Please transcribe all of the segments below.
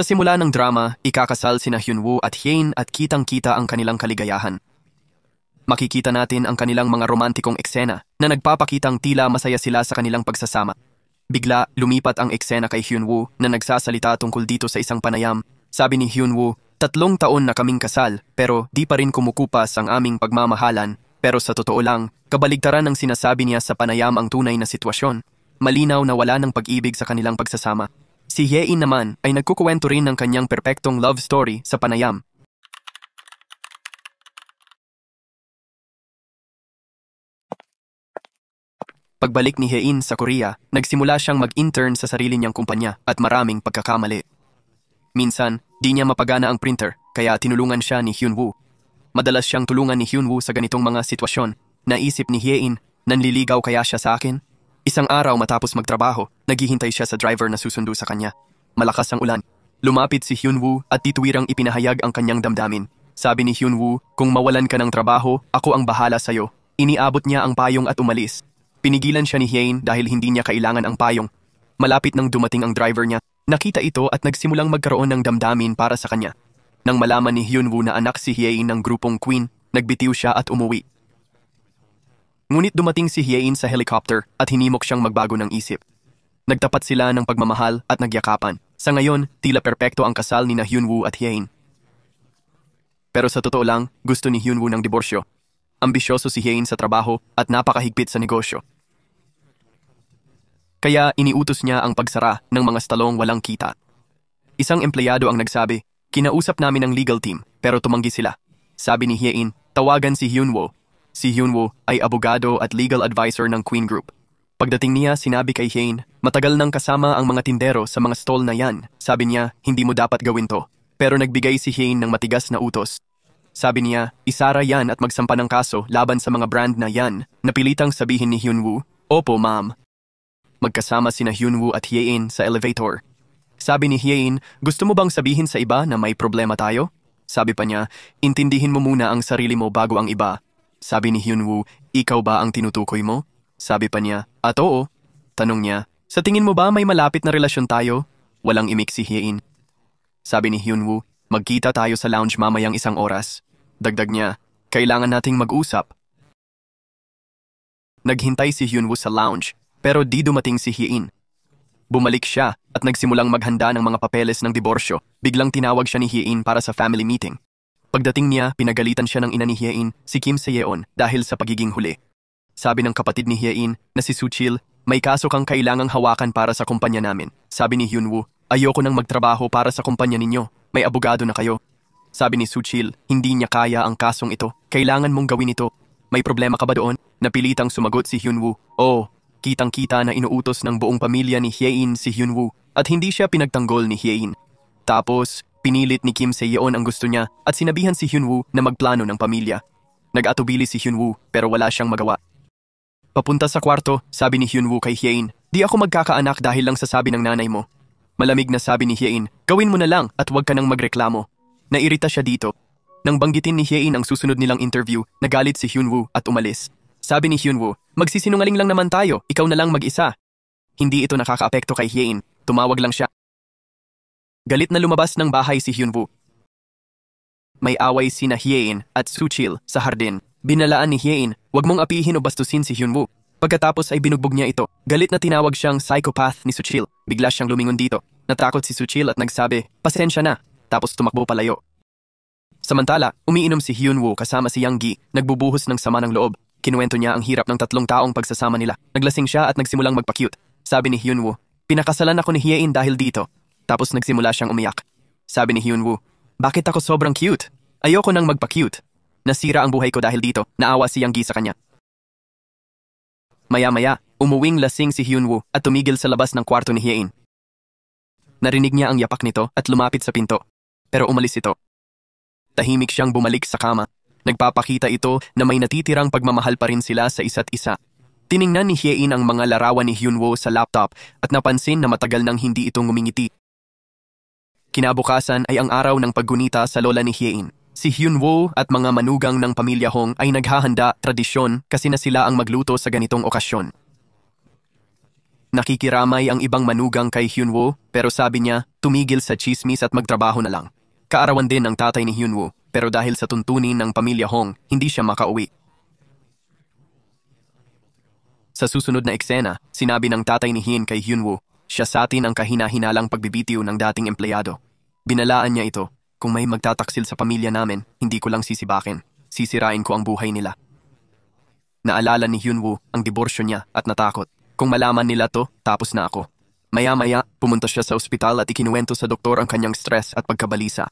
Sa simula ng drama, ikakasal sina Hyunwoo at Hyein at kitang-kita ang kanilang kaligayahan. Makikita natin ang kanilang mga romantikong eksena na nagpapakitang tila masaya sila sa kanilang pagsasama. Bigla, lumipat ang eksena kay Hyunwoo na nagsasalita tungkol dito sa isang panayam. Sabi ni Hyunwoo, 3 taon na kaming kasal pero di pa rin kumukupas ang aming pagmamahalan. Pero sa totoo lang, kabaligtaran ng sinasabi niya sa panayam ang tunay na sitwasyon. Malinaw na wala ng pag-ibig sa kanilang pagsasama. Si Hyein naman ay nagkukuwento rin ng kanyang perpektong love story sa panayam. Pagbalik ni Hyein sa Korea, nagsimula siyang mag-intern sa sarili niyang kumpanya at maraming pagkakamali. Minsan, di niya mapagana ang printer, kaya tinulungan siya ni Hyunwoo. Madalas siyang tulungan ni Hyunwoo sa ganitong mga sitwasyon. Naisip ni Hyein, nanliligaw kaya siya sa akin? Isang araw matapos magtrabaho, naghihintay siya sa driver na susundo sa kanya. Malakas ang ulan. Lumapit si Hyunwoo at tituwirang ipinahayag ang kanyang damdamin. Sabi ni Hyunwoo, kung mawalan ka ng trabaho, ako ang bahala sa'yo. Iniabot niya ang payong at umalis. Pinigilan siya ni Hyein dahil hindi niya kailangan ang payong. Malapit nang dumating ang driver niya, nakita ito at nagsimulang magkaroon ng damdamin para sa kanya. Nang malaman ni Hyunwoo na anak si Hyein ng grupong Queen, nagbitiw siya at umuwi. Ngunit dumating si Hyein sa helicopter at hinimok siyang magbago ng isip. Nagtapat sila ng pagmamahal at nagyakapan. Sa ngayon, tila perpekto ang kasal ni na Hyunwoo at Hyein. Pero sa totoo lang, gusto ni Hyunwoo ng diborsyo. Ambisyoso si Hyein sa trabaho at napakahigpit sa negosyo. Kaya iniutos niya ang pagsara ng mga stalong walang kita. Isang empleyado ang nagsabi, kinausap namin ang legal team pero tumanggi sila. Sabi ni Hyein, tawagan si Hyunwoo. Si Hyunwoo ay abogado at legal advisor ng Queen Group. Pagdating niya, sinabi kay Hyein, matagal nang kasama ang mga tindero sa mga stall na yan. Sabi niya, hindi mo dapat gawin to. Pero nagbigay si Hyein ng matigas na utos. Sabi niya, isara yan at magsampa ng kaso laban sa mga brand na yan. Napilitang sabihin ni Hyunwoo, opo ma'am. Magkasama sina Hyunwoo at Hyein sa elevator. Sabi ni Hyein, gusto mo bang sabihin sa iba na may problema tayo? Sabi pa niya, intindihin mo muna ang sarili mo bago ang iba. Sabi ni Hyunwoo, ikaw ba ang tinutukoy mo? Sabi pa niya, at oo. Tanong niya, sa tingin mo ba may malapit na relasyon tayo? Walang imik si Hyein. Sabi ni Hyunwoo, magkita tayo sa lounge mamayang 1 oras. Dagdag niya, kailangan nating mag-usap. Naghintay si Hyunwoo sa lounge, pero di dumating si Hyein. Bumalik siya at nagsimulang maghanda ng mga papeles ng diborsyo. Biglang tinawag siya ni Hyein para sa family meeting. Pagdating niya, pinagalitan siya ng ina ni Hyein, si Kim Se-yeon, dahil sa pagiging huli. Sabi ng kapatid ni Hyein na si Suchil, may kaso kang kailangang hawakan para sa kumpanya namin. Sabi ni Hyunwoo, ayoko nang magtrabaho para sa kumpanya ninyo. May abogado na kayo. Sabi ni Suchil, hindi niya kaya ang kasong ito. Kailangan mong gawin ito. May problema ka ba doon? Napilitang sumagot si Hyunwoo. Oo, kitang-kita na inuutos ng buong pamilya ni Hyein si Hyunwoo at hindi siya pinagtanggol ni Hyein. Tapos, pinilit ni Kim Se-yeon ang gusto niya at sinabihan si Hyunwoo na magplano ng pamilya. Nag-atubili si Hyunwoo pero wala siyang magawa. Papunta sa kwarto, sabi ni Hyunwoo kay Hyein, di ako magkakaanak dahil lang sa sabi ng nanay mo. Malamig na sabi ni Hyein, gawin mo na lang at huwag ka nang magreklamo. Nairita siya dito. Nang banggitin ni Hyein ang susunod nilang interview, nagalit si Hyunwoo at umalis. Sabi ni Hyunwoo, magsisinungaling lang naman tayo, ikaw na lang mag-isa. Hindi ito nakakaapekto kay Hyein, tumawag lang siya. Galit na lumabas ng bahay si Hyunwoo. May away sina Hyein at Suchil sa hardin. Binalaan ni Hyein, wag mong apihin o bastusin si Hyunwoo. Pagkatapos ay binugbog niya ito. Galit na tinawag siyang psychopath ni Suchil. Bigla siyang lumingon dito. Natakot si Suchil at nagsabi, pasensya na. Tapos tumakbo palayo. Samantala, umiinom si Hyunwoo kasama si Young-gi, nagbubuhos ng sama ng loob. Kinuwento niya ang hirap ng 3 taong pagsasama nila. Naglasing siya at nagsimulang magpa-cute. Sabi ni Hyunwoo, pinakasalan ako ni Hyein dahil dito. Tapos nagsimula siyang umiyak. Sabi ni Hyunwoo, bakit ako sobrang cute? Ayoko nang magpa-cute. Nasira ang buhay ko dahil dito, naawa si Young-gi sa kanya. Maya-maya, umuwing lasing si Hyunwoo at tumigil sa labas ng kwarto ni Hyein. Narinig niya ang yapak nito at lumapit sa pinto. Pero umalis ito. Tahimik siyang bumalik sa kama. Nagpapakita ito na may natitirang pagmamahal pa rin sila sa isa't isa. Tiningnan ni Hyein ang mga larawan ni Hyunwoo sa laptop at napansin na matagal nang hindi ito ngumingiti. Kinabukasan ay ang araw ng paggunita sa lola ni Hyein. Si Hyunwoo at mga manugang ng pamilya Hong ay naghahanda tradisyon kasi na sila ang magluto sa ganitong okasyon. Nakikiramay ang ibang manugang kay Hyunwoo pero sabi niya tumigil sa chismis at magtrabaho na lang. Kaarawan din ang tatay ni Hyunwoo pero dahil sa tuntunin ng pamilya Hong, hindi siya makauwi. Sa susunod na eksena, sinabi ng tatay ni Hyun kay Hyunwoo, siya sa atin ang kahina-hinalang pagbibitiw ng dating empleyado. Binalaan niya ito, kung may magtataksil sa pamilya namin, hindi ko lang sisibakin. Sisirain ko ang buhay nila. Naalala ni Hyunwoo ang diborsyo niya at natakot. Kung malaman nila to, tapos na ako. Maya-maya, pumunta siya sa ospital at ikinuwento sa doktor ang kanyang stress at pagkabalisa.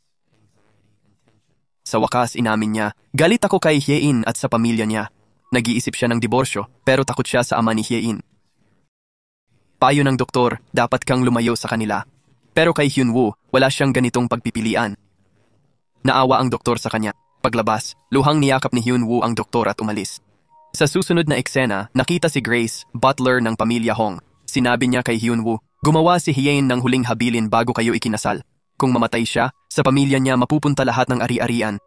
Sa wakas, inamin niya, galit ako kay Hye-in at sa pamilya niya. Nag-iisip siya ng diborsyo pero takot siya sa ama ni Hye-in. Payo ng doktor, dapat kang lumayo sa kanila. Pero kay Hyunwoo, wala siyang ganitong pagpipilian. Naawa ang doktor sa kanya. Paglabas, luhang niyakap ni Hyunwoo ang doktor at umalis. Sa susunod na eksena, nakita si Grace, butler ng pamilya Hong. Sinabi niya kay Hyunwoo, gumawa si Hye-in ng huling habilin bago kayo ikinasal. Kung mamatay siya, sa pamilya niya mapupunta lahat ng ari-arian.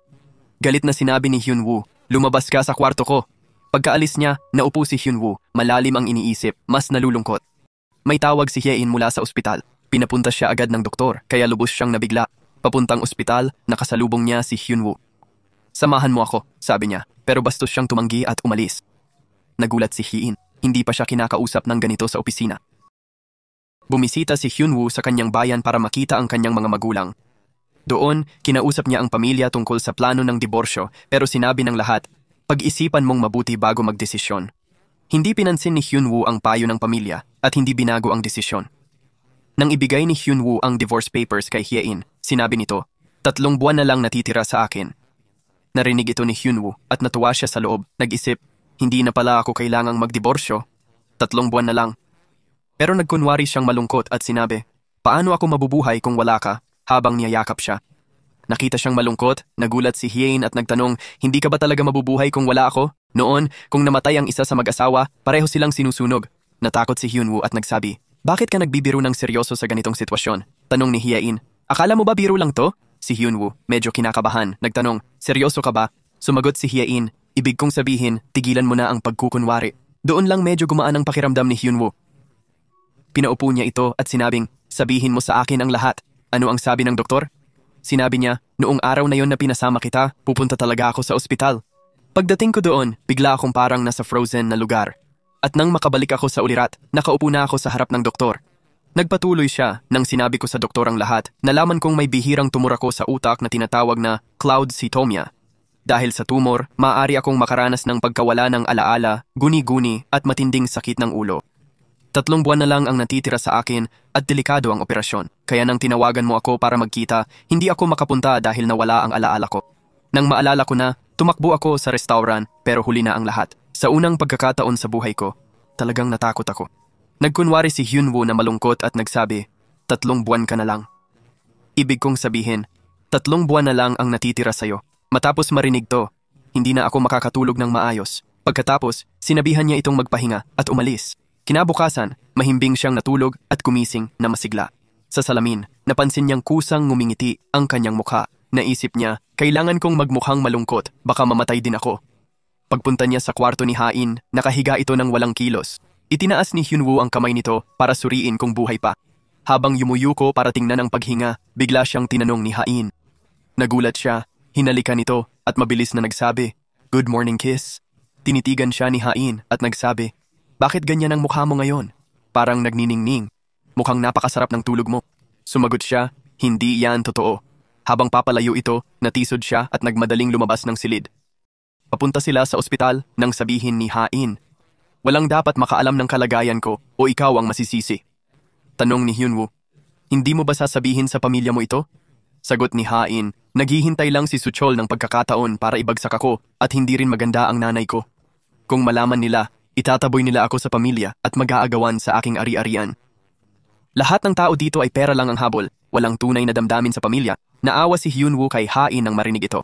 Galit na sinabi ni Hyunwoo, lumabas ka sa kwarto ko. Pagkaalis niya, naupo si Hyunwoo, malalim ang iniisip, mas nalulungkot. May tawag si Hye-in mula sa ospital. Pinapunta siya agad ng doktor, kaya lubos siyang nabigla. Papuntang ospital, nakasalubong niya si Hyunwoo. Samahan mo ako, sabi niya, pero bastos siyang tumanggi at umalis. Nagulat si Hye-in, hindi pa siya kinakausap ng ganito sa opisina. Bumisita si Hyunwoo sa kanyang bayan para makita ang kanyang mga magulang. Doon, kinausap niya ang pamilya tungkol sa plano ng diborsyo pero sinabi ng lahat, pag-isipan mong mabuti bago magdesisyon. Hindi pinansin ni Hyunwoo ang payo ng pamilya at hindi binago ang desisyon. Nang ibigay ni Hyunwoo ang divorce papers kay Hye-in, sinabi nito, 3 buwan na lang natitira sa akin. Narinig ito ni Hyunwoo at natuwa siya sa loob. Nag-isip, hindi na pala ako kailangang magdiborsyo. 3 buwan na lang. Pero nagkunwari siyang malungkot at sinabi, paano ako mabubuhay kung wala ka, habang niyayakap siya. Nakita siyang malungkot, nagulat si Hye-in at nagtanong, hindi ka ba talaga mabubuhay kung wala ako? Noon, kung namatay ang isa sa mag-asawa, pareho silang sinusunog. Natakot si Hyunwoo at nagsabi, bakit ka nagbibiro ng seryoso sa ganitong sitwasyon? Tanong ni Hye-in, akala mo ba biro lang to? Si Hyunwoo, medyo kinakabahan, nagtanong, seryoso ka ba? Sumagot si Hye-in, ibig kong sabihin, tigilan mo na ang pagkukunwari. Doon lang medyo gumaan ang pakiramdam ni Hyunwoo. Pinaupo niya ito at sinabing, sabihin mo sa akin ang lahat. Ano ang sabi ng doktor? Sinabi niya, noong araw na yon na pinasama kita, pupunta talaga ako sa ospital. Pagdating ko doon, bigla akong parang nasa frozen na lugar. At nang makabalik ako sa ulirat, nakaupo na ako sa harap ng doktor. Nagpatuloy siya nang sinabi ko sa doktor ang lahat, nalaman kong may bihirang tumor ako sa utak na tinatawag na cloudcytomia. Dahil sa tumor, maaari akong makaranas ng pagkawala ng alaala, guni-guni at matinding sakit ng ulo. 3 buwan na lang ang natitira sa akin at delikado ang operasyon. Kaya nang tinawagan mo ako para magkita, hindi ako makapunta dahil nawala ang alaala ko. Nang maalala ko na, tumakbo ako sa restaurant pero huli na ang lahat. Sa unang pagkakataon sa buhay ko, talagang natakot ako. Nagkunwari si Hyunwoo na malungkot at nagsabi, 3 buwan ka na lang. Ibig kong sabihin, 3 buwan na lang ang natitira sa'yo. Matapos marinig to, hindi na ako makakatulog ng maayos. Pagkatapos, sinabihan niya itong magpahinga at umalis. Kinabukasan, mahimbing siyang natulog at gumising na masigla. Sa salamin, napansin niyang kusang ngumingiti ang kanyang mukha. Naisip niya, kailangan kong magmukhang malungkot, baka mamatay din ako. Pagpunta niya sa kwarto ni Hye-in, nakahiga ito ng walang kilos. Itinaas ni Hyunwoo ang kamay nito para suriin kung buhay pa. Habang yumuyuko para tingnan ang paghinga, bigla siyang tinanong ni Hye-in. Nagulat siya, hinalikan nito at mabilis na nagsabi, "Good morning kiss." Tinitigan siya ni Hye-in at nagsabi, "Bakit ganyan ang mukha mo ngayon? Parang nagniningning. Mukhang napakasarap ng tulog mo." Sumagot siya, "Hindi yan totoo." Habang papalayo ito, natisod siya at nagmadaling lumabas ng silid. Papunta sila sa ospital nang sabihin ni Hye-in, "Walang dapat makaalam ng kalagayan ko o ikaw ang masisisi." Tanong ni Hyunwoo, "Hindi mo ba sasabihin sa pamilya mo ito?" Sagot ni Hye-in, "Naghihintay lang si Suchol ng pagkakataon para ibagsak ako at hindi rin maganda ang nanay ko. Kung malaman nila, itataboy nila ako sa pamilya at mag-aagawan sa aking ari-arian." Lahat ng tao dito ay pera lang ang habol, walang tunay na damdamin sa pamilya. Naawa si Hyunwoo kay Hye-in nang marinig ito.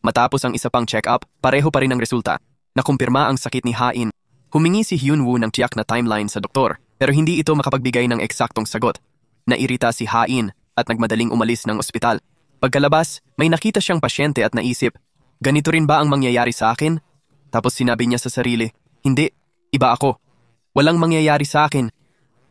Matapos ang isa pang check-up, pareho pa rin ang resulta. Nakumpirma ang sakit ni Hye-in. Humingi si Hyunwoo ng tiyak na timeline sa doktor, pero hindi ito makapagbigay ng eksaktong sagot. Nairita si Hye-in at nagmadaling umalis ng ospital. Pagkalabas, may nakita siyang pasyente at naisip, ganito rin ba ang mangyayari sa akin? Tapos sinabi niya sa sarili, hindi, iba ako. Walang mangyayari sa akin.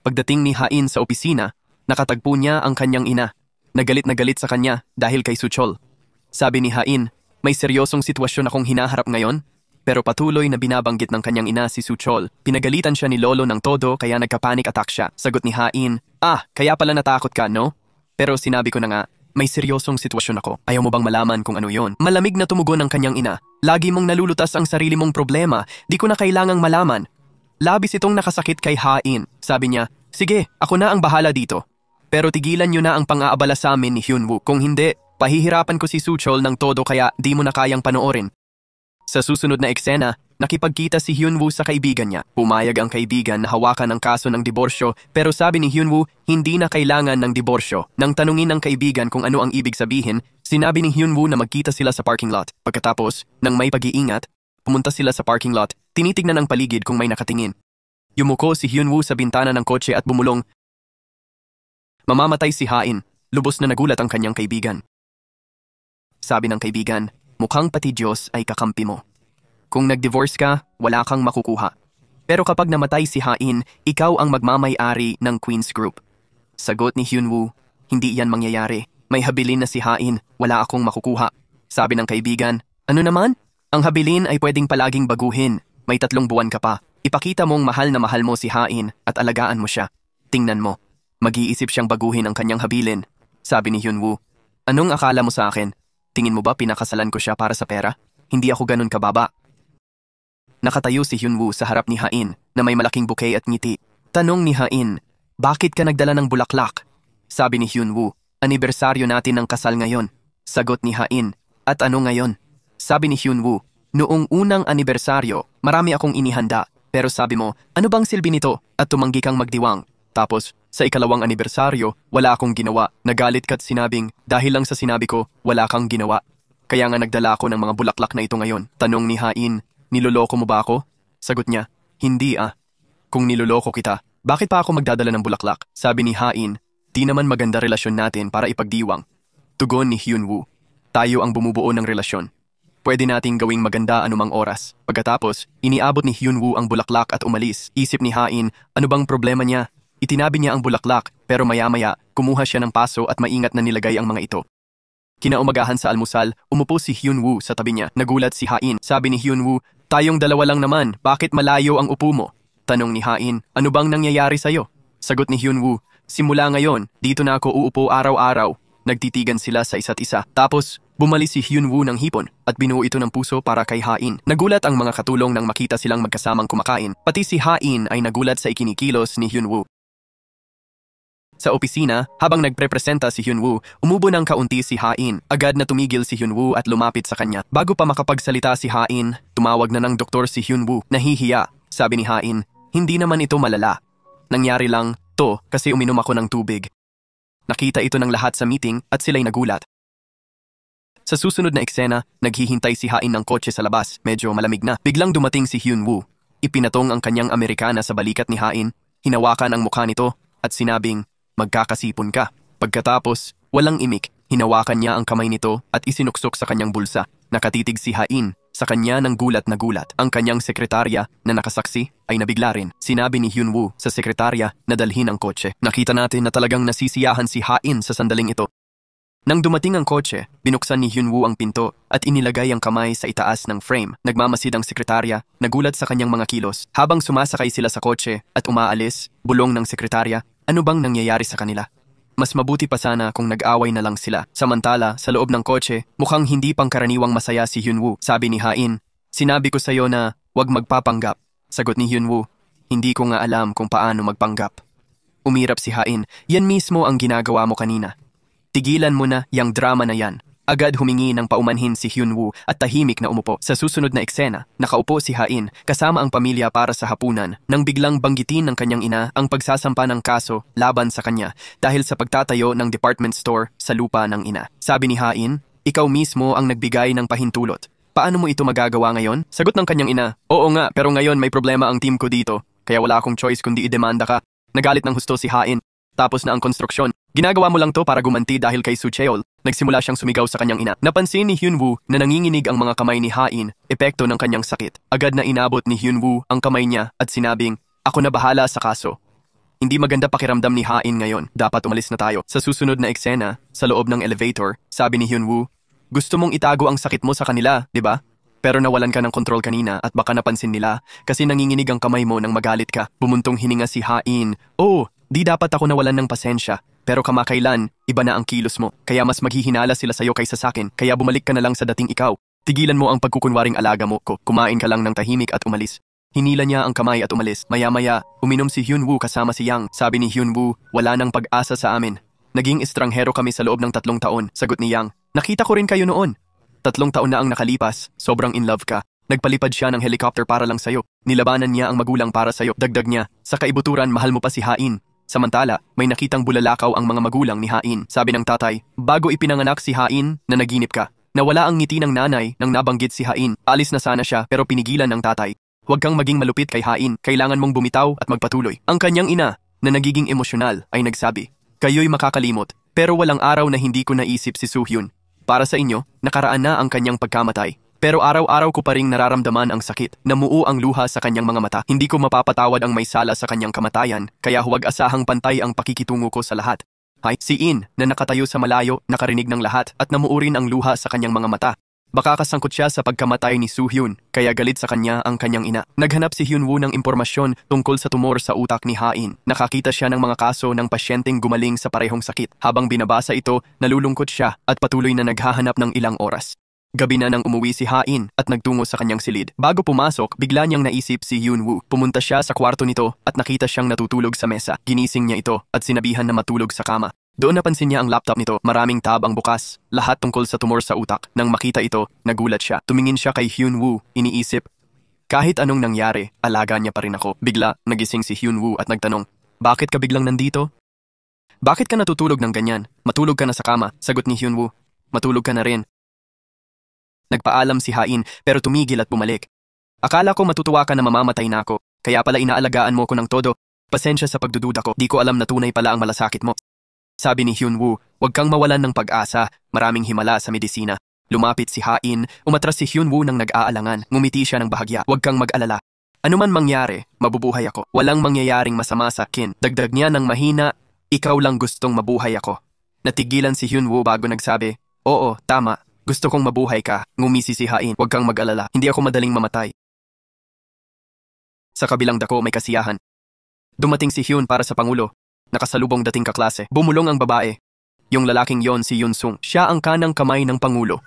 Pagdating ni Hain sa opisina, nakatagpo niya ang kanyang ina. Nagalit na galit sa kanya dahil kay Suchol. Sabi ni Hain, may seryosong sitwasyon akong hinaharap ngayon, pero patuloy na binabanggit ng kanyang ina si Suchol. Pinagalitan siya ni Lolo ng todo kaya nagka-panic attack siya. Sagot ni Hain, kaya pala natakot ka, no? Pero sinabi ko na nga, may seryosong sitwasyon ako. Ayaw mo bang malaman kung ano yon? Malamig na tumugon ng kanyang ina. Lagi mong nalulutas ang sarili mong problema. Di ko na kailangang malaman. Labis itong nakasakit kay Hain. Sabi niya, sige, ako na ang bahala dito. Pero tigilan niyo na ang pang-aabala sa amin ni Hyunwoo. Kung hindi, pahihirapan ko si Suchol ng todo kaya di mo na kayang panoorin. Sa susunod na eksena, nakipagkita si Hyunwoo sa kaibigan niya. Pumayag ang kaibigan na hawakan ang kaso ng diborsyo pero sabi ni Hyunwoo hindi na kailangan ng diborsyo. Nang tanungin ng kaibigan kung ano ang ibig sabihin, sinabi ni Hyunwoo na magkita sila sa parking lot. Pagkatapos, nang may pag-iingat, pumunta sila sa parking lot, tinitignan ang paligid kung may nakatingin. Yumuko si Hyunwoo sa bintana ng kotse at bumulong. Mamamatay si Hain. Lubos na nagulat ang kanyang kaibigan. Sabi ng kaibigan, mukhang pati Diyos ay kakampi mo. Kung nag-divorce ka, wala kang makukuha. Pero kapag namatay si Hain, ikaw ang magmamay-ari ng Queen's Group. Sagot ni Hyunwoo, hindi yan mangyayari. May habilin na si Hain, wala akong makukuha. Sabi ng kaibigan, ano naman? Ang habilin ay pwedeng palaging baguhin. May 3 buwan ka pa. Ipakita mong mahal na mahal mo si Hain at alagaan mo siya. Tingnan mo. Mag-iisip siyang baguhin ang kanyang habilin. Sabi ni Hyunwoo, anong akala mo sa akin? Tingin mo ba pinakasalan ko siya para sa pera? Hindi ako ganun kababa. Nakatayo si Hyunwoo sa harap ni Hain na may malaking bouquet at ngiti. Tanong ni Hain, bakit ka nagdala ng bulaklak? Sabi ni Hyunwoo, anibersaryo natin ng kasal ngayon. Sagot ni Hain, at ano ngayon? Sabi ni Hyunwoo, noong unang anibersaryo, marami akong inihanda. Pero sabi mo, ano bang silbi nito? At tumanggi kang magdiwang. Tapos, sa ikalawang anibersaryo, wala akong ginawa. Nagalit ka't sinabing, dahil lang sa sinabi ko, wala kang ginawa. Kaya nga nagdala ako ng mga bulaklak na ito ngayon. Tanong ni Hain, niloloko mo ba ako? Sagot niya, hindi Kung niloloko kita, bakit pa ako magdadala ng bulaklak? Sabi ni Hain, di naman maganda relasyon natin para ipagdiwang. Tugon ni Hyunwoo, tayo ang bumubuo ng relasyon. Pwede nating gawing maganda anumang oras. Pagkatapos, iniabot ni Hyunwoo ang bulaklak at umalis. Isip ni Hain, ano bang problema niya? Itinabi niya ang bulaklak, pero maya-maya, kumuha siya ng paso at maingat na nilagay ang mga ito. Kinaumagahan sa almusal, umupo si Hyunwoo sa tabi niya. Nagulat si Hain. Sabi ni Hyunwoo, tayong dalawa lang naman, bakit malayo ang upo mo? Tanong ni Hain, ano bang nangyayari sa'yo? Sagot ni Hyunwoo, simula ngayon, dito na ako uupo araw-araw. Nagtitigan sila sa isa't isa. Tapos, bumali si Hyunwoo ng hipon at binuo ito ng puso para kay Hain. Nagulat ang mga katulong nang makita silang magkasamang kumakain. Pati si Hain ay nagulat sa ikinikilos ni Hyunwoo. Sa opisina, habang nagprepresenta si Hyunwoo, umubo ng kaunti si Hain. Agad na tumigil si Hyunwoo at lumapit sa kanya. Bago pa makapagsalita si Hain, tumawag na ng doktor si Hyunwoo. Nahihiya, sabi ni Hain, hindi naman ito malala. Nangyari lang to kasi uminom ako ng tubig. Nakita ito ng lahat sa meeting at sila'y nagulat. Sa susunod na eksena, naghihintay si Hain ng kotse sa labas. Medyo malamig na. Biglang dumating si Hyunwoo. Ipinatong ang kanyang Amerikana sa balikat ni Hain, hinawakan ang mukha nito at sinabing, magkakasipon ka. Pagkatapos, walang imik, hinawakan niya ang kamay nito at isinuksok sa kanyang bulsa. Nakatitig si Hain sa kanya ng gulat na gulat. Ang kanyang sekretarya na nakasaksi ay nabigla rin. Sinabi ni Hyunwoo sa sekretarya na dalhin ang kotse. Nakita natin na talagang nasisiyahan si Hain sa sandaling ito. Nang dumating ang kotse, binuksan ni Hyunwoo ang pinto at inilagay ang kamay sa itaas ng frame. Nagmamasid ang sekretarya, nagulat sa kanyang mga kilos. Habang sumasakay sila sa kotse at umaalis, bulong ng sekretarya, ano bang nangyayari sa kanila? Mas mabuti pa sana kung nag-away na lang sila. Samantala, sa loob ng kotse, mukhang hindi pangkaraniwang masaya si Hyunwoo. Sabi ni Hain, sinabi ko sa'yo na huwag magpapanggap. Sagot ni Hyunwoo, hindi ko nga alam kung paano magpanggap. Umirap si Hain, yan mismo ang ginagawa mo kanina. Tigilan mo na yang drama na yan. Agad humingi ng paumanhin si Hyunwoo at tahimik na umupo. Sa susunod na eksena, nakaupo si Hain kasama ang pamilya para sa hapunan nang biglang banggitin ng kanyang ina ang pagsasampa ng kaso laban sa kanya dahil sa pagtatayo ng department store sa lupa ng ina. Sabi ni Hain, ikaw mismo ang nagbigay ng pahintulot. Paano mo ito magagawa ngayon? Sagot ng kanyang ina, oo nga pero ngayon may problema ang team ko dito kaya wala akong choice kundi idemanda ka. Nagalit ng husto si Hain. Tapos na ang konstruksyon. Ginagawa mo lang to para gumanti dahil kay Sucheol. Nagsimula siyang sumigaw sa kanyang ina. Napansin ni Hyunwoo na nanginginig ang mga kamay ni Hain, epekto ng kanyang sakit. Agad na inabot ni Hyunwoo ang kamay niya at sinabing, Ako na bahala sa kaso. Hindi maganda pakiramdam ni Hain ngayon. Dapat umalis na tayo. Sa susunod na eksena, sa loob ng elevator, sabi ni Hyunwoo, gusto mong itago ang sakit mo sa kanila, di ba? Pero nawalan ka ng kontrol kanina at baka napansin nila kasi nanginginig ang kamay mo nang magalit ka. Bumuntong hininga si Hain. Oh, di dapat ako nawalan ng pasensya. Pero kamakailan, iba na ang kilos mo. Kaya mas maghihinala sila sa'yo kaysa sakin. Kaya bumalik ka na lang sa dating ikaw. Tigilan mo ang pagkukunwaring alaga mo ko. Kumain ka lang ng tahimik at umalis. Hinila niya ang kamay at umalis. Maya-maya, uminom si Hyunwoo kasama si Yang. Sabi ni Hyunwoo, wala nang pag-asa sa amin. Naging estranghero kami sa loob ng 3 taon. Sagot ni Yang, nakita ko rin kayo noon. 3 taon na ang nakalipas, sobrang in love ka. Nagpalipad siya ng helicopter para lang sayo. Nilabanan niya ang magulang para sayo. Dagdag niya, sa kaibuturan mahal mo pa si Hain. Samantala, may nakitang bulalakaw ang mga magulang ni Hain. Sabi ng tatay, bago ipinanganak si Hain, na naginip ka. Nawala ang ngiti ng nanay nang nabanggit si Hain. Alis na sana siya pero pinigilan ng tatay. Huwag kang maging malupit kay Hain, kailangan mong bumitaw at magpatuloy. Ang kanyang ina, na nagiging emosyonal, ay nagsabi, kayo'y makakalimot, pero walang araw na hindi ko naisip si Soo-hyun. Para sa inyo, nakaraan na ang kanyang pagkamatay. Pero araw-araw ko pa ring nararamdaman ang sakit. Namuo ang luha sa kanyang mga mata. Hindi ko mapapatawad ang may sala sa kanyang kamatayan, kaya huwag asahang pantay ang pakikitungo ko sa lahat. Si In, na nakatayo sa malayo, nakarinig ng lahat at namuo rin ang luha sa kanyang mga mata. Baka kasangkot siya sa pagkamatay ni Soo-hyun, kaya galit sa kanya ang kanyang ina. Naghanap si Hyunwoo ng impormasyon tungkol sa tumor sa utak ni Hain. Nakakita siya ng mga kaso ng pasyenteng gumaling sa parehong sakit. Habang binabasa ito, nalulungkot siya at patuloy na naghahanap ng ilang oras. Gabi na nang umuwi si Hain at nagtungo sa kanyang silid. Bago pumasok, bigla niyang naisip si Hyunwoo. Pumunta siya sa kwarto nito at nakita siyang natutulog sa mesa. Ginising niya ito at sinabihan na matulog sa kama. Doon napansin niya ang laptop nito, maraming tab ang bukas, lahat tungkol sa tumor sa utak. Nang makita ito, nagulat siya. Tumingin siya kay Hyunwoo, iniisip, kahit anong nangyari, alaga niya pa rin ako. Bigla, nagising si Hyunwoo at nagtanong, bakit ka biglang nandito? Bakit ka natutulog ng ganyan? Matulog ka na sa kama, sagot ni Hyunwoo. Matulog ka na rin. Nagpaalam si Hain pero tumigil at bumalik. Akala ko matutuwa ka na mamamatay na ako, kaya pala inaalagaan mo ko ng todo. Pasensya sa pagdududa ko, di ko alam na tunay pala ang malasakit mo. Sabi ni Hyunwoo, huwag kang mawalan ng pag-asa, maraming himala sa medisina. Lumapit si Hain, umatras si Hyunwoo nang nag-aalangan, ngumiti siya ng bahagya. Huwag kang mag-alala. Ano man mangyari, mabubuhay ako. Walang mangyayaring masama sa akin. Dagdag niya ng mahina, ikaw lang gustong mabuhay ako. Natigilan si Hyunwoo bago nagsabi, oo, tama, gusto kong mabuhay ka. Ngumisi si Hain, huwag kang mag-alala, hindi ako madaling mamatay. Sa kabilang dako may kasiyahan. Dumating si Hyun para sa Pangulo. Nakasalubong dating kaklase. Bumulong ang babae. Yung lalaking yon si Yunsung. Siya ang kanang kamay ng Pangulo.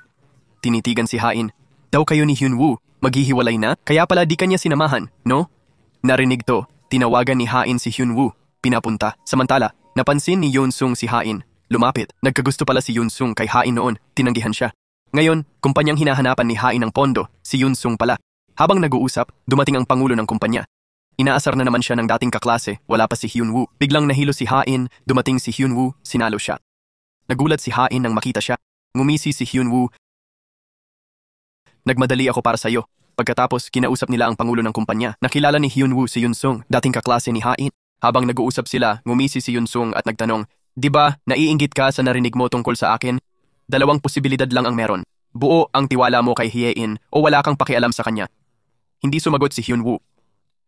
Tinitigan si Hain. Daw kayo ni Hyunwoo, maghihiwalay na? Kaya pala di kanya sinamahan, no? Narinig to. Tinawagan ni Hain si Hyunwoo. Pinapunta. Samantala, napansin ni Yunsung si Hain. Lumapit. Nagkagusto pala si Yunsung kay Hain noon. Tinanggihan siya. Ngayon, kumpanyang hinahanapan ni Hain ng pondo, si Yunsung pala. Habang nag-uusap, dumating ang Pangulo ng kumpanya. Inaasar na naman siya ng dating kaklase, wala pa si Hyunwoo. Biglang nahilo si Hain, dumating si Hyunwoo, sinalo siya. Nagulat si Hain nang makita siya. Ngumisi si Hyunwoo. Nagmadali ako para sa'yo. Pagkatapos, kinausap nila ang Pangulo ng kumpanya. Nakilala ni Hyunwoo si Yunsung, dating kaklase ni Hain. Habang nag-uusap sila, ngumisi si Yunsung at nagtanong, di ba, naiinggit ka sa narinig mo tungkol sa akin? 2 posibilidad lang ang meron. Buo ang tiwala mo kay Hye-in o wala kang pakialam sa kanya. Hindi sumagot si Hyunwoo.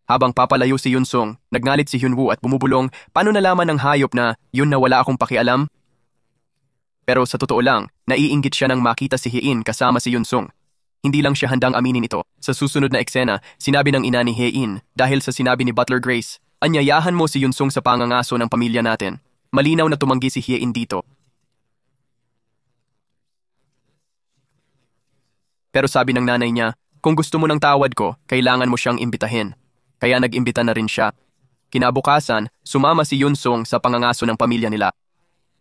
Habang papalayo si Yunsung, nagngalit si Hyunwoo at bumubulong, paano nalaman ng hayop na yun na wala akong pakialam? Pero sa totoo lang, naiinggit siya nang makita si Hye-in kasama si Yunsung. Hindi lang siya handang aminin ito. Sa susunod na eksena, sinabi ng ina ni Hye-in, dahil sa sinabi ni Butler Grace, anyayahan mo si Yunsung sa pangangaso ng pamilya natin. Malinaw na tumanggi si Hye-in dito. Pero sabi ng nanay niya, kung gusto mo ng tawad ko, kailangan mo siyang imbitahin. Kaya nag-imbita na rin siya. Kinabukasan, sumama si Yunsung sa pangangaso ng pamilya nila.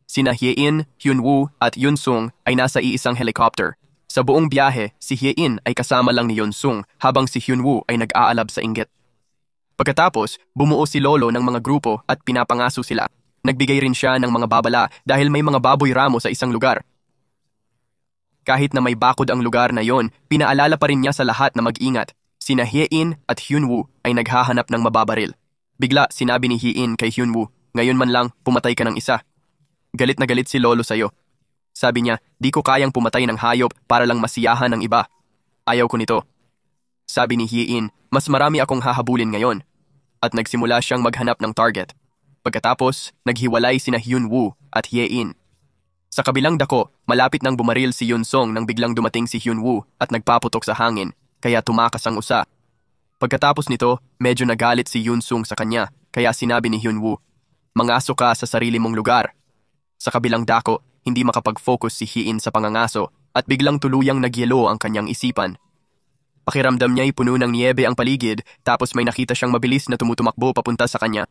Sina Hye-in, Hyunwoo at Yunsung ay nasa iisang helicopter. Sa buong biyahe, si Hye-in ay kasama lang ni Yunsung habang si Hyunwoo ay nag-aalab sa inggit. Pagkatapos, bumuo si Lolo ng mga grupo at pinapangaso sila. Nagbigay rin siya ng mga babala dahil may mga baboy ramo sa isang lugar. Kahit na may bakod ang lugar na yon, pinaalala pa rin niya sa lahat na mag-ingat. Sina Hye-in at Hyunwoo ay naghahanap ng mababaril. Bigla sinabi ni Hye-in kay Hyunwoo, ngayon man lang pumatay ka ng isa. Galit na galit si Lolo sa'yo. Sabi niya, di ko kayang pumatay ng hayop para lang masiyahan ng iba. Ayaw ko nito. Sabi ni Hye-in, mas marami akong hahabulin ngayon. at nagsimula siyang maghanap ng target. Pagkatapos, naghiwalay sina Hyunwoo at Hye-in. Sa kabilang dako, malapit nang bumaril si Yunsong nang biglang dumating si Hyunwoo at nagpaputok sa hangin, kaya tumakas ang usa. Pagkatapos nito, medyo nagalit si Yunsong sa kanya, kaya sinabi ni Hyunwoo, "Mangaso ka sa sarili mong lugar." Sa kabilang dako, hindi makapag-focus si Hye-in sa pangangaso at biglang tuluyang nagyelo ang kanyang isipan. Pakiramdam niya'y puno ng niebe ang paligid tapos may nakita siyang mabilis na tumutumakbo papunta sa kanya.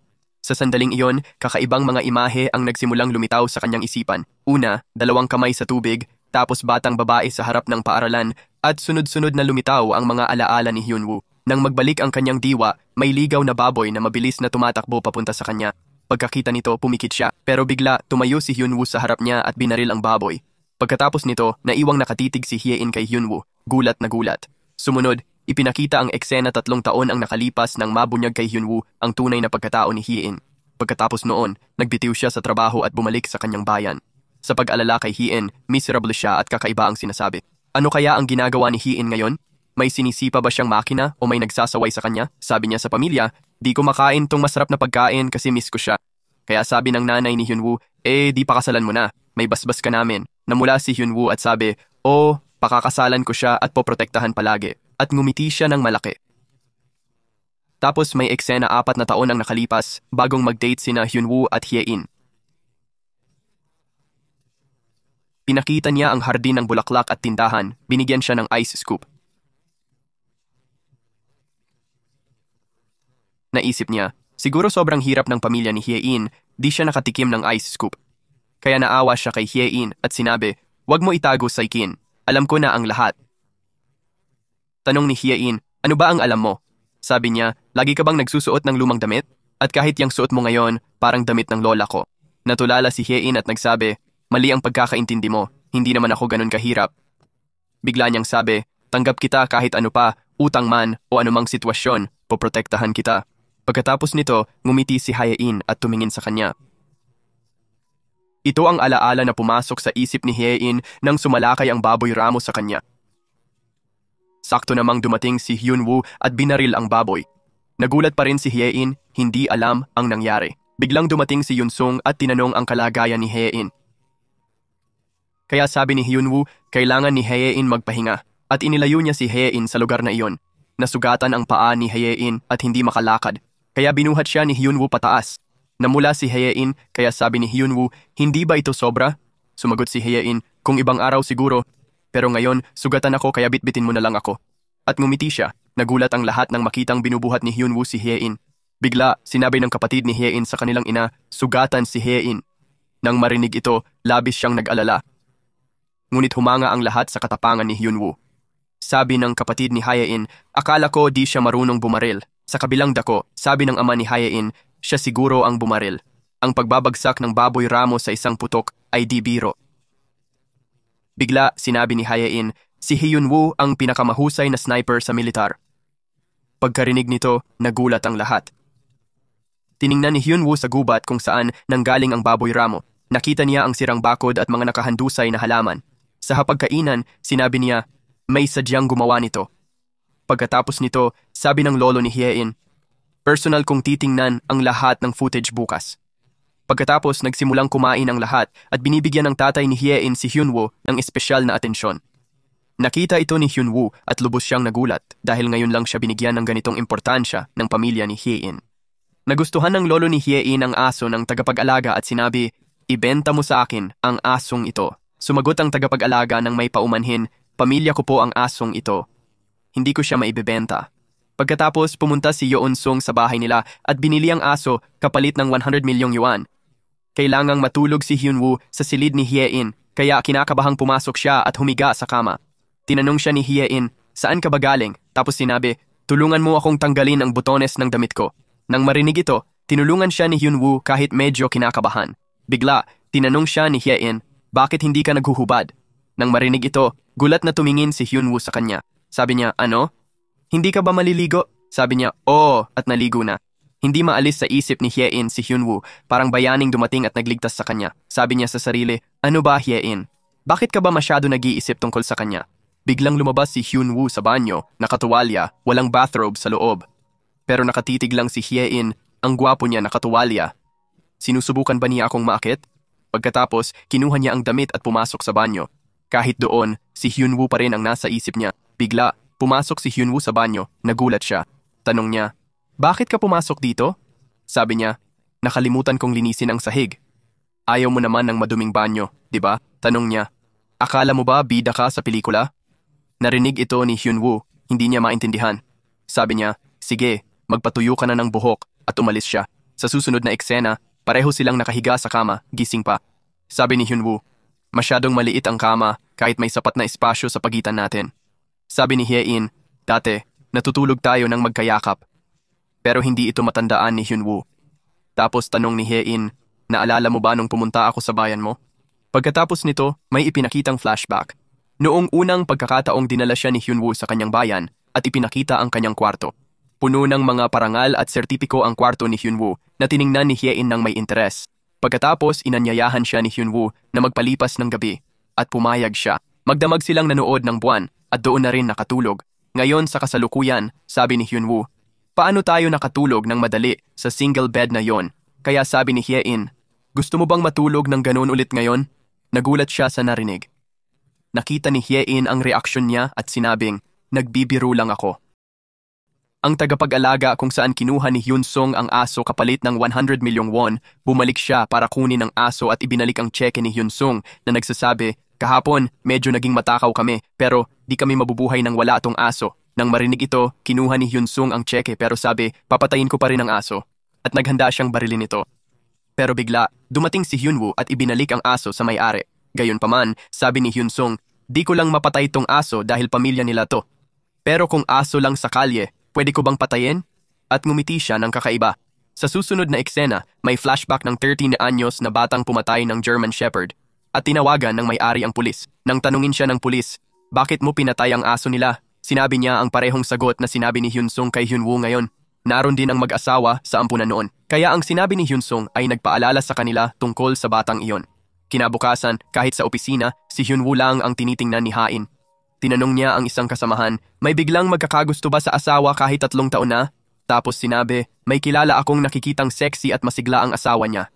Sa sandaling iyon, kakaibang mga imahe ang nagsimulang lumitaw sa kanyang isipan. Una, 2 kamay sa tubig, tapos batang babae sa harap ng paaralan at sunod-sunod na lumitaw ang mga alaala ni Hyunwoo. Nang magbalik ang kanyang diwa, may ligaw na baboy na mabilis na tumatakbo papunta sa kanya. Pagkakita nito, pumikit siya, pero bigla tumayo si Hyunwoo sa harap niya at binaril ang baboy. Pagkatapos nito, naiwang nakatitig si Hye-in kay Hyunwoo, gulat na gulat. Sumunod, ipinakita ang eksena 3 taon ang nakalipas nang mabunyag kay Hyunwoo ang tunay na pagkatao ni Hye-in. Pagkatapos noon, nagbitiw siya sa trabaho at bumalik sa kanyang bayan. Sa pag-alala kay Hye-in, miserable siya at kakaiba ang sinasabi. Ano kaya ang ginagawa ni Hye-in ngayon? May sinisipa ba siyang makina o may nagsasaway sa kanya? Sabi niya sa pamilya, "Di ko makain tong masarap na pagkain kasi miss ko siya." Kaya sabi ng nanay ni Hyunwoo, "Di pakasalan mo na, may basbas ka namin." Namula si Hyunwoo at sabi, pakakasalan ko siya at poprotektahan palagi." At ngumiti siya ng malaki. Tapos may eksena 4 na taon ang nakalipas bagong mag-date sina Hyunwoo at Hye-in. Pinakita niya ang hardin ng bulaklak at tindahan, binigyan siya ng ice scoop. Naisip niya, siguro sobrang hirap ng pamilya ni Hye-in, di siya nakatikim ng ice scoop. Kaya naawa siya kay Hye-in at sinabi, "Wag mo itago sa ikin, alam ko na ang lahat." Tanong ni Hye-in, "Ano ba ang alam mo?" Sabi niya, "Lagi ka bang nagsusuot ng lumang damit? At kahit yung suot mo ngayon, parang damit ng lola ko." Natulala si Hye-in at nagsabi, "Mali ang pagkakaintindi mo, hindi naman ako ganun kahirap." Bigla niyang sabi, "Tanggap kita kahit ano pa, utang man o anumang sitwasyon, poprotektahan kita." Pagkatapos nito, ngumiti si Hye-in at tumingin sa kanya. Ito ang alaala na pumasok sa isip ni Hye-in nang sumalakay ang baboy ramo sa kanya. Sakto namang dumating si Hyunwoo at binaril ang baboy. Nagulat pa rin si Hye-in, hindi alam ang nangyari. Biglang dumating si Yunsong at tinanong ang kalagayan ni Hye-in. Kaya sabi ni Hyunwoo, kailangan ni Hye-in magpahinga at inilayo niya si Hye-in sa lugar na iyon. Nasugatan ang paa ni Hye-in at hindi makalakad, kaya binuhat siya ni Hyunwoo pataas. Namula si Hye-in, kaya sabi ni Hyunwoo, "Hindi ba ito sobra?" Sumagot si Hye-in, "Kung ibang araw siguro, pero ngayon, sugatan ako kaya bitbitin mo na lang ako." At ngumiti siya. Nagulat ang lahat nang makitang binubuhat ni Hyunwoo si Hye-in. Bigla, sinabi ng kapatid ni Hye-in sa kanilang ina, "Sugatan si Hye-in." Nang marinig ito, labis siyang nag-alala. Ngunit humanga ang lahat sa katapangan ni Hyunwoo. Sabi ng kapatid ni Hye-in, "Akala ko di siya marunong bumaril." Sa kabilang dako, sabi ng ama ni Hye-in, "Siya siguro ang bumaril. Ang pagbabagsak ng baboy ramo sa isang putok ay di biro." Bigla, sinabi ni Hye-in, si Hyunwoo ang pinakamahusay na sniper sa militar. Pagkarinig nito, nagulat ang lahat. Tiningnan ni Hyunwoo sa gubat kung saan nanggaling ang baboy ramo. Nakita niya ang sirang bakod at mga nakahandusay na halaman. Sa hapagkainan, sinabi niya, "May sadyang gumawa nito." Pagkatapos nito, sabi ng lolo ni Hye-in, "Personal kong titingnan ang lahat ng footage bukas." Pagkatapos, nagsimulang kumain ang lahat at binibigyan ng tatay ni Hye-in si Hyunwoo ng espesyal na atensyon. Nakita ito ni Hyunwoo at lubos siyang nagulat dahil ngayon lang siya binigyan ng ganitong importansya ng pamilya ni Hye-in. Nagustuhan ng lolo ni Hye-in ang aso ng tagapag-alaga at sinabi, "Ibenta mo sa akin ang asong ito." Sumagot ang tagapag-alaga ng may paumanhin, "Pamilya ko po ang asong ito. Hindi ko siya maibebenta." Pagkatapos, pumunta si Yeon-sung sa bahay nila at binili ang aso kapalit ng 100 milyong yuan. Kailangang matulog si Hyunwoo sa silid ni Hye-in, kaya kinakabahang pumasok siya at humiga sa kama. Tinanong siya ni Hye-in, "Saan ka ba galing?" Tapos sinabi, "Tulungan mo akong tanggalin ang butones ng damit ko." Nang marinig ito, tinulungan siya ni Hyunwoo kahit medyo kinakabahan. Bigla, tinanong siya ni Hye-in, "Bakit hindi ka naghuhubad?" Nang marinig ito, gulat na tumingin si Hyunwoo sa kanya. Sabi niya, "Ano? Hindi ka ba maliligo?" Sabi niya, "Oo," at naligo na. Hindi maalis sa isip ni Hye-in si Hyunwoo, parang bayaning dumating at nagligtas sa kanya. Sabi niya sa sarili, "Ano ba Hye-in? Bakit ka ba masyado nag-iisip tungkol sa kanya?" Biglang lumabas si Hyunwoo sa banyo, nakatuwalya, walang bathrobe sa loob. Pero nakatitig lang si Hye-in, ang gwapo niya nakatuwalya. Sinusubukan ba niya akong maakit? Pagkatapos, kinuha niya ang damit at pumasok sa banyo. Kahit doon, si Hyunwoo pa rin ang nasa isip niya. Bigla, pumasok si Hyunwoo sa banyo, nagulat siya. Tanong niya, "Bakit ka pumasok dito?" Sabi niya, "Nakalimutan kong linisin ang sahig." "Ayaw mo naman ng maduming banyo, di ba?" Tanong niya, "Akala mo ba bida ka sa pelikula?" Narinig ito ni Hyunwoo, hindi niya maintindihan. Sabi niya, "Sige, magpatuyo ka na ng buhok," at umalis siya. Sa susunod na eksena, pareho silang nakahiga sa kama, gising pa. Sabi ni Hyunwoo, "Masyadong maliit ang kama kahit may sapat na espasyo sa pagitan natin." Sabi ni Hye-in, "Dati, natutulog tayo ng magkayakap." Pero hindi ito matandaan ni Hyunwoo. Tapos tanong ni Hye-in, "Naalala mo ba nung pumunta ako sa bayan mo?" Pagkatapos nito, may ipinakitang flashback. Noong unang pagkakataong dinala siya ni Hyunwoo sa kanyang bayan at ipinakita ang kanyang kwarto. Puno ng mga parangal at sertipiko ang kwarto ni Hyunwoo na tiningnan ni Hye-in ng may interes. Pagkatapos, inanyayahan siya ni Hyunwoo na magpalipas ng gabi at pumayag siya. Magdamag silang nanood ng buwan at doon na rin nakatulog. Ngayon sa kasalukuyan, sabi ni Hyunwoo, "Paano tayo nakatulog ng madali sa single bed na yon?" Kaya sabi ni Hye-in, "Gusto mo bang matulog ng ganun ulit ngayon?" Nagulat siya sa narinig. Nakita ni Hye-in ang reaksyon niya at sinabing, "Nagbibiro lang ako." Ang tagapag-alaga kung saan kinuha ni Hyun-sung ang aso kapalit ng 100 milyong won, bumalik siya para kunin ang aso at ibinalik ang tseke ni Hyun-sung na nagsasabi, "Kahapon, medyo naging matakaw kami pero di kami mabubuhay nang wala atong aso." Nang marinig ito, kinuha ni Hyun-sung ang tseke pero sabi, "Papatayin ko pa rin ang aso." At naghanda siyang barilin ito. Pero bigla, dumating si Hyunwoo at ibinalik ang aso sa may-ari. Gayunpaman, sabi ni Hyun-sung, "Di ko lang mapatay tong aso dahil pamilya nila to. Pero kung aso lang sa kalye, pwede ko bang patayin?" At ngumiti siya ng kakaiba. Sa susunod na eksena, may flashback ng 13 na anyos na batang pumatay ng German Shepherd at tinawagan ng may-ari ang pulis. Nang tanungin siya ng pulis, "Bakit mo pinatay ang aso nila?" Sinabi niya ang parehong sagot na sinabi ni Hyun-sung kay Hyunwoo ngayon. Naroon din ang mag-asawa sa ampunan noon. Kaya ang sinabi ni Hyun-sung ay nagpaalala sa kanila tungkol sa batang iyon. Kinabukasan, kahit sa opisina, si Hyunwoo lang ang tinitingnan ni Hain. Tinanong niya ang isang kasamahan, "May biglang magkakagusto ba sa asawa kahit 3 taon na?" Tapos sinabi, "May kilala akong nakikitang sexy at masigla ang asawa niya."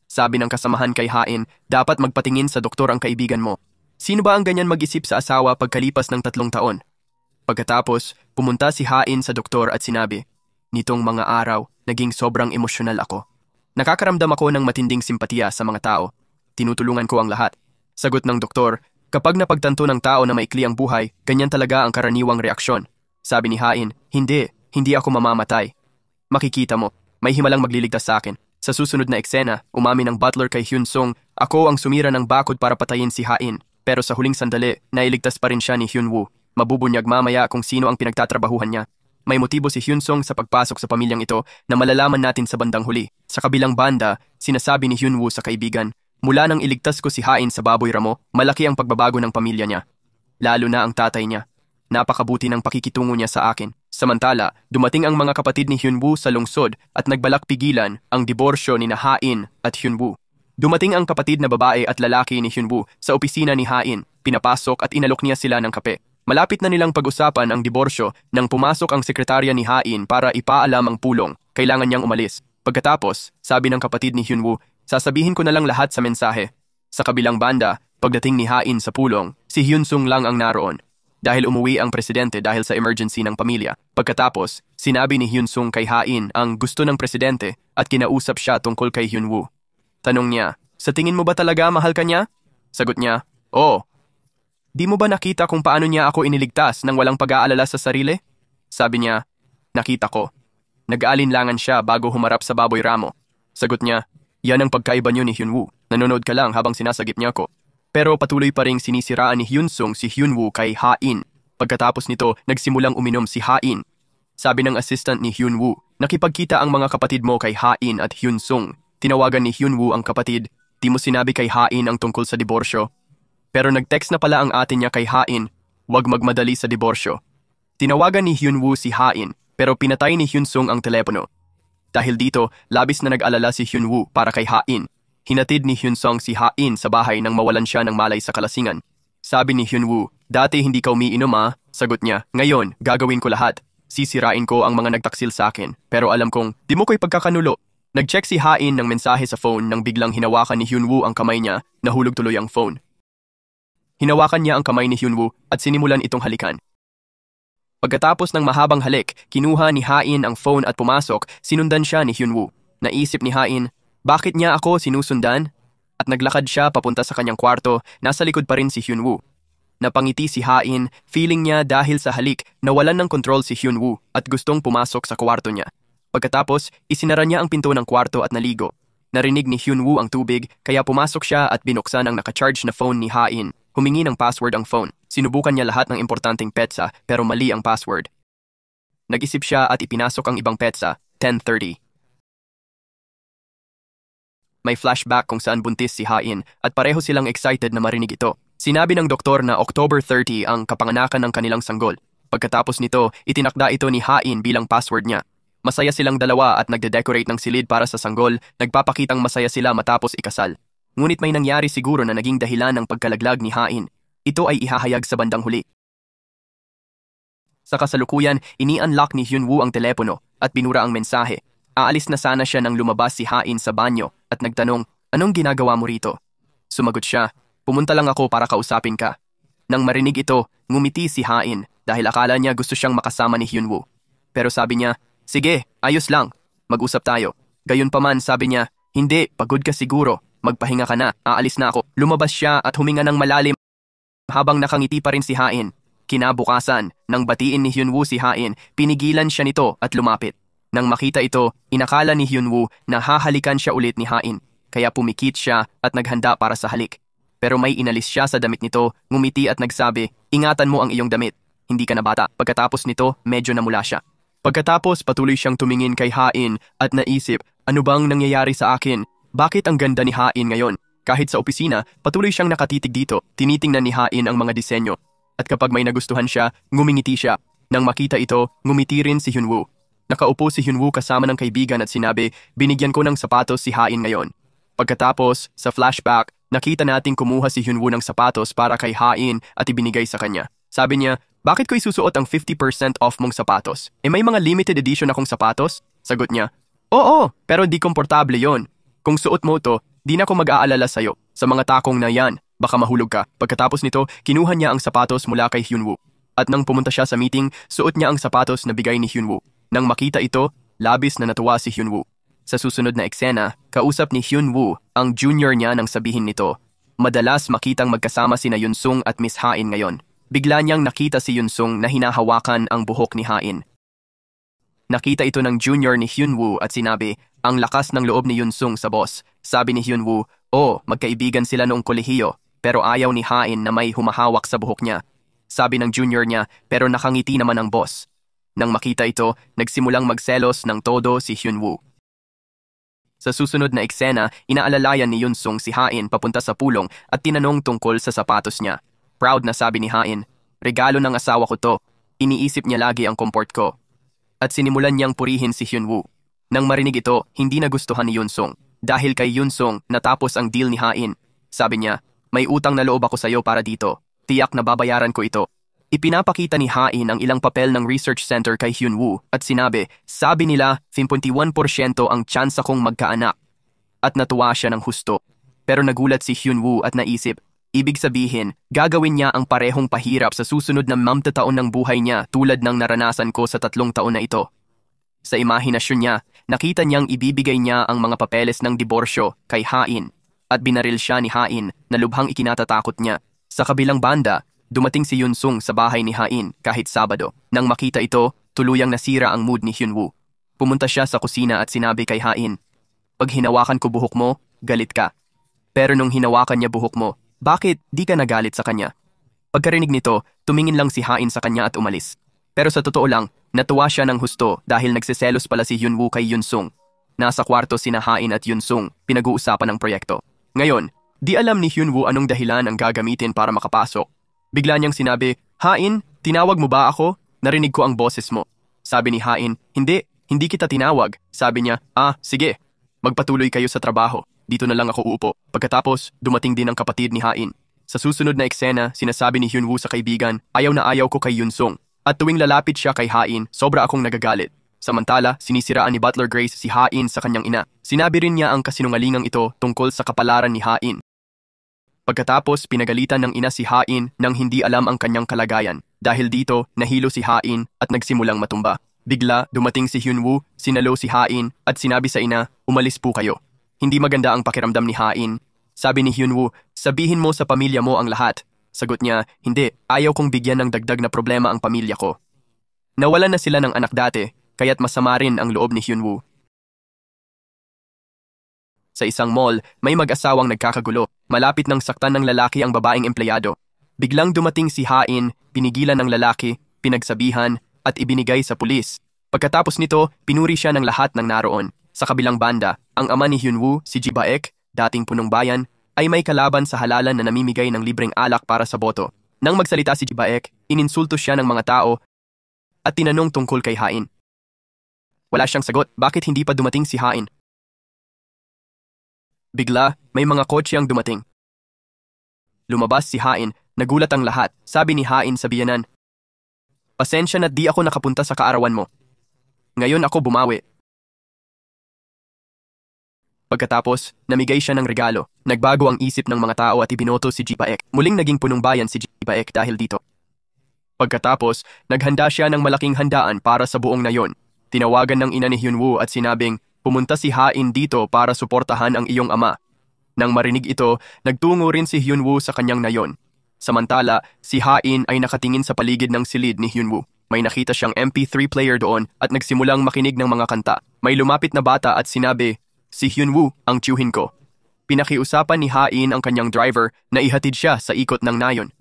Sabi ng kasamahan kay Hain, "Dapat magpatingin sa doktor ang kaibigan mo." Sino ba ang ganyan mag-isip sa asawa pagkalipas ng 3 taon? Pagkatapos, pumunta si Hain sa doktor at sinabi, "Nitong mga araw, naging sobrang emosyonal ako. Nakakaramdam ako ng matinding simpatiya sa mga tao. Tinutulungan ko ang lahat." Sagot ng doktor, "Kapag napagtanto ng tao na maikli ang buhay, ganyan talaga ang karaniwang reaksyon." Sabi ni Hain, Hindi ako mamamatay. Makikita mo, may himalang magliligtas sa akin." Sa susunod na eksena, umamin ng butler kay Hyun-sung, "Ako ang sumira ng bakod para patayin si Hain." Pero sa huling sandali, nailigtas pa rin siya ni Hyunwoo. Mabubunyag mamaya kung sino ang pinagtatrabahuhan niya. May motibo si Hyun-sung sa pagpasok sa pamilyang ito na malalaman natin sa bandang huli. Sa kabilang banda, sinasabi ni Hyunwoo sa kaibigan, "Mula nang iligtas ko si Hain sa baboy ramo, malaki ang pagbabago ng pamilya niya. Lalo na ang tatay niya. Napakabuti ng pakikitungo niya sa akin." Samantala, dumating ang mga kapatid ni Hyunwoo sa lungsod at nagbalak pigilan ang diborsyo ni Hain at Hyunwoo. Dumating ang kapatid na babae at lalaki ni Hyunwoo sa opisina ni Hain, pinapasok at inalok niya sila ng kape. Malapit na nilang pag-usapan ang diborsyo nang pumasok ang sekretarya ni Hain para ipaalam ang pulong. Kailangan niyang umalis. Pagkatapos, sabi ng kapatid ni Hyunwoo, "Sasabihin ko na lang lahat sa mensahe." Sa kabilang banda, pagdating ni Hain sa pulong, si Hyun-sung lang ang naroon. Dahil umuwi ang presidente dahil sa emergency ng pamilya. Pagkatapos, sinabi ni Hyun-sung kay Hain ang gusto ng presidente at kinausap siya tungkol kay Hyunwoo. Tanong niya, "Sa tingin mo ba talaga mahal ka niya?" Sagot niya, "Oo." "Di mo ba nakita kung paano niya ako iniligtas nang walang pag-aalala sa sarili?" Sabi niya, "Nakita ko." Nag-aalinlangan siya bago humarap sa baboy ramo. Sagot niya, "Yan ang pagkaiba niyo ni Hyunwoo. Nanonood ka lang habang sinasagip niya ko." Pero patuloy pa ring sinisiraan ni Hyun-sung si Hyunwoo kay Hain. Pagkatapos nito, nagsimulang uminom si Hain. Sabi ng assistant ni Hyunwoo, "Nakipagkita ang mga kapatid mo kay Hain at Hyun-sung." Tinawagan ni Hyunwoo ang kapatid, "Di mo sinabi kay Hain ang tungkol sa diborsyo." Pero nag-text na pala ang ate niya kay Hain, "Huwag magmadali sa diborsyo." Tinawagan ni Hyunwoo si Hain, pero pinatay ni Hyun-sung ang telepono. Dahil dito, labis na nag-alala si Hyunwoo para kay Hain. Hinatid ni Hyun-sung si Hain sa bahay nang mawalan siya ng malay sa kalasingan. Sabi ni Hyunwoo, "Dati hindi ka umiinom ah." Sagot niya, "Ngayon, gagawin ko lahat." Sisirain ko ang mga nagtaksil sa akin, pero alam kong di mo ko'y pagkakanulo. Nag-check si Hain ng mensahe sa phone nang biglang hinawakan ni Hyunwoo ang kamay niya, nahulog tuloy ang phone. Hinawakan niya ang kamay ni Hyunwoo at sinimulan itong halikan. Pagkatapos ng mahabang halik, kinuha ni Hain ang phone at pumasok, sinundan siya ni Hyunwoo. Naisip ni Hain, bakit niya ako sinusundan? At naglakad siya papunta sa kanyang kwarto, nasa likod pa rin si Hyunwoo. Napangiti si Hain, feeling niya dahil sa halik nawalan ng kontrol si Hyunwoo at gustong pumasok sa kwarto niya. Pagkatapos, isinara niya ang pinto ng kwarto at naligo. Narinig ni Hyunwoo ang tubig kaya pumasok siya at binuksan ang nakacharge na phone ni Hain. Humingi ng password ang phone. Sinubukan niya lahat ng importanteng petsa pero mali ang password. Nag-isip siya at ipinasok ang ibang petsa, 10:30. May flashback kung saan buntis si Hain at pareho silang excited na marinig ito. Sinabi ng doktor na October 30 ang kapanganakan ng kanilang sanggol. Pagkatapos nito, itinakda ito ni Hain bilang password niya. Masaya silang dalawa at nagde-decorate ng silid para sa sanggol, nagpapakitang masaya sila matapos ikasal. Ngunit may nangyari siguro na naging dahilan ng pagkalaglag ni Hain. Ito ay ihahayag sa bandang huli. Sa kasalukuyan, ini-unlock ni Hyunwoo ang telepono at binura ang mensahe. Aalis na sana siya nang lumabas si Hain sa banyo at nagtanong, anong ginagawa mo rito? Sumagot siya, pumunta lang ako para kausapin ka. Nang marinig ito, ngumiti si Hain dahil akala niya gusto siyang makasama ni Hyunwoo. Pero sabi niya, sige, ayos lang, mag-usap tayo. Gayunpaman sabi niya, hindi, pagod ka siguro, magpahinga ka na, aalis na ako. Lumabas siya at huminga ng malalim habang nakangiti pa rin si Hain. Kinabukasan, nang batiin ni Hyunwoo si Hain, pinigilan siya nito at lumapit. Nang makita ito, inakala ni Hyunwoo na hahalikan siya ulit ni Hain, kaya pumikit siya at naghanda para sa halik. Pero may inalis siya sa damit nito, ngumiti at nagsabi, ingatan mo ang iyong damit, hindi ka na bata. Pagkatapos nito, medyo namula siya. Pagkatapos patuloy siyang tumingin kay Hain at naisip, ano bang nangyayari sa akin? Bakit ang ganda ni Hain ngayon? Kahit sa opisina, patuloy siyang nakatitig dito, tinitingnan ni Hain ang mga disenyo. At kapag may nagustuhan siya, ngumingiti siya. Nang makita ito, ngumiti rin si Hyunwoo. Nakaupo si Hyunwoo kasama ng kaibigan at sinabi, binigyan ko ng sapatos si Hain ngayon. Pagkatapos, sa flashback, nakita nating kumuha si Hyunwoo ng sapatos para kay Hain at ibinigay sa kanya. Sabi niya, bakit ko isusuot ang 50% off mong sapatos? May mga limited edition akong sapatos? Sagot niya, oo, pero di komportable yon. Kung suot mo to, di na ako mag-aalala sa'yo. Sa mga takong na yan, baka mahulog ka. Pagkatapos nito, kinuha niya ang sapatos mula kay Hyunwoo. At nang pumunta siya sa meeting, suot niya ang sapatos na bigay ni Hyunwoo. Nang makita ito, labis na natuwa si Hyunwoo. Sa susunod na eksena, kausap ni Hyunwoo ang junior niya nang sabihin nito. Madalas makitang magkasama sina Yunsung at Miss Hain ngayon. Bigla niyang nakita si Yunsung na hinahawakan ang buhok ni Hain. Nakita ito ng junior ni Hyunwoo at sinabi, ang lakas ng loob ni Yunsung sa boss. Sabi ni Hyunwoo, magkaibigan sila noong kolehiyo, pero ayaw ni Hain na may humahawak sa buhok niya. Sabi ng junior niya, pero nakangiti naman ang boss. Nang makita ito, nagsimulang magselos ng todo si Hyunwoo. Sa susunod na eksena, inaalalayan ni Yunsung si Hain papunta sa pulong at tinanong tungkol sa sapatos niya. Proud na sabi ni Hain, regalo ng asawa ko to, iniisip niya lagi ang comfort ko. At sinimulan niyang purihin si Hyunwoo. Nang marinig ito, hindi nagustuhan ni Yunsung. Dahil kay Yunsung, natapos ang deal ni Hain. Sabi niya, may utang na loob ako sa'yo para dito. Tiyak na babayaran ko ito. Ipinapakita ni Hain ang ilang papel ng research center kay Hyunwoo at sinabi, sabi nila 51% ang tsansa kong magkaanak. At natuwa siya ng husto. Pero nagulat si Hyunwoo at naisip, ibig sabihin, gagawin niya ang parehong pahirap sa susunod na 50 taon ng buhay niya tulad ng naranasan ko sa 3 taon na ito. Sa imahinasyon niya, nakita niyang ibibigay niya ang mga papeles ng diborsyo kay Hain at binaril siya ni Hain na lubhang ikinatatakot niya. Sa kabilang banda, dumating si Yunsung sa bahay ni Hain kahit Sabado. Nang makita ito, tuluyang nasira ang mood ni Hyunwoo. Pumunta siya sa kusina at sinabi kay Hain, pag hinawakan ko buhok mo, galit ka. Pero nung hinawakan niya buhok mo, bakit di ka nagalit sa kanya? Pagkarinig nito, tumingin lang si Hain sa kanya at umalis. Pero sa totoo lang, natuwa siya ng husto dahil nagsiselos pala si Hyunwoo kay Yunsung. Nasa kwarto sina Hain at Yunsung, pinag-uusapan ang proyekto. Ngayon, di alam ni Hyunwoo anong dahilan ang gagamitin para makapasok. Bigla niyang sinabi, Hain, tinawag mo ba ako? Narinig ko ang boses mo. Sabi ni Hain, hindi kita tinawag. Sabi niya, sige. Magpatuloy kayo sa trabaho. Dito na lang ako uupo. Pagkatapos, dumating din ang kapatid ni Hain. Sa susunod na eksena, sinasabi ni Hyunwoo sa kaibigan, ayaw na ayaw ko kay Yunsung. At tuwing lalapit siya kay Hain, sobra akong nagagalit. Samantala, sinisiraan ni Butler Grace si Hain sa kanyang ina. Sinabi rin niya ang kasinungalingang ito tungkol sa kapalaran ni Hain. Pagkatapos, pinagalitan ng ina si Hain nang hindi alam ang kanyang kalagayan. Dahil dito, nahilo si Hain at nagsimulang matumba. Bigla, dumating si Hyunwoo, sinalo si Hain at sinabi sa ina, "Umalis po kayo." Hindi maganda ang pakiramdam ni Hain. Sabi ni Hyunwoo, "Sabihin mo sa pamilya mo ang lahat." Sagot niya, "Hindi, ayaw kong bigyan ng dagdag na problema ang pamilya ko." Nawalan na sila ng anak dati, kaya't masama rin ang loob ni Hyunwoo. Sa isang mall, may mag-asawang nagkakagulo. Malapit nang saktan ng lalaki ang babaeng empleyado. Biglang dumating si Hain, pinigilan ng lalaki, pinagsabihan, at ibinigay sa pulis. Pagkatapos nito, pinuri siya ng lahat ng naroon. Sa kabilang banda, ang ama ni Hyunwoo, si Ji Baek, dating punong bayan, ay may kalaban sa halalan na namimigay ng libreng alak para sa boto. Nang magsalita si Ji Baek, ininsulto siya ng mga tao at tinanong tungkol kay Hain. Wala siyang sagot, bakit hindi pa dumating si Hain? Bigla, may mga kotse ang dumating. Lumabas si Hain, nagulat ang lahat. Sabi ni Hain sa biyanan, "Pasensya na di ako nakapunta sa kaarawan mo. Ngayon ako bumawi." Pagkatapos, namigay siya ng regalo. Nagbago ang isip ng mga tao at ibinoto si Ji Baek. Muling naging punong bayan si Ji Baek dahil dito. Pagkatapos, naghanda siya ng malaking handaan para sa buong nayon. Tinawagan ng ina ni Hyunwoo at sinabing, "Pumunta si Hain dito para suportahan ang iyong ama." Nang marinig ito, nagtungo rin si Hyunwoo sa kanyang nayon. Samantala, si Hain ay nakatingin sa paligid ng silid ni Hyunwoo. May nakita siyang MP3 player doon at nagsimulang makinig ng mga kanta. May lumapit na bata at sinabi, "Si Hyunwoo ang tiyuhin ko." Pinakiusapan ni Hain ang kanyang driver na ihatid siya sa ikot ng nayon.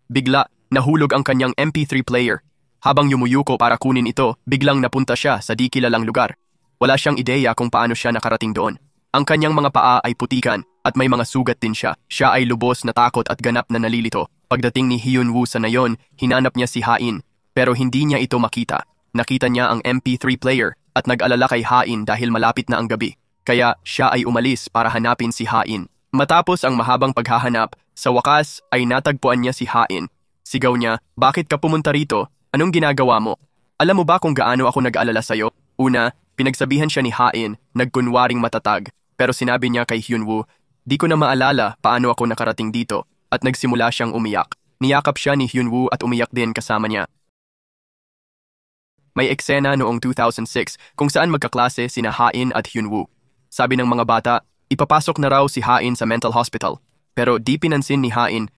Bigla, nahulog ang kanyang MP3 player. Habang yumuyuko para kunin ito, biglang napunta siya sa di kilalang lugar. Wala siyang ideya kung paano siya nakarating doon. Ang kanyang mga paa ay putikan at may mga sugat din siya. Siya ay lubos na takot at ganap na nalilito. Pagdating ni Hyunwoo sa nayon, hinanap niya si Hain, pero hindi niya ito makita. Nakita niya ang MP3 player at nag-alala kay Hain dahil malapit na ang gabi. Kaya siya ay umalis para hanapin si Hain. Matapos ang mahabang paghahanap, sa wakas ay natagpuan niya si Hain. Sigaw niya, "Bakit ka pumunta rito? Anong ginagawa mo? Alam mo ba kung gaano ako nag-alala sa'yo?" Una, pinagsabihan siya ni Hain, nagkunwaring matatag. Pero sinabi niya kay Hyunwoo, "Di ko na maalala paano ako nakarating dito." At nagsimula siyang umiyak. Niyakap siya ni Hyunwoo at umiyak din kasama niya. May eksena noong 2006 kung saan magkaklase sina Hain at Hyunwoo. Sabi ng mga bata, ipapasok na raw si Hain sa mental hospital. Pero di pinansin ni Hain.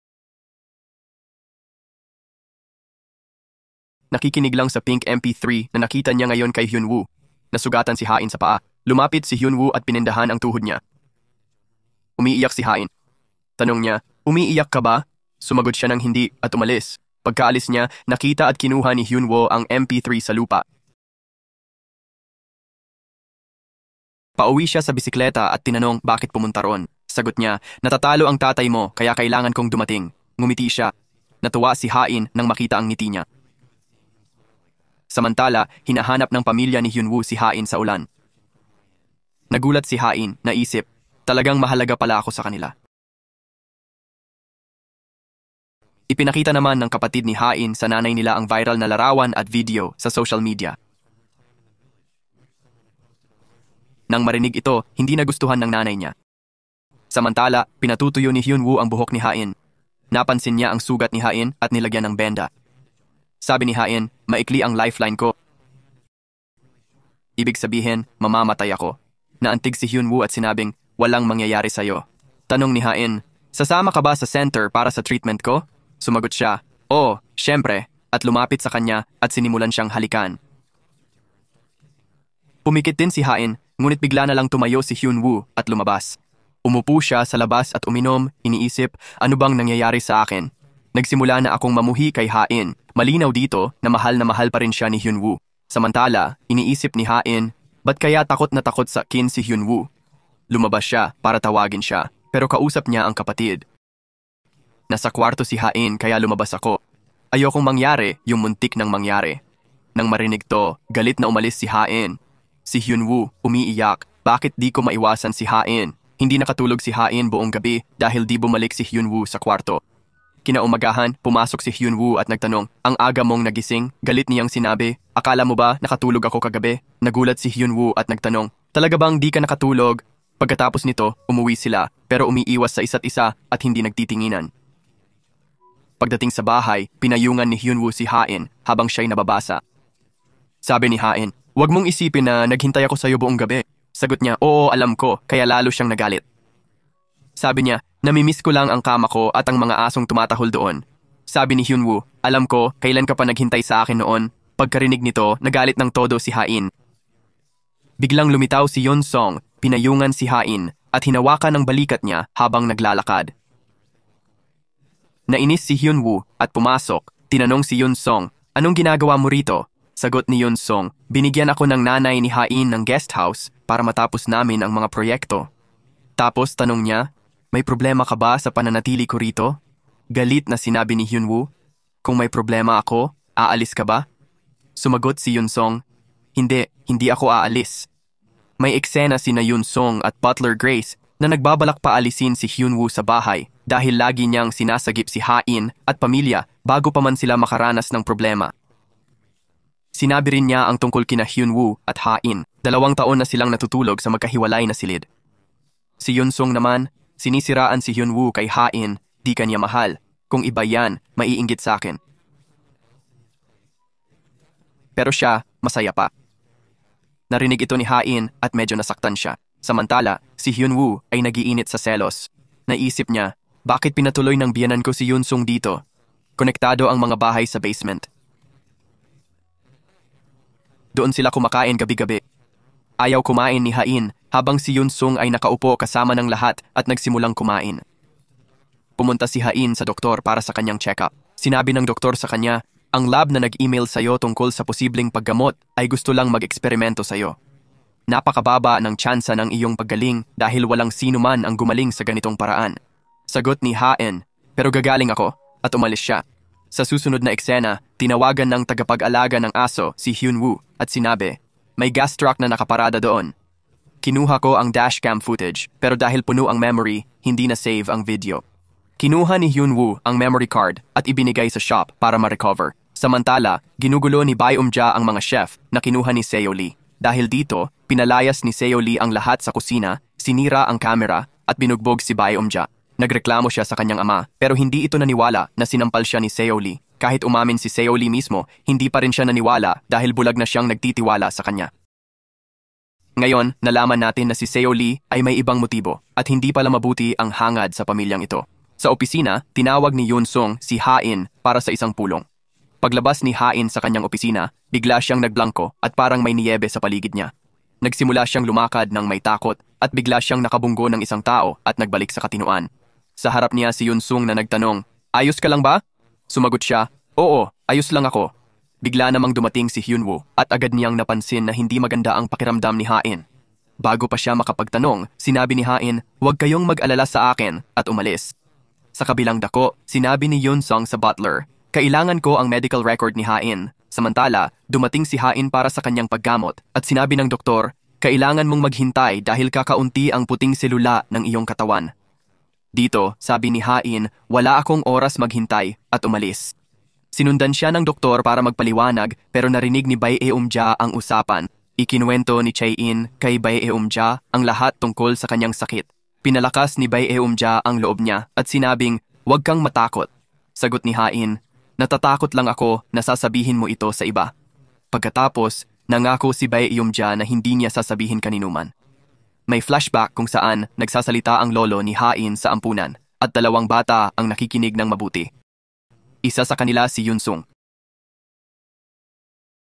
Nakikinig lang sa pink MP3 na nakita niya ngayon kay Hyunwoo. Nasugatan si Hain sa paa. Lumapit si Hyunwoo at pinindahan ang tuhod niya. Umiiyak si Hain. Tanong niya, "Umiiyak ka ba?" Sumagot siya ng hindi at umalis. Pagkaalis niya, nakita at kinuha ni Hyunwoo ang MP3 sa lupa. Pauwi siya sa bisikleta at tinanong bakit pumunta roon. Sagot niya, "Natatalo ang tatay mo kaya kailangan kong dumating." Ngumiti siya. Natuwa si Hain nang makita ang ngiti niya. Samantala, hinahanap ng pamilya ni Hyunwoo si Hain sa ulan. Nagulat si Hain, naisip, talagang mahalaga pala ako sa kanila. Ipinakita naman ng kapatid ni Hain sa nanay nila ang viral na larawan at video sa social media. Nang marinig ito, hindi nagustuhan ng nanay niya. Samantala, pinatutuyo ni Hyunwoo ang buhok ni Hain. Napansin niya ang sugat ni Hain at nilagyan ng benda. Sabi ni Hain, "Maikli ang lifeline ko. Ibig sabihin, mamamatay ako." Naantig si Hyunwoo at sinabing, "Walang mangyayari sa'yo." Tanong ni Hain, "Sasama ka ba sa center para sa treatment ko?" Sumagot siya, "Oo, syempre," at lumapit sa kanya at sinimulan siyang halikan. Pumikit din si Hain, ngunit bigla na lang tumayo si Hyunwoo at lumabas. Umupo siya sa labas at uminom, iniisip, ano bang nangyayari sa akin? Nagsimula na akong mamuhi kay Hain. Malinaw dito na mahal pa rin siya ni Hyunwoo. Samantala, iniisip ni Hain, ba't kaya takot na takot sa akin si Hyunwoo? Lumabas siya para tawagin siya, pero kausap niya ang kapatid. Nasa kwarto si Hain kaya lumabas ako. Ayokong mangyari yung muntik nang mangyari. Nang marinig to, galit na umalis si Hain. Si Hyunwoo, umiiyak, bakit di ko maiwasan si Hain? Hindi nakatulog si Hain buong gabi dahil di bumalik si Hyunwoo sa kwarto. Kinaumagahan, pumasok si Hyunwoo at nagtanong, ang aga mong nagising? Galit niyang sinabi, akala mo ba nakatulog ako kagabi? Nagulat si Hyunwoo at nagtanong, talaga bang di ka nakatulog? Pagkatapos nito, umuwi sila pero umiiwas sa isa't isa at hindi nagtitinginan. Pagdating sa bahay, pinayungan ni Hyunwoo si Hain habang siya'y nababasa. Sabi ni Hain, huwag mong isipin na naghintay ako sa'yo buong gabi. Sagot niya, oo alam ko, kaya lalo siyang nagalit. Sabi niya, namimiss ko lang ang kama ko at ang mga asong tumatahol doon. Sabi ni Hyunwoo, alam ko, kailan ka pa naghintay sa akin noon. Pagkarinig nito, nagalit ng todo si Hain. Biglang lumitaw si Yeon-song, pinayungan si Hain at hinawakan ang balikat niya habang naglalakad. Nainis si Hyunwoo at pumasok. Tinanong si Yeon-song, anong ginagawa mo rito? Sagot ni Yeon-song, binigyan ako ng nanay ni Hain ng guest house para matapos namin ang mga proyekto. Tapos tanong niya, may problema ka ba sa pananatili ko rito? Galit na sinabi ni Hyunwoo, kung may problema ako, aalis ka ba? Sumagot si Yeon-song, hindi ako aalis. May eksena sina Yeon-song at Butler Grace na nagbabalak paalisin si Hyunwoo sa bahay dahil lagi niyang sinasagip si Hain at pamilya bago pa man sila makaranas ng problema. Sinabi rin niya ang tungkol kina Hyunwoo at Hain, 2 taon na silang natutulog sa magkahiwalay na silid. Si Yeon-song naman, sinisiraan si Hyunwoo kay Hain, di kanya mahal. Kung iba yan, maiinggit sa akin. Pero siya, masaya pa. Narinig ito ni Hain at medyo nasaktan siya. Samantala, si Hyunwoo ay nagiinit sa selos. Naisip niya, bakit pinatuloy ng biyanan ko si Yeon-song dito? Konektado ang mga bahay sa basement. Doon sila kumakain gabi-gabi. Ayaw kumain ni Hain habang si Yeon-song ay nakaupo kasama ng lahat at nagsimulang kumain. Pumunta si Hain sa doktor para sa kanyang check-up. Sinabi ng doktor sa kanya, ang lab na nag-email sa'yo tungkol sa posibleng paggamot ay gusto lang mag-eksperimento sa'yo. Napakababa ng tsansa ng iyong paggaling dahil walang sino man ang gumaling sa ganitong paraan. Sagot ni Hain, pero gagaling ako at umalis siya. Sa susunod na eksena, tinawagan ng tagapag-alaga ng aso si Hyunwoo at sinabi, may gas truck na nakaparada doon. Kinuha ko ang dashcam footage pero dahil puno ang memory, hindi na save ang video. Kinuha ni Hyunwoo ang memory card at ibinigay sa shop para ma-recover. Samantala, ginugulo ni Baeum-ja ang mga chef na kinuha ni Seo Lee. Dahil dito, pinalayas ni Seo Lee ang lahat sa kusina, sinira ang camera at binugbog si Baeum-ja. Nagreklamo siya sa kanyang ama pero hindi ito naniwala na sinampal siya ni Seo Lee. Kahit umamin si Seo Lee mismo, hindi pa rin siya naniwala dahil bulag na siyang nagtitiwala sa kanya. Ngayon, nalaman natin na si Seo Lee ay may ibang motibo at hindi pala mabuti ang hangad sa pamilyang ito. Sa opisina, tinawag ni Yeon-song si Hain para sa isang pulong. Paglabas ni Hain sa kanyang opisina, bigla siyang nagblanko at parang may niyebe sa paligid niya. Nagsimula siyang lumakad ng may takot at bigla siyang nakabunggo ng isang tao at nagbalik sa katinuan. Sa harap niya si Yeon-song na nagtanong, ayos ka lang ba? Sumagot siya, oo, ayos lang ako. Bigla namang dumating si Hyunwoo at agad niyang napansin na hindi maganda ang pakiramdam ni Hain. Bago pa siya makapagtanong, sinabi ni Hain, huwag kayong mag-alala sa akin at umalis. Sa kabilang dako, sinabi ni Yeon-song sa butler, kailangan ko ang medical record ni Hain. Samantala, dumating si Hain para sa kanyang paggamot at sinabi ng doktor, kailangan mong maghintay dahil kakaunti ang puting selula ng iyong katawan. Dito, sabi ni Hain, wala akong oras maghintay at umalis. Sinundan siya ng doktor para magpaliwanag pero narinig ni Baeum-ja ang usapan. Ikinuwento ni Chae-in kay Baeum-ja ang lahat tungkol sa kanyang sakit. Pinalakas ni Baeum-ja ang loob niya at sinabing, huwag kang matakot. Sagot ni Hain, natatakot lang ako na sasabihin mo ito sa iba. Pagkatapos, nangako si Baeum-ja na hindi niya sasabihin kaninuman. May flashback kung saan nagsasalita ang lolo ni Hain sa ampunan at 2 bata ang nakikinig ng mabuti. Isa sa kanila si Yeon-song.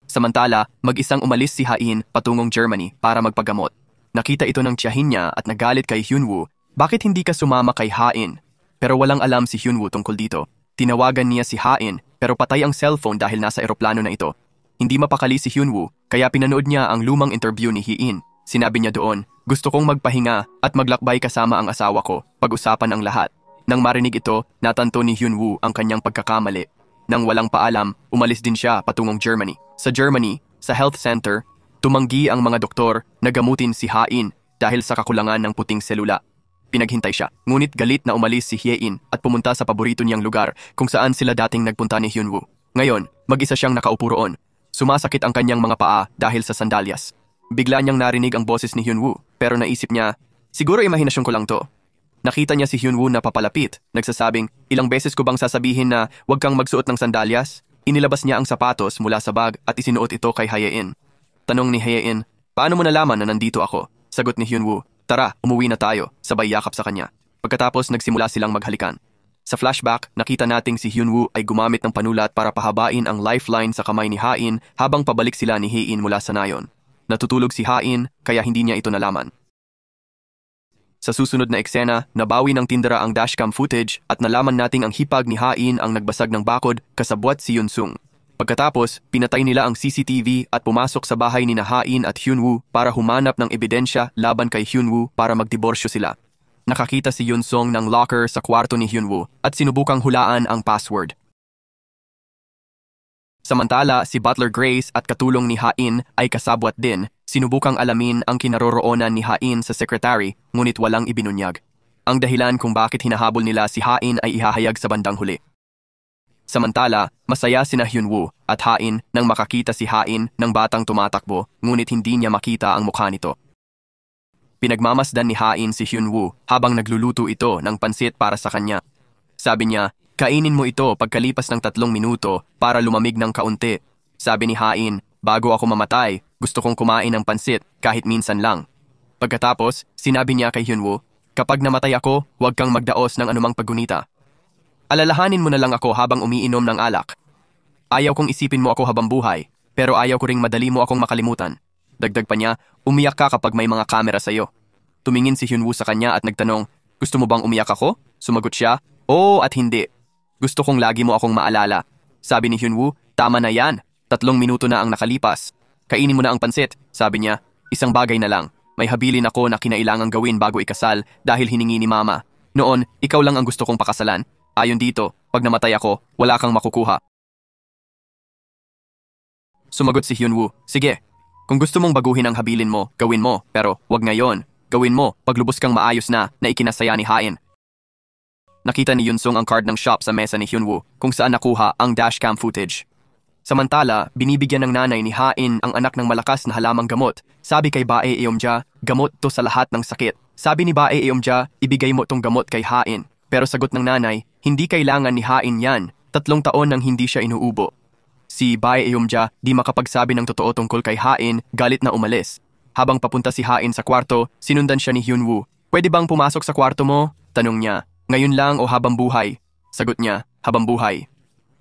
Samantala, mag-isang umalis si Hain patungong Germany para magpagamot. Nakita ito ng tiyahin niya at nagalit kay Hyunwoo, bakit hindi ka sumama kay Hain? Pero walang alam si Hyunwoo tungkol dito. Tinawagan niya si Hain pero patay ang cellphone dahil nasa eroplano na ito. Hindi mapakali si Hyunwoo kaya pinanood niya ang lumang interview ni Hee-in. Sinabi niya doon, gusto kong magpahinga at maglakbay kasama ang asawa ko, pag-usapan ang lahat. Nang marinig ito, natanto ni Hyunwoo ang kanyang pagkakamali. Nang walang paalam, umalis din siya patungong Germany. Sa Germany, sa health center, tumanggi ang mga doktor na gamutin si Hain dahil sa kakulangan ng puting selula. Pinaghintay siya, ngunit galit na umalis si Hye-in at pumunta sa paborito niyang lugar kung saan sila dating nagpunta ni Hyunwoo. Ngayon, mag-isa siyang nakaupo roon. Sumasakit ang kanyang mga paa dahil sa sandalyas. Bigla niyang narinig ang boses ni Hyunwoo, pero naisip niya, siguro imahinasyon ko lang to. Nakita niya si Hyunwoo na papalapit, nagsasabing, ilang beses ko bang sasabihin na huwag kang magsuot ng sandalyas? Inilabas niya ang sapatos mula sa bag at isinuot ito kay Hye-in. Tanong ni Hye-in, paano mo nalaman na nandito ako? Sagot ni Hyunwoo, tara, umuwi na tayo, sabay yakap sa kanya. Pagkatapos nagsimula silang maghalikan. Sa flashback, nakita nating si Hyunwoo ay gumamit ng panulat para pahabain ang lifeline sa kamay ni Ha-in habang pabalik sila ni Hye-in mula sa nayon. Natutulog si Ha-in kaya hindi niya ito nalaman. Sa susunod na eksena, nabawi ng tindera ang dashcam footage at nalaman nating ang hipag ni Ha-in ang nagbasag ng bakod kasabwat si Yun-sung. Pagkatapos, pinatay nila ang CCTV at pumasok sa bahay ni Ha-in at Hyunwoo para humanap ng ebidensya laban kay Hyunwoo para magdiborsyo sila. Nakakita si Yun-sung ng locker sa kwarto ni Hyunwoo at sinubukang hulaan ang password. Samantala, si Butler Grace at katulong ni Ha-in ay kasabwat din, sinubukang alamin ang kinaroroonan ni Ha-in sa secretary ngunit walang ibinunyag. Ang dahilan kung bakit hinahabol nila si Ha-in ay ihahayag sa bandang huli. Samantala, masaya sina Hyunwoo at Ha-in nang makakita si Ha-in ng batang tumatakbo ngunit hindi niya makita ang mukha nito. Pinagmamasdan ni Ha-in si Hyunwoo habang nagluluto ito ng pansit para sa kanya. Sabi niya, kainin mo ito pagkalipas ng 3 minuto para lumamig ng kaunti. Sabi ni Ha-in, bago ako mamatay, gusto kong kumain ng pansit kahit minsan lang. Pagkatapos, sinabi niya kay Hyunwoo, kapag namatay ako, huwag kang magdaos ng anumang paggunita. Alalahanin mo na lang ako habang umiinom ng alak. Ayaw kong isipin mo ako habang buhay, pero ayaw ko ring madali mo akong makalimutan. Dagdag pa niya, umiyak ka kapag may mga kamera sa'yo. Tumingin si Hyunwoo sa kanya at nagtanong, gusto mo bang umiyak ako? Sumagot siya, oo at hindi. Gusto kong lagi mo akong maalala. Sabi ni Hyunwoo, tama na yan. 3 minuto na ang nakalipas. Kainin mo na ang pansit. Sabi niya, isang bagay na lang. May habilin ako na kinailangang gawin bago ikasal dahil hiningi ni Mama. Noon, ikaw lang ang gusto kong pakasalan. Ayon dito, pag namatay ako, wala kang makukuha. Sumagot si Hyunwoo, sige. Kung gusto mong baguhin ang habilin mo, gawin mo. Pero wag ngayon. Gawin mo pag lubos kang maayos na ikinasaya ni Ha-in. Nakita ni Yun-sung ang card ng shop sa mesa ni Hyunwoo kung saan nakuha ang dashcam footage. Samantala, binibigyan ng nanay ni Ha-in ang anak ng malakas na halamang gamot. Sabi kay Bae Eomja, gamot to sa lahat ng sakit. Sabi ni Bae Eomja, ibigay mo tong gamot kay Ha-in. Pero sagot ng nanay, hindi kailangan ni Ha-in yan. 3 taon nang hindi siya inuubo. Si Bae Eomja di makapagsabi ng totoo tungkol kay Ha-in, galit na umalis. Habang papunta si Ha-in sa kwarto, sinundan siya ni Hyunwoo. Pwede bang pumasok sa kwarto mo? Tanong niya. Ngayon lang o habang buhay? Sagot niya, habang buhay.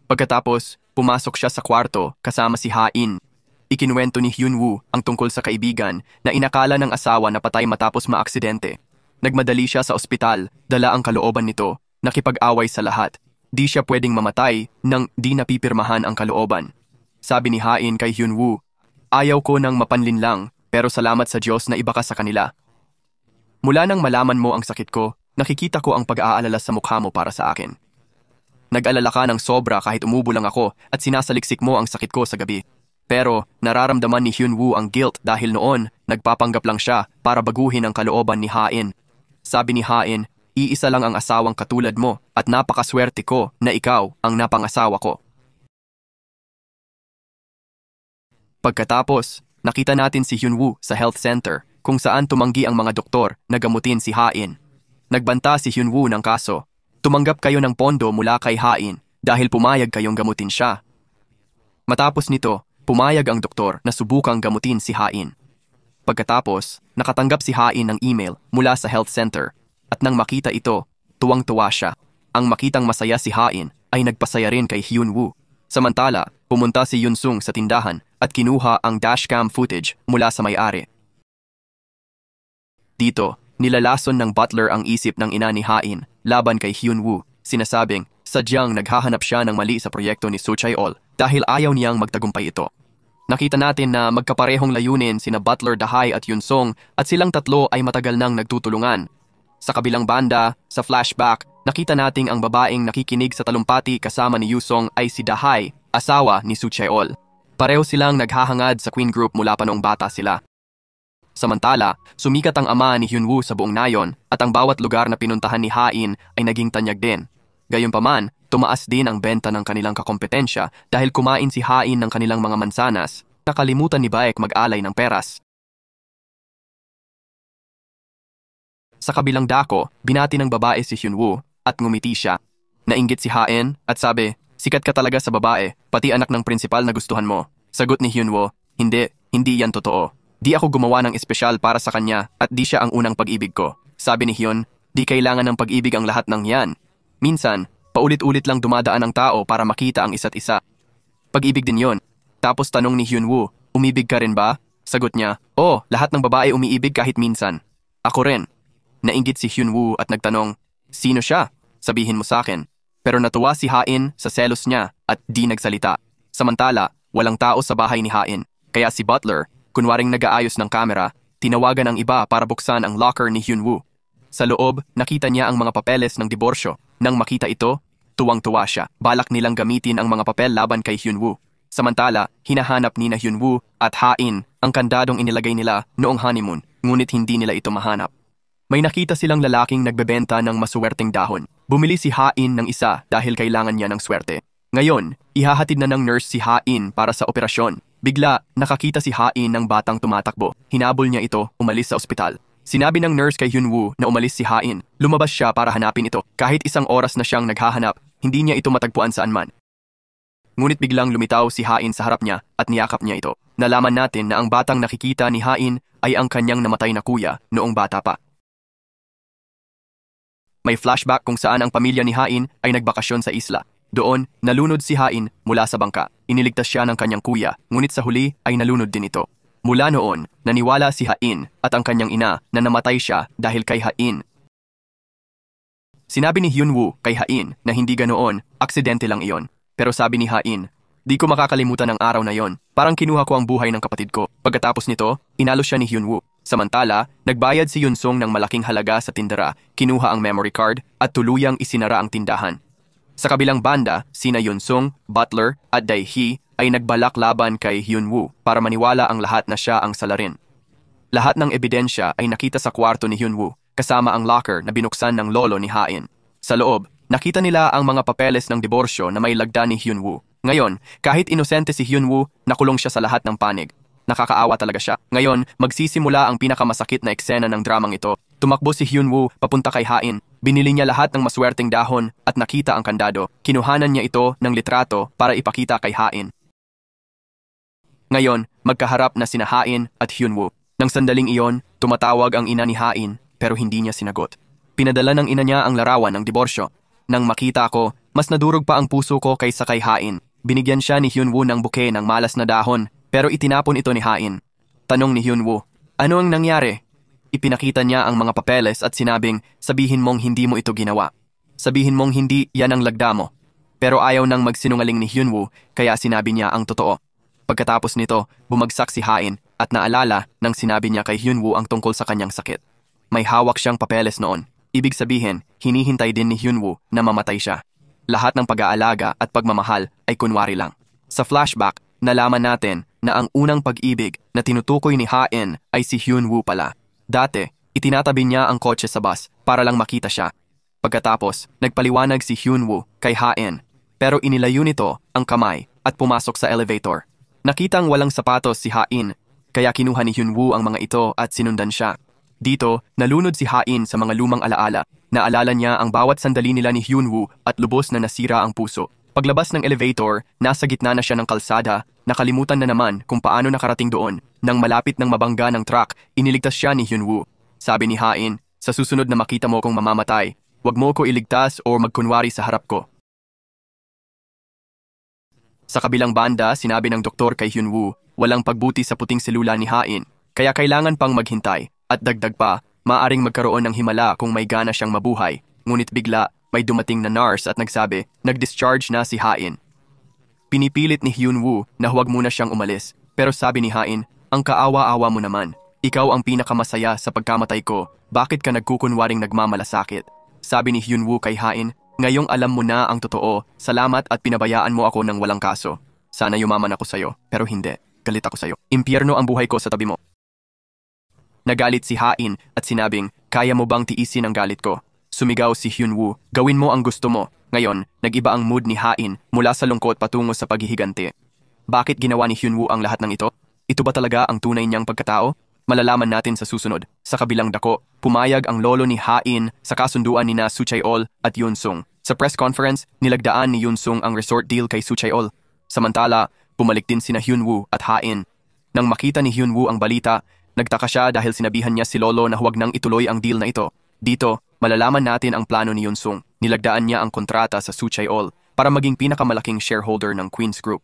Pagkatapos, pumasok siya sa kwarto kasama si Ha-in. Ikinuwento ni Hyunwoo ang tungkol sa kaibigan na inakala ng asawa na patay matapos maaksidente. Nagmadali siya sa ospital, dala ang kalooban nito, nakipag-away sa lahat. Di siya pwedeng mamatay nang di napipirmahan ang kalooban. Sabi ni Ha-in kay Hyunwoo, ayaw ko nang mapanlin lang, pero salamat sa Diyos na iba ka sa kanila. Mula nang malaman mo ang sakit ko, nakikita ko ang pag-aalala sa mukha mo para sa akin. Nag-alala ka ng sobra kahit umubo lang ako at sinasaliksik mo ang sakit ko sa gabi. Pero nararamdaman ni Hyunwoo ang guilt dahil noon nagpapanggap lang siya para baguhin ang kalooban ni Ha-in. Sabi ni Ha-in, iisa lang ang asawang katulad mo at napakaswerte ko na ikaw ang napangasawa ko. Pagkatapos, nakita natin si Hyunwoo sa health center kung saan tumanggi ang mga doktor na gamutin si Ha-in. Nagbanta si Hyunwoo ng kaso. Tumanggap kayo ng pondo mula kay Ha-in dahil pumayag kayong gamutin siya. Matapos nito, pumayag ang doktor na subukang gamutin si Ha-in. Pagkatapos, nakatanggap si Ha-in ng email mula sa health center at nang makita ito, tuwang-tuwa siya. Ang makitang masaya si Ha-in ay nagpasaya rin kay Hyunwoo. Samantala, pumunta si Yun-sung sa tindahan at kinuha ang dashcam footage mula sa may-ari. Dito, nilalason ng butler ang isip ng ina ni Ha-in laban kay Hyunwoo, sinasabing sadyang naghahanap siya ng mali sa proyekto ni Soo Chae-ol dahil ayaw niyang magtagumpay ito. Nakita natin na magkaparehong layunin sina Butler Dahay at Yun-sung at silang tatlo ay matagal nang nagtutulungan. Sa kabilang banda, sa flashback, nakita nating ang babaeng nakikinig sa talumpati kasama ni Yusong ay si Dahay, asawa ni Soo Chae-ol. Pareho silang naghahangad sa Queen Group mula pa noong bata sila. Samantala, sumikat ang ama ni Hyunwoo sa buong nayon at ang bawat lugar na pinuntahan ni Hain ay naging tanyag din. Gayunpaman, tumaas din ang benta ng kanilang kakompetensya dahil kumain si Hain ng kanilang mga mansanas. Nakalimutan ni Baek mag-alay ng peras. Sa kabilang dako, binati ng babae si Hyunwoo at ngumiti siya. Nainggit si Hain at sabi, "Sikat ka talaga sa babae, pati anak ng prinsipal na gustuhan mo." Sagot ni Hyunwoo, hindi yan totoo. Di ako gumawa ng espesyal para sa kanya at di siya ang unang pag-ibig ko." Sabi ni Hyun, "Di kailangan ng pag-ibig ang lahat ng yan. Minsan, paulit-ulit lang dumadaan ang tao para makita ang isa't isa. Pag-ibig din yon." Tapos tanong ni Hyunwoo, "Umibig ka rin ba?" Sagot niya, "Oh, lahat ng babae umiibig kahit minsan." "Ako rin." Nainggit si Hyunwoo at nagtanong, "Sino siya? Sabihin mo sa akin." Pero natuwa si Hain sa selos niya at di nagsalita. Samantala, walang tao sa bahay ni Hain, kaya si Butler, kunwaring nag-aayos ng kamera, tinawagan ang iba para buksan ang locker ni Hyunwoo. Sa loob, nakita niya ang mga papeles ng diborsyo. Nang makita ito, tuwang-tuwa siya. Balak nilang gamitin ang mga papel laban kay Hyunwoo. Samantala, hinahanap ni na Hyunwoo at Hain ang kandadong inilagay nila noong honeymoon, ngunit hindi nila ito mahanap. May nakita silang lalaking nagbebenta ng masuwerteng dahon. Bumili si Hain ng isa dahil kailangan niya ng swerte. Ngayon, ihahatid na ng nurse si Hain para sa operasyon. Bigla, nakakita si Hain ng batang tumatakbo. Hinabol niya ito, umalis sa ospital. Sinabi ng nurse kay Hyunwoo na umalis si Hain. Lumabas siya para hanapin ito. Kahit isang oras na siyang naghahanap, hindi niya ito matagpuan saan man. Ngunit biglang lumitaw si Hain sa harap niya at niyakap niya ito. Nalaman natin na ang batang nakikita ni Hain ay ang kanyang namatay na kuya noong bata pa. May flashback kung saan ang pamilya ni Hain ay nagbakasyon sa isla. Doon, nalunod si Hain mula sa bangka. Iniligtas siya ng kanyang kuya, ngunit sa huli ay nalunod din ito. Mula noon, naniwala si Hain at ang kanyang ina na namatay siya dahil kay Hain. Sinabi ni Hyunwoo kay Hain na hindi ganoon, aksidente lang iyon. Pero sabi ni Hain, "Di ko makakalimutan ang araw na yon. Parang kinuha ko ang buhay ng kapatid ko." Pagkatapos nito, inalo siya ni Hyunwoo. Samantala, nagbayad si Yunsong ng malaking halaga sa tindera, kinuha ang memory card at tuluyang isinara ang tindahan. Sa kabilang banda, sina Yunsong, Butler at Dae-hee ay nagbalak laban kay Hyunwoo para maniwala ang lahat na siya ang salarin. Lahat ng ebidensya ay nakita sa kwarto ni Hyunwoo, kasama ang locker na binuksan ng lolo ni Hain. Sa loob, nakita nila ang mga papeles ng diborsyo na may lagda ni Hyunwoo. Ngayon, kahit inosente si Hyunwoo, nakulong siya sa lahat ng panig. Nakakaawa talaga siya. Ngayon, magsisimula ang pinakamasakit na eksena ng dramang ito. Tumakbo si Hyunwoo papunta kay Hain. Binili niya lahat ng maswerteng dahon at nakita ang kandado. Kinuhanan niya ito ng litrato para ipakita kay Hain. Ngayon, magkaharap na sina Hain at Hyunwoo. Nang sandaling iyon, tumatawag ang ina ni Hain pero hindi niya sinagot. Pinadala ng ina niya ang larawan ng diborsyo. Nang makita ko, mas nadurog pa ang puso ko kaysa kay Hain. Binigyan siya ni Hyunwoo ng buke ng malas na dahon pero itinapon ito ni Hain. Tanong ni Hyunwoo, "Ano ang nangyari?" Ipinakita niya ang mga papeles at sinabing, "Sabihin mong hindi mo ito ginawa. Sabihin mong hindi yan ang lagda mo." Pero ayaw nang magsinungaling ni Hyunwoo kaya sinabi niya ang totoo. Pagkatapos nito, bumagsak si Hain at naalala nang sinabi niya kay Hyunwoo ang tungkol sa kanyang sakit. May hawak siyang papeles noon. Ibig sabihin, hinihintay din ni Hyunwoo na mamatay siya. Lahat ng pag-aalaga at pagmamahal ay kunwari lang. Sa flashback, nalaman natin na ang unang pag-ibig na tinutukoy ni Hain ay si Hyunwoo pala. Dati, itinatabi niya ang kotse sa bus para lang makita siya. Pagkatapos, nagpaliwanag si Hyunwoo kay Hain, pero inilayo nito ang kamay at pumasok sa elevator. Nakitang walang sapatos si Hain, kaya kinuha ni Hyunwoo ang mga ito at sinundan siya. Dito, nalunod si Hain sa mga lumang alaala. Naalala niya ang bawat sandali nila ni Hyunwoo at lubos na nasira ang puso. Paglabas ng elevator, nasa gitna na siya ng kalsada, nakalimutan na naman kung paano nakarating doon. Nang malapit ng mabangga ng truck, iniligtas siya ni Hyunwoo. Sabi ni Hain, "Sa susunod na makita mo kong mamamatay, huwag mo ko iligtas o magkunwari sa harap ko." Sa kabilang banda, sinabi ng doktor kay Hyunwoo, walang pagbuti sa puting selula ni Hain, kaya kailangan pang maghintay. At dagdag pa, maaring magkaroon ng himala kung may gana siyang mabuhay. Ngunit bigla, may dumating na nurse at nagsabi, nag-discharge na si Hain. Pinipilit ni Hyunwoo na huwag muna siyang umalis, pero sabi ni Hain, "Ang kaawa-awa mo naman. Ikaw ang pinakamasaya sa pagkamatay ko. Bakit ka nagkukunwaring nagmamalasakit?" Sabi ni Hyunwoo kay Hain, "Ngayong alam mo na ang totoo. Salamat at pinabayaan mo ako ng walang kaso. Sana yumaman ako sa'yo, pero hindi. Galit ako sa'yo. Impyerno ang buhay ko sa tabi mo." Nagalit si Hain at sinabing, kaya mo bang tiisin ang galit ko? Sumigaw si Hyunwoo, gawin mo ang gusto mo. Ngayon, nag-iba ang mood ni Hain mula sa lungkot patungo sa paghihiganti. Bakit ginawa ni Hyunwoo ang lahat ng ito? Ito ba talaga ang tunay niyang pagkatao? Malalaman natin sa susunod. Sa kabilang dako, pumayag ang lolo ni Hain sa kasunduan ni na Suchaeol at Yunsung. Sa press conference, nilagdaan ni Yunsung ang resort deal kay Suchaeol. Samantala, bumalik din sina Hyunwoo at Hain. Nang makita ni Hyunwoo ang balita, nagtaka siya dahil sinabihan niya si lolo na huwag nang ituloy ang deal na ito. Dito, malalaman natin ang plano ni Yunsung. Nilagdaan niya ang kontrata sa Suchaeol para maging pinakamalaking shareholder ng Queen's Group.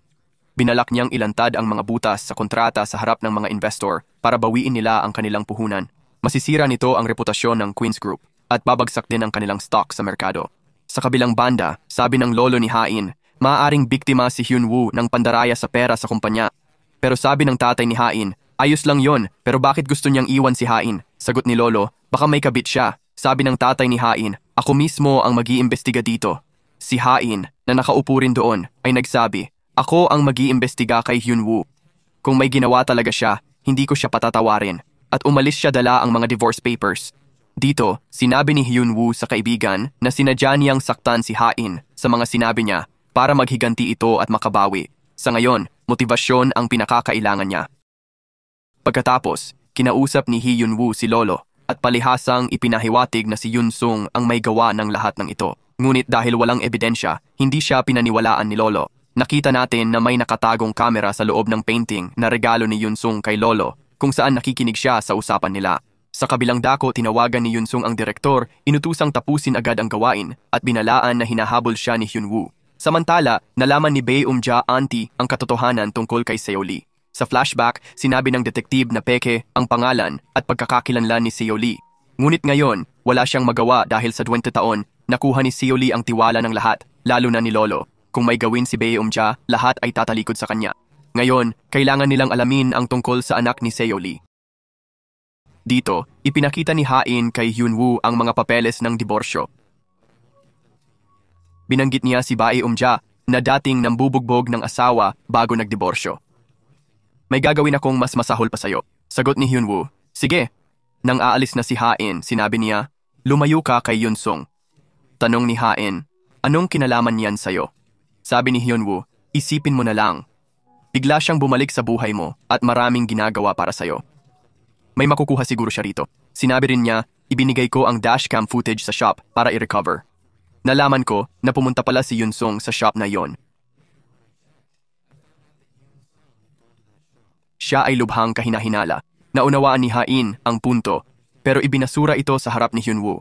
Binalak niyang ilantad ang mga butas sa kontrata sa harap ng mga investor para bawiin nila ang kanilang puhunan. Masisira nito ang reputasyon ng Queen's Group at babagsak din ang kanilang stock sa merkado. Sa kabilang banda, sabi ng lolo ni Hain, maaaring biktima si Hyunwoo ng pandaraya sa pera sa kumpanya. Pero sabi ng tatay ni Hain, ayos lang yon, pero bakit gusto niyang iwan si Hain? Sagot ni lolo, baka may kabit siya. Sabi ng tatay ni Hain, ako mismo ang mag-iimbestiga dito. Si Hain, na nakaupo rin doon, ay nagsabi, ako ang mag-iimbestiga kay Hyunwoo. Kung may ginawa talaga siya, hindi ko siya patatawarin. At umalis siya dala ang mga divorce papers. Dito, sinabi ni Hyunwoo sa kaibigan na sinadya niyang saktan si Hain sa mga sinabi niya para maghiganti ito at makabawi. Sa ngayon, motibasyon ang pinakakailangan niya. Pagkatapos, kinausap ni Hyunwoo si lolo at palihasang ipinahiwatig na si Yunsung ang may gawa ng lahat ng ito. Ngunit dahil walang ebidensya, hindi siya pinaniwalaan ni lolo. Nakita natin na may nakatagong kamera sa loob ng painting na regalo ni Yunsung kay lolo kung saan nakikinig siya sa usapan nila. Sa kabilang dako, tinawagan ni Yunsung ang direktor, inutusang tapusin agad ang gawain at binalaan na hinahabol siya ni Hyunwoo. Samantala, nalaman ni Bae Umja auntie ang katotohanan tungkol kay Seoli. Sa flashback, sinabi ng detektib na peke ang pangalan at pagkakakilanlan ni Seoli. Ngunit ngayon, wala siyang magawa dahil sa 20 taon, nakuha ni Seoli ang tiwala ng lahat, lalo na ni lolo. Kung may gawin si Bae Umja, lahat ay tatalikod sa kanya. Ngayon, kailangan nilang alamin ang tungkol sa anak ni Seoli. Dito, ipinakita ni Hain kay Hyunwoo ang mga papeles ng diborsyo. Binanggit niya si Bae Umja na dating nambubugbog ng asawa bago nagdiborsyo. May gagawin akong mas masahol pa sayo. Sagot ni Hyunwoo, sige. Nang aalis na si Hain, sinabi niya, lumayo ka kay Yunsung. Tanong ni Hain, anong kinalaman niyan sayo? Sabi ni Hyunwoo, isipin mo na lang. Bigla siyang bumalik sa buhay mo at maraming ginagawa para sayo. May makukuha siguro siya rito. Sinabi rin niya, ibinigay ko ang dashcam footage sa shop para i-recover. Nalaman ko na pumunta pala si Yunsung sa shop na yon. Siya ay lubhang kahinahinala. Naunawaan ni Hain ang punto, pero ibinasura ito sa harap ni Hyunwoo.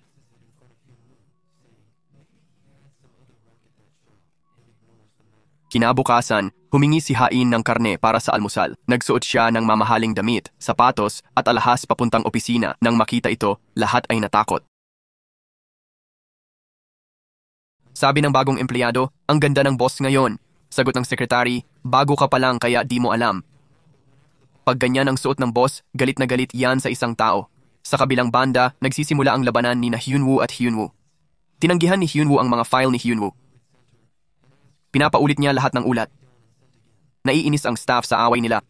Kinabukasan, humingi si Hain ng karne para sa almusal. Nagsuot siya ng mamahaling damit, sapatos at alahas papuntang opisina. Nang makita ito, lahat ay natakot. Sabi ng bagong empleyado, ang ganda ng boss ngayon. Sagot ng sekretary, bago ka pa lang kaya di mo alam. Pag ganyan ang suot ng boss, galit na galit yan sa isang tao. Sa kabilang banda, nagsisimula ang labanan ni na Hyunwoo at Hyunwoo. Tinanggihan ni Hyunwoo ang mga file ni Hyunwoo. Pinapaulit niya lahat ng ulat. Naiinis ang staff sa away nila.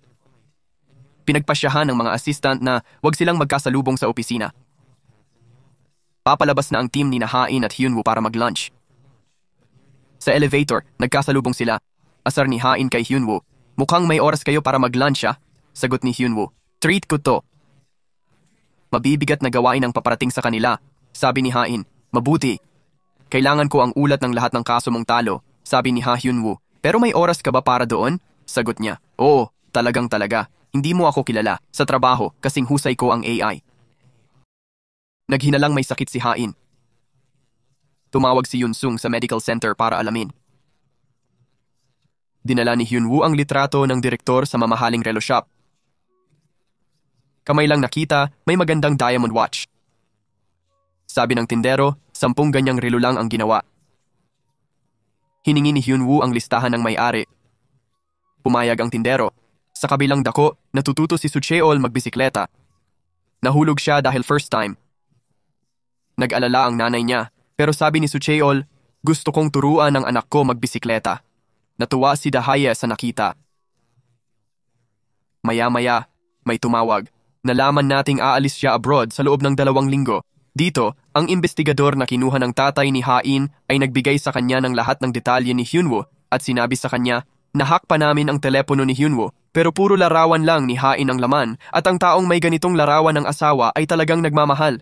Pinagpasyahan ng mga assistant na wag silang magkasalubong sa opisina. Papalabas na ang team ni Hain at Hyunwoo para mag-lunch. Sa elevator, nagkasalubong sila. Asar ni Hain kay Hyunwoo, mukhang may oras kayo para mag-lunch ah. Sagot ni Hyunwoo, treat ko to. Mabibigat na gawain ang paparating sa kanila. Sabi ni Hain, mabuti. Kailangan ko ang ulat ng lahat ng kaso mong talo. Sabi ni Hyunwoo, pero may oras ka ba para doon? Sagot niya, oo, talagang talaga. Hindi mo ako kilala. Sa trabaho, kasing husay ko ang AI. Naghinalang may sakit si Hain. Tumawag si Yunsung sa medical center para alamin. Dinala ni Hyunwoo ang litrato ng direktor sa mamahaling relo shop. Kamay lang nakita, may magandang diamond watch. Sabi ng tindero, 10 ganyang relo lang ang ginawa. Hiningi ni Hyunwoo ang listahan ng may-ari. Pumayag ang tindero. Sa kabilang dako, natututo si Suchaeol magbisikleta. Nahulog siya dahil first time. Nag-alala ang nanay niya, pero sabi ni Suchaeol, gusto kong turuan ang anak ko magbisikleta. Natuwa si Dahaye sa nakita. Maya-maya, may tumawag. Nalaman nating aalis siya abroad sa loob ng 2 linggo. Dito, ang investigador na kinuha ng tatay ni Hain ay nagbigay sa kanya ng lahat ng detalye ni Hyunwoo at sinabi sa kanya, "Nahack pa namin ang telepono ni Hyunwoo, pero puro larawan lang ni Hain ang laman at ang taong may ganitong larawan ng asawa ay talagang nagmamahal."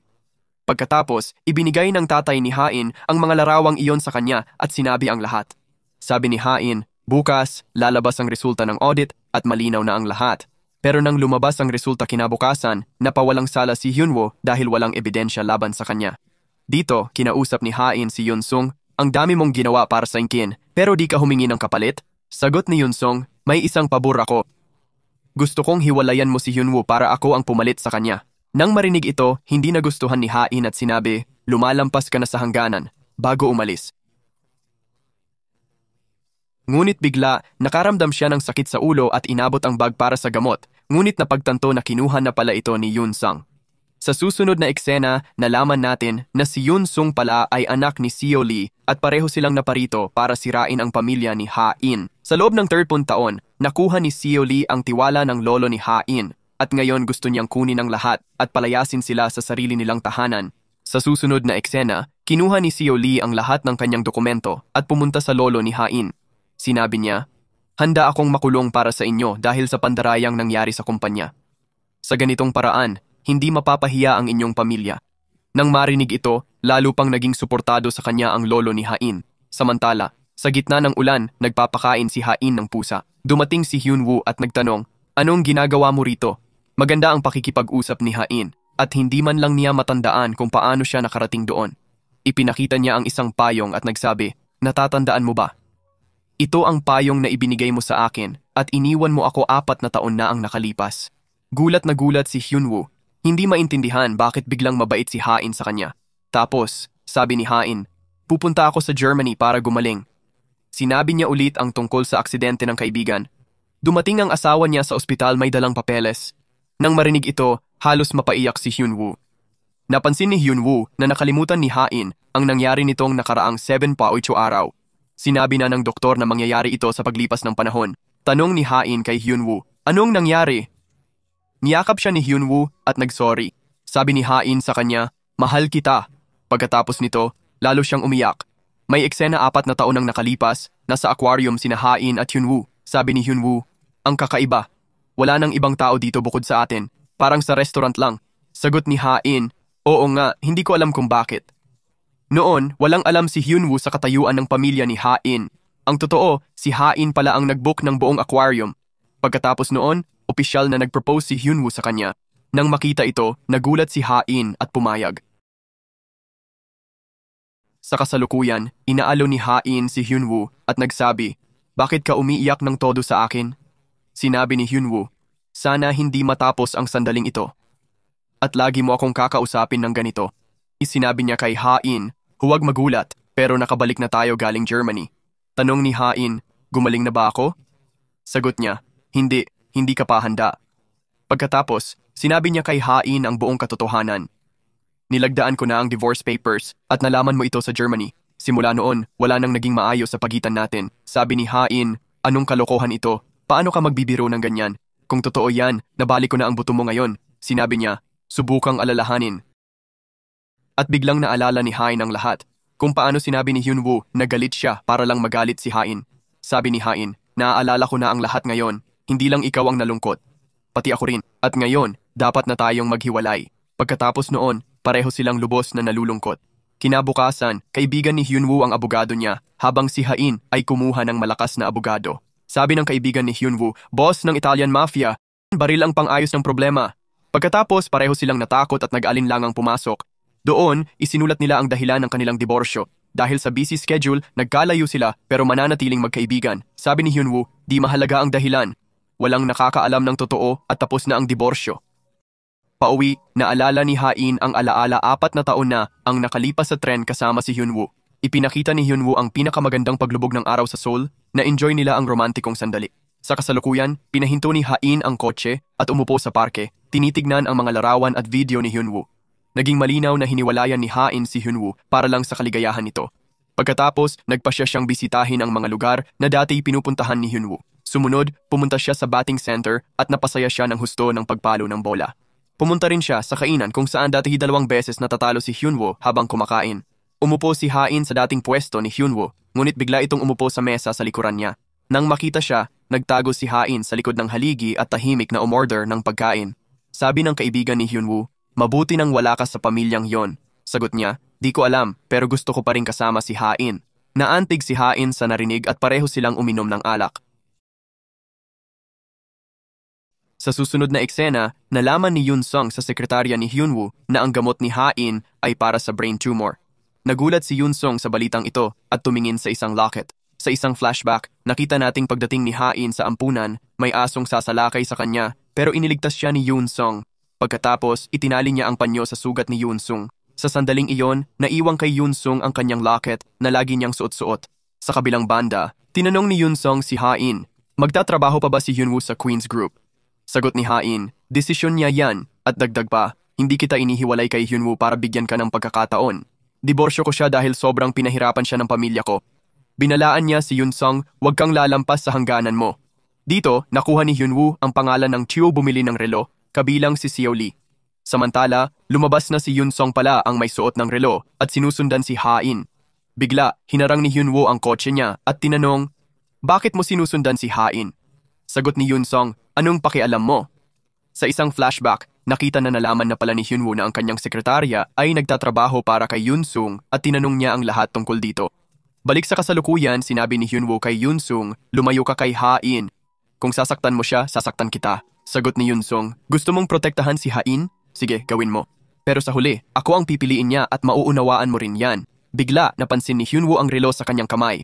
Pagkatapos, ibinigay ng tatay ni Hain ang mga larawang iyon sa kanya at sinabi ang lahat. Sabi ni Hain, bukas, lalabas ang resulta ng audit at malinaw na ang lahat. Pero nang lumabas ang resulta kinabukasan, napawalang sala si Hyunwoo dahil walang ebidensya laban sa kanya. Dito, kinausap ni Hain si Yunsung, "Ang dami mong ginawa para sa inkin, pero di ka humingi ng kapalit?" Sagot ni Yunsung, "May isang pabor ako. Gusto kong hiwalayan mo si Hyunwoo para ako ang pumalit sa kanya." Nang marinig ito, hindi nagustuhan ni Hain at sinabi, "Lumalampas ka na sa hangganan," bago umalis. Ngunit bigla, nakaramdam siya ng sakit sa ulo at inabot ang bag para sa gamot, ngunit napagtanto na kinuha na pala ito ni Yun Sung. Sa susunod na eksena, nalaman natin na si Yun Sung pala ay anak ni Seo Lee at pareho silang naparito para sirain ang pamilya ni Ha-in. Sa loob ng 30 taon, nakuha ni Seo Lee ang tiwala ng lolo ni Ha-in at ngayon gusto niyang kunin ang lahat at palayasin sila sa sarili nilang tahanan. Sa susunod na eksena, kinuha ni Seo Lee ang lahat ng kanyang dokumento at pumunta sa lolo ni Ha-in. Sinabi niya, "Handa akong makulong para sa inyo dahil sa pandarayang nangyari sa kumpanya. Sa ganitong paraan, hindi mapapahiya ang inyong pamilya." Nang marinig ito, lalo pang naging suportado sa kanya ang lolo ni Hain. Samantala, sa gitna ng ulan, nagpapakain si Hain ng pusa. Dumating si Hyunwoo at nagtanong, "Anong ginagawa mo rito?" Maganda ang pakikipag-usap ni Hain at hindi man lang niya matandaan kung paano siya nakarating doon. Ipinakita niya ang isang payong at nagsabi, "Natatandaan mo ba? Ito ang payong na ibinigay mo sa akin at iniwan mo ako 4 na taon na ang nakalipas." Gulat na gulat si Hyunwoo. Hindi maintindihan bakit biglang mabait si Hain sa kanya. Tapos, sabi ni Hain, "Pupunta ako sa Germany para gumaling." Sinabi niya ulit ang tungkol sa aksidente ng kaibigan. Dumating ang asawa niya sa ospital may dalang papeles. Nang marinig ito, halos mapaiyak si Hyunwoo. Napansin ni Hyunwoo na nakalimutan ni Hain ang nangyari nitong nakaraang 7 araw. Sinabi na ng doktor na mangyayari ito sa paglipas ng panahon. Tanong ni Hain kay Hyunwoo, "Anong nangyari?" Niyakap siya ni Hyunwoo at nagsorry. Sabi ni Hain sa kanya, "Mahal kita." Pagkatapos nito, lalo siyang umiyak. May eksena 4 na taon ang nakalipas, nasa aquarium sina Hain at Hyunwoo. Sabi ni Hyunwoo, "Ang kakaiba. Wala nang ibang tao dito bukod sa atin. Parang sa restaurant lang." Sagot ni Hain, "Oo nga, hindi ko alam kung bakit." Noon, walang alam si Hyunwoo sa katayuan ng pamilya ni Hain. Ang totoo, si Hain pala ang nag-book ng buong aquarium. Pagkatapos noon, opisyal na nag-propose si Hyunwoo sa kanya. Nang makita ito, nagulat si Hain at pumayag. Sa kasalukuyan, inaalo ni Hain si Hyunwoo at nagsabi, "Bakit ka umiiyak ng todo sa akin?" Sinabi ni Hyunwoo, "Sana hindi matapos ang sandaling ito. At lagi mo akong kakausapin ng ganito." Isinabi niya kay Hain, "Huwag magulat, pero nakabalik na tayo galing Germany." Tanong ni Hain, "Gumaling na ba ako?" Sagot niya, hindi ka pa handa." Pagkatapos, sinabi niya kay Hain ang buong katotohanan. "Nilagdaan ko na ang divorce papers at nalaman mo ito sa Germany. Simula noon, wala nang naging maayos sa pagitan natin." Sabi ni Hain, "Anong kalokohan ito? Paano ka magbibiro ng ganyan? Kung totoo yan, nabalik ko na ang buto mo ngayon." Sinabi niya, "Subukang alalahanin." At biglang naalala ni Hain ang lahat, kung paano sinabi ni Hyunwoo na galit siya para lang magalit si Hain. Sabi ni Hain, "Naaalala ko na ang lahat ngayon, hindi lang ikaw ang nalungkot. Pati ako rin, at ngayon, dapat na tayong maghiwalay." Pagkatapos noon, pareho silang lubos na nalulungkot. Kinabukasan, kaibigan ni Hyunwoo ang abogado niya, habang si Hain ay kumuha ng malakas na abogado. Sabi ng kaibigan ni Hyunwoo, "Boss ng Italian Mafia, baril ang pang-ayos ng problema." Pagkatapos, pareho silang natakot at nag-alinlangang pumasok. Doon, isinulat nila ang dahilan ng kanilang diborsyo. Dahil sa busy schedule, nagkalayo sila pero mananatiling magkaibigan. Sabi ni Hyunwoo, "Di mahalaga ang dahilan. Walang nakakaalam ng totoo at tapos na ang diborsyo." Pauwi, naalala ni Hain ang alaala 4 na taon na ang nakalipas sa tren kasama si Hyunwoo. Ipinakita ni Hyunwoo ang pinakamagandang paglubog ng araw sa Seoul, na enjoy nila ang romantikong sandali. Sa kasalukuyan, pinahinto ni Hain ang kotse at umupo sa parke, tinitignan ang mga larawan at video ni Hyunwoo. Naging malinaw na hiniwalayan ni Hain si Hyunwoo para lang sa kaligayahan nito. Pagkatapos, nagpasya siyang bisitahin ang mga lugar na dati pinupuntahan ni Hyunwoo. Sumunod, pumunta siya sa batting center at napasaya siya ng husto ng pagpalo ng bola. Pumunta rin siya sa kainan kung saan dati 2 beses natatalo si Hyunwoo habang kumakain. Umupo si Ha-in sa dating pwesto ni Hyunwoo, ngunit bigla itong umupo sa mesa sa likuran niya. Nang makita siya, nagtago si Ha-in sa likod ng haligi at tahimik na umorder ng pagkain. Sabi ng kaibigan ni Hyunwoo, "Mabuti nang wala ka sa pamilyang yon." Sagot niya, "Di ko alam pero gusto ko pa rin kasama si Ha-in." Naantig si Ha-in sa narinig at pareho silang uminom ng alak. Sa susunod na eksena, nalaman ni Yoon Sung sa sekretarya ni Hyunwoo na ang gamot ni Ha-in ay para sa brain tumor. Nagulat si Yoon Sung sa balitang ito at tumingin sa isang locket. Sa isang flashback, nakita nating pagdating ni Ha-in sa ampunan, may asong sasalakay sa kanya pero iniligtas siya ni Yoon Sung. Pagkatapos, itinali niya ang panyo sa sugat ni Yoon Sung. Sa sandaling iyon, naiwang kay Yoon Sung ang kanyang locket na lagi niyang suot-suot. Sa kabilang banda, tinanong ni Yoon Sung si Ha-in, "Magtatrabaho pa ba si Hyunwoo sa Queen's Group?" Sagot ni Ha-in, "Desisyon niya yan," at dagdag pa, "Hindi kita inihiwalay kay Hyunwoo para bigyan ka ng pagkakataon. Diborsyo ko siya dahil sobrang pinahirapan siya ng pamilya ko." Binalaan niya si Yoon Sung, "Huwag kang lalampas sa hangganan mo." Dito, nakuha ni Hyunwoo ang pangalan ng Chio bumili ng relo, kabilang si Seo Lee. Samantala, lumabas na si Yoon Sung pala ang may suot ng relo at sinusundan si Ha-in. Bigla, hinarang ni Hyunwoo ang kotse niya at tinanong, "Bakit mo sinusundan si Ha-in?" Sagot ni Yoon Sung, "Anong pakialam mo?" Sa isang flashback, nakita na nalaman na pala ni Hyunwoo na ang kanyang sekretarya ay nagtatrabaho para kay Yoon Sung at tinanong niya ang lahat tungkol dito. Balik sa kasalukuyan, sinabi ni Hyunwoo kay Yoon Sung, "Lumayo ka kay Ha-in. Kung sasaktan mo siya, sasaktan kita." Sagot ni Yoon Sung, "Gusto mong protektahan si Ha-in? Sige, gawin mo. Pero sa huli, ako ang pipiliin niya at mauunawaan mo rin yan." Bigla, napansin ni Hyunwoo ang relo sa kanyang kamay.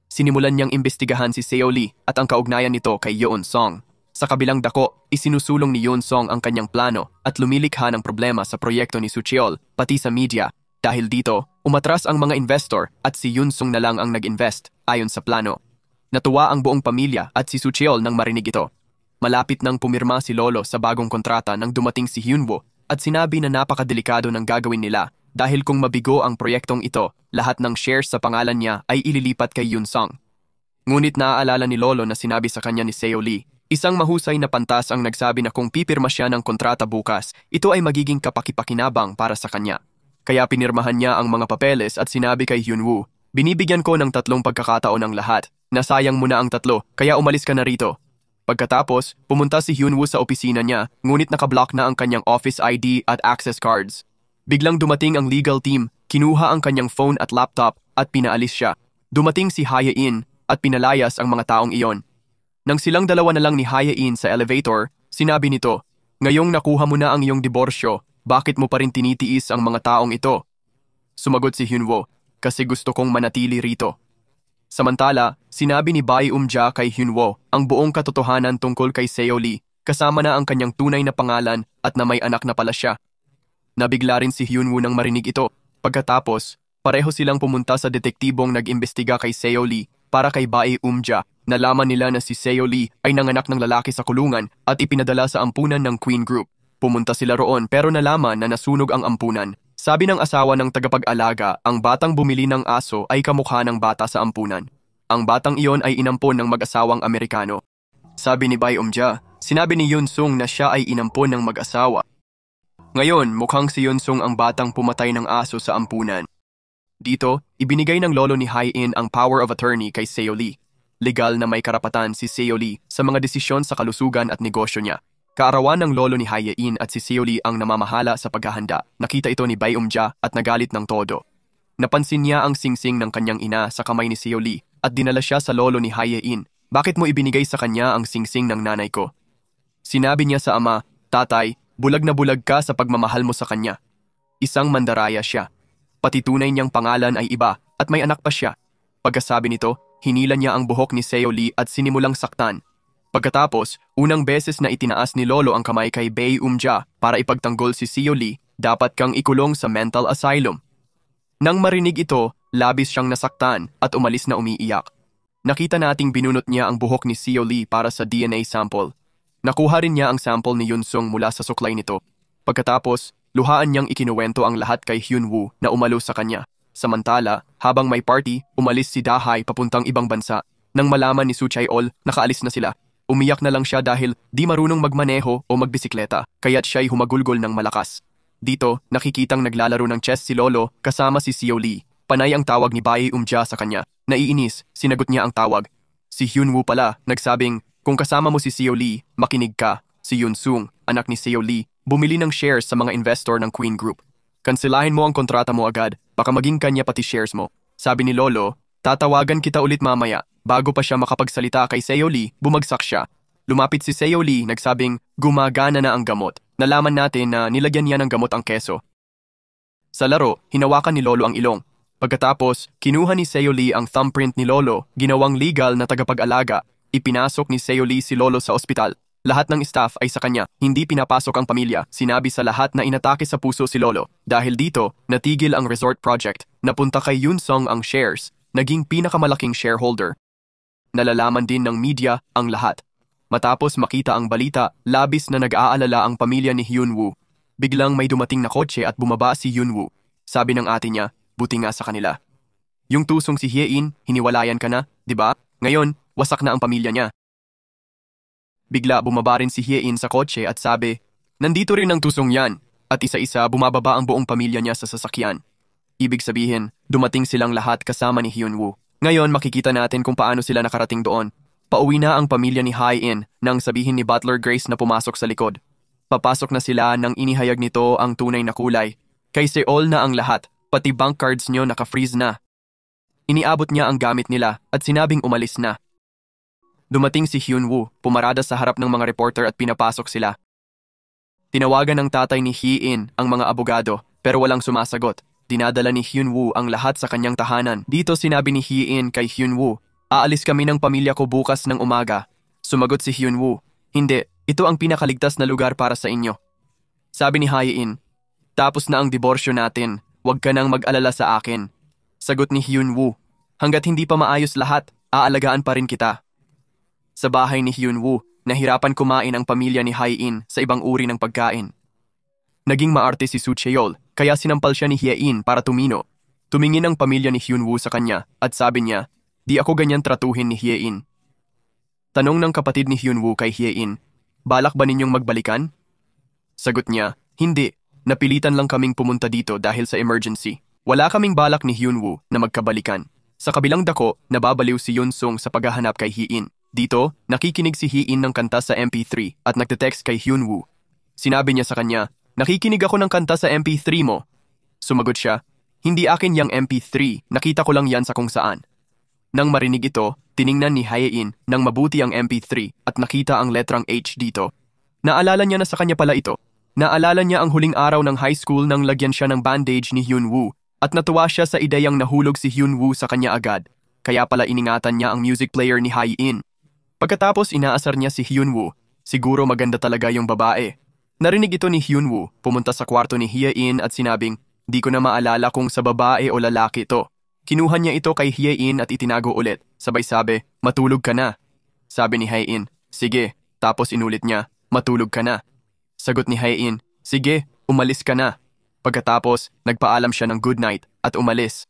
Sinimulan niyang imbestigahan si Seo Lee at ang kaugnayan nito kay Yoon Sung. Sa kabilang dako, isinusulong ni Yoon Sung ang kanyang plano at lumilikha ng problema sa proyekto ni Soo Cheol, pati sa media. Dahil dito, umatras ang mga investor at si Yoon Sung na lang ang nag-invest ayon sa plano. Natuwa ang buong pamilya at si Soo Cheol nang marinig ito. Malapit nang pumirma si Lolo sa bagong kontrata nang dumating si Hyunwoo at sinabi na napakadelikado ng gagawin nila dahil kung mabigo ang proyektong ito, lahat ng shares sa pangalan niya ay ililipat kay Yoon Sung. Ngunit naaalala ni Lolo na sinabi sa kanya ni Seo Lee, isang mahusay na pantas ang nagsabi na kung pipirma siya ng kontrata bukas, ito ay magiging kapakipakinabang para sa kanya. Kaya pinirmahan niya ang mga papeles at sinabi kay Hyunwoo, "Binibigyan ko ng 3 pagkakataon ang lahat. Nasayang mo na ang 3, kaya umalis ka na rito." Pagkatapos, pumunta si Hyunwoo sa opisina niya, ngunit nakablock na ang kanyang office ID at access cards. Biglang dumating ang legal team, kinuha ang kanyang phone at laptop at pinaalis siya. Dumating si Ha-in at pinalayas ang mga taong iyon. Nang silang dalawa na lang ni Ha-in sa elevator, sinabi nito, "Ngayong nakuha mo na ang iyong diborsyo, bakit mo pa rin tinitiis ang mga taong ito?" Sumagot si Hyunwoo, "Kasi gusto kong manatili rito." Samantala, sinabi ni Bae Ja kay Hyunwoo ang buong katotohanan tungkol kay Seo Lee, kasama na ang kanyang tunay na pangalan at na may anak na pala siya. Nabigla rin si Hyunwoo nang marinig ito. Pagkatapos, pareho silang pumunta sa detektibong nag-imbestiga kay Seo Lee para kay Bae Ja. Nalaman nila na si Seo Lee ay nanganak ng lalaki sa kulungan at ipinadala sa ampunan ng Queen Group. Pumunta sila roon pero nalaman na nasunog ang ampunan. Sabi ng asawa ng tagapag-alaga, ang batang bumili ng aso ay kamukha ng bata sa ampunan. Ang batang iyon ay inampon ng mag-asawang Amerikano. Sabi ni Bae Ja, sinabi ni Yoon Sung na siya ay inampon ng mag-asawa. Ngayon, mukhang si Yoon Sung ang batang pumatay ng aso sa ampunan. Dito, ibinigay ng lolo ni Ha-in ang power of attorney kay Seo Lee. Legal na may karapatan si Seo Lee sa mga desisyon sa kalusugan at negosyo niya. Kaarawan ng lolo ni Ha-in at si Seo Lee ang namamahala sa paghahanda. Nakita ito ni Bae Ja at nagalit ng todo. Napansin niya ang singsing ng kanyang ina sa kamay ni Seo Lee at dinala siya sa lolo ni Ha-in. "Bakit mo ibinigay sa kanya ang singsing ng nanay ko?" Sinabi niya sa ama, "Tatay, bulag na bulag ka sa pagmamahal mo sa kanya. Isang mandaraya siya. Pati tunay niyang pangalan ay iba at may anak pa siya." Pagkasabi nito, hinila niya ang buhok ni Seo Lee at sinimulang saktan. Pagkatapos, unang beses na itinaas ni Lolo ang kamay kay Bae Ja para ipagtanggol si Seo Lee, "Dapat kang ikulong sa mental asylum." Nang marinig ito, labis siyang nasaktan at umalis na umiiyak. Nakita nating binunot niya ang buhok ni Seo Lee para sa DNA sample. Nakuha rin niya ang sample ni Yoon Sung mula sa suklay nito. Pagkatapos, luhaan niyang ikinuwento ang lahat kay Hyunwoo na umalo sa kanya. Samantala, habang may party, umalis si Dahae papuntang ibang bansa. Nang malaman ni Soo Cheol, nakaalis na sila. Umiyak na lang siya dahil di marunong magmaneho o magbisikleta, kaya't siya'y humagulgol ng malakas. Dito, nakikitang naglalaro ng chess si Lolo kasama si Xiao Li. Panay ang tawag ni Bai Umjia sa kanya. Naiinis, sinagot niya ang tawag. Si Hyunwoo pala, nagsabing, kung kasama mo si Xiao Li, makinig ka. Si Yunsung, anak ni Xiao Li, bumili ng shares sa mga investor ng Queen Group. Kansilahin mo ang kontrata mo agad, baka maging kanya pati shares mo. Sabi ni Lolo, tatawagan kita ulit mamaya. Bago pa siya makapagsalita kay Xiao Li, bumagsak siya. Lumapit si Xiao Li, nagsabing, gumagana na ang gamot. Nalaman natin na nilagyan niya ng gamot ang keso. Sa laro, hinawakan ni Lolo ang ilong. Pagkatapos, kinuha ni Xiao Li ang thumbprint ni Lolo, ginawang legal na tagapag-alaga. Ipinasok ni Xiao Li si Lolo sa ospital. Lahat ng staff ay sa kanya, hindi pinapasok ang pamilya. Sinabi sa lahat na inatake sa puso si Lolo. Dahil dito, natigil ang resort project. Napunta kay Yunsong ang shares, naging pinakamalaking shareholder. Nalalaman din ng media ang lahat. Matapos makita ang balita, labis na nag-aalala ang pamilya ni Hyunwoo. Biglang may dumating na kotse at bumaba si Hyunwoo. Sabi ng ate niya, buti nga sa kanila. Yung tusong si Hye-in, hiniwalayan ka na, di ba? Ngayon, wasak na ang pamilya niya. Bigla bumaba rin si Hye-in sa kotse at sabi, nandito rin ang tusong yan, at isa-isa bumababa ang buong pamilya niya sa sasakyan. Ibig sabihin, dumating silang lahat kasama ni Hyunwoo. Ngayon makikita natin kung paano sila nakarating doon. Pauwi na ang pamilya ni Hye-in nang sabihin ni Butler Grace na pumasok sa likod. Papasok na sila nang inihayag nito ang tunay na kulay. Kay Seol na ang lahat, pati bank cards nyo naka-freeze na. Iniabot niya ang gamit nila at sinabing umalis na. Dumating si Hyunwoo, pumarada sa harap ng mga reporter at pinapasok sila. Tinawagan ng tatay ni Hye-in ang mga abogado pero walang sumasagot. Dinadala ni Hyunwoo ang lahat sa kanyang tahanan. Dito sinabi ni Hye-in kay Hyunwoo, aalis kami ng pamilya ko bukas ng umaga. Sumagot si Hyunwoo, hindi, ito ang pinakaligtas na lugar para sa inyo. Sabi ni Hye-in, tapos na ang diborsyo natin, huwag ka nang mag-alala sa akin. Sagot ni Hyunwoo, hanggat hindi pa maayos lahat, aalagaan pa rin kita. Sa bahay ni Hyunwoo, nahirapan kumain ang pamilya ni Hye-in sa ibang uri ng pagkain. Naging maarte si Soo Cheol, kaya sinampal siya ni Hye-in para tumino. Tumingin ang pamilya ni Hyunwoo sa kanya at sabi niya, di ako ganyan tratuhin ni Hye-in. Tanong ng kapatid ni Hyunwoo kay Hye-in, balak ba ninyong magbalikan? Sagot niya, hindi. Napilitan lang kaming pumunta dito dahil sa emergency. Wala kaming balak ni Hyunwoo na magkabalikan. Sa kabilang dako, nababaliw si Yunsung sa paghahanap kay Hye-in. Dito, nakikinig si Hye-in ng kanta sa MP3 at nagte-text kay Hyunwoo. Sinabi niya sa kanya, nakikinig ako ng kanta sa MP3 mo. Sumagot siya, hindi akin yang MP3, nakita ko lang yan sa kung saan. Nang marinig ito, tiningnan ni Hye-in nang mabuti ang MP3 at nakita ang letrang H dito. Naalala niya na sa kanya pala ito. Naalala niya ang huling araw ng high school nang lagyan siya ng bandage ni Hyunwoo at natuwa siya sa ideyang nahulog si Hyunwoo sa kanya agad. Kaya pala iningatan niya ang music player ni Hye-in. Pagkatapos inaasar niya si Hyunwoo, siguro maganda talaga yung babae. Narinig ito ni Hyunwoo, pumunta sa kwarto ni Hye-in at sinabing, di ko na maalala kung sa babae o lalaki ito. Kinuha niya ito kay Hye-in at itinago ulit. Sabay sabi, matulog ka na. Sabi ni Hye-in, sige. Tapos inulit niya, matulog ka na. Sagot ni Hye-in, sige, umalis ka na. Pagkatapos, nagpaalam siya ng good night at umalis.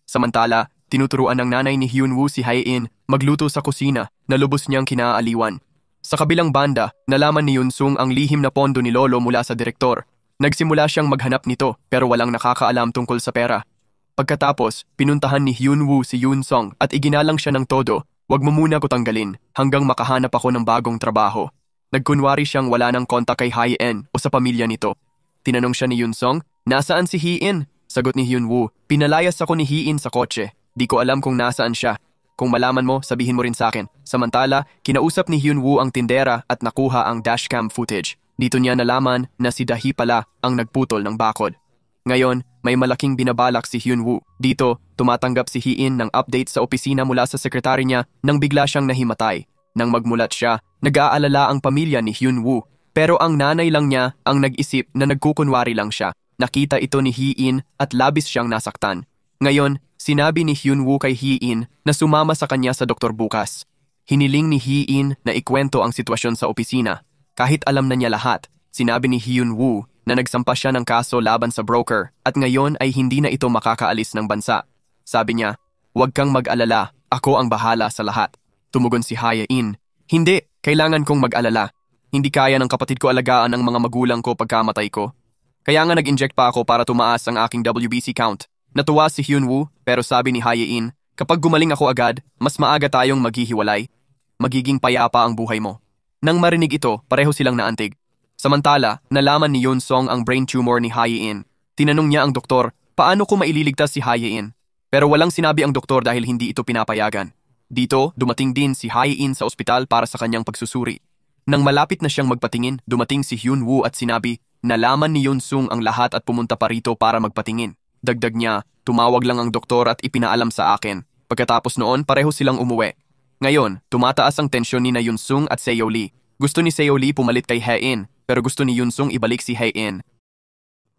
Samantala, tinuturuan ng nanay ni Hyunwoo si Hye-in magluto sa kusina na lubos niyang kinaaliwan. Sa kabilang banda, nalaman ni Yunsung ang lihim na pondo ni Lolo mula sa direktor. Nagsimula siyang maghanap nito pero walang nakakaalam tungkol sa pera. Pagkatapos, pinuntahan ni Hyunwoo si Yunsung at iginalang siya ng todo, wag mo muna ko tanggalin hanggang makahanap ako ng bagong trabaho. Nagkunwari siyang wala ng kontak kay Hye-in o sa pamilya nito. Tinanong siya ni Yunsung, nasaan si Hye-in? Sagot ni Hyunwoo, pinalayas ako ni Hye-in sa kotse. Di ko alam kung nasaan siya. Kung malaman mo, sabihin mo rin sa akin. Samantala, kinausap ni Hyunwoo ang tindera at nakuha ang dashcam footage. Dito niya nalaman na si Dahi pala ang nagputol ng bakod. Ngayon, may malaking binabalak si Hyunwoo. Dito, tumatanggap si Hye-in ng update sa opisina mula sa sekretary niya nang bigla siyang nahimatay. Nang magmulat siya, nag-aalala ang pamilya ni Hyunwoo. Pero ang nanay lang niya ang nag-isip na nagkukunwari lang siya. Nakita ito ni Hye-in at labis siyang nasaktan. Ngayon, sinabi ni Hyunwoo kay Hye-in na sumama sa kanya sa doktor bukas. Hiniling ni Hye-in na ikwento ang sitwasyon sa opisina. Kahit alam na niya lahat, sinabi ni Hyunwoo na nagsampa siya ng kaso laban sa broker at ngayon ay hindi na ito makakaalis ng bansa. Sabi niya, huwag kang mag-alala, ako ang bahala sa lahat. Tumugon si Hye-in, hindi, Kailangan kong mag-alala. Hindi kaya ng kapatid ko alagaan ang mga magulang ko pagkamatay ko. Kaya nga nag-inject pa ako para tumaas ang aking WBC count. Natuwa si Hyunwoo pero sabi ni Hae-in, kapag gumaling ako agad, mas maaga tayong maghihiwalay. Magiging payapa ang buhay mo. Nang marinig ito, pareho silang naantig. Samantala, nalaman ni Yoon-sung ang brain tumor ni Hae-in. Tinanong niya ang doktor, paano ko maililigtas si Hae-in? Pero walang sinabi ang doktor dahil hindi ito pinapayagan. Dito, dumating din si Hae-in sa ospital para sa kanyang pagsusuri. Nang malapit na siyang magpatingin, dumating si Hyunwoo at sinabi, nalaman ni Yoon-sung ang lahat at pumunta pa rito para magpatingin. Dagdag niya, tumawag lang ang doktor at ipinaalam sa akin. Pagkatapos noon, pareho silang umuwi. Ngayon, tumataas ang tensyon ni na Yoon-sung at Seo Lee. Gusto ni Seo Lee pumalit kay Hae-in, pero gusto ni Yoon-sung ibalik si Hae-in.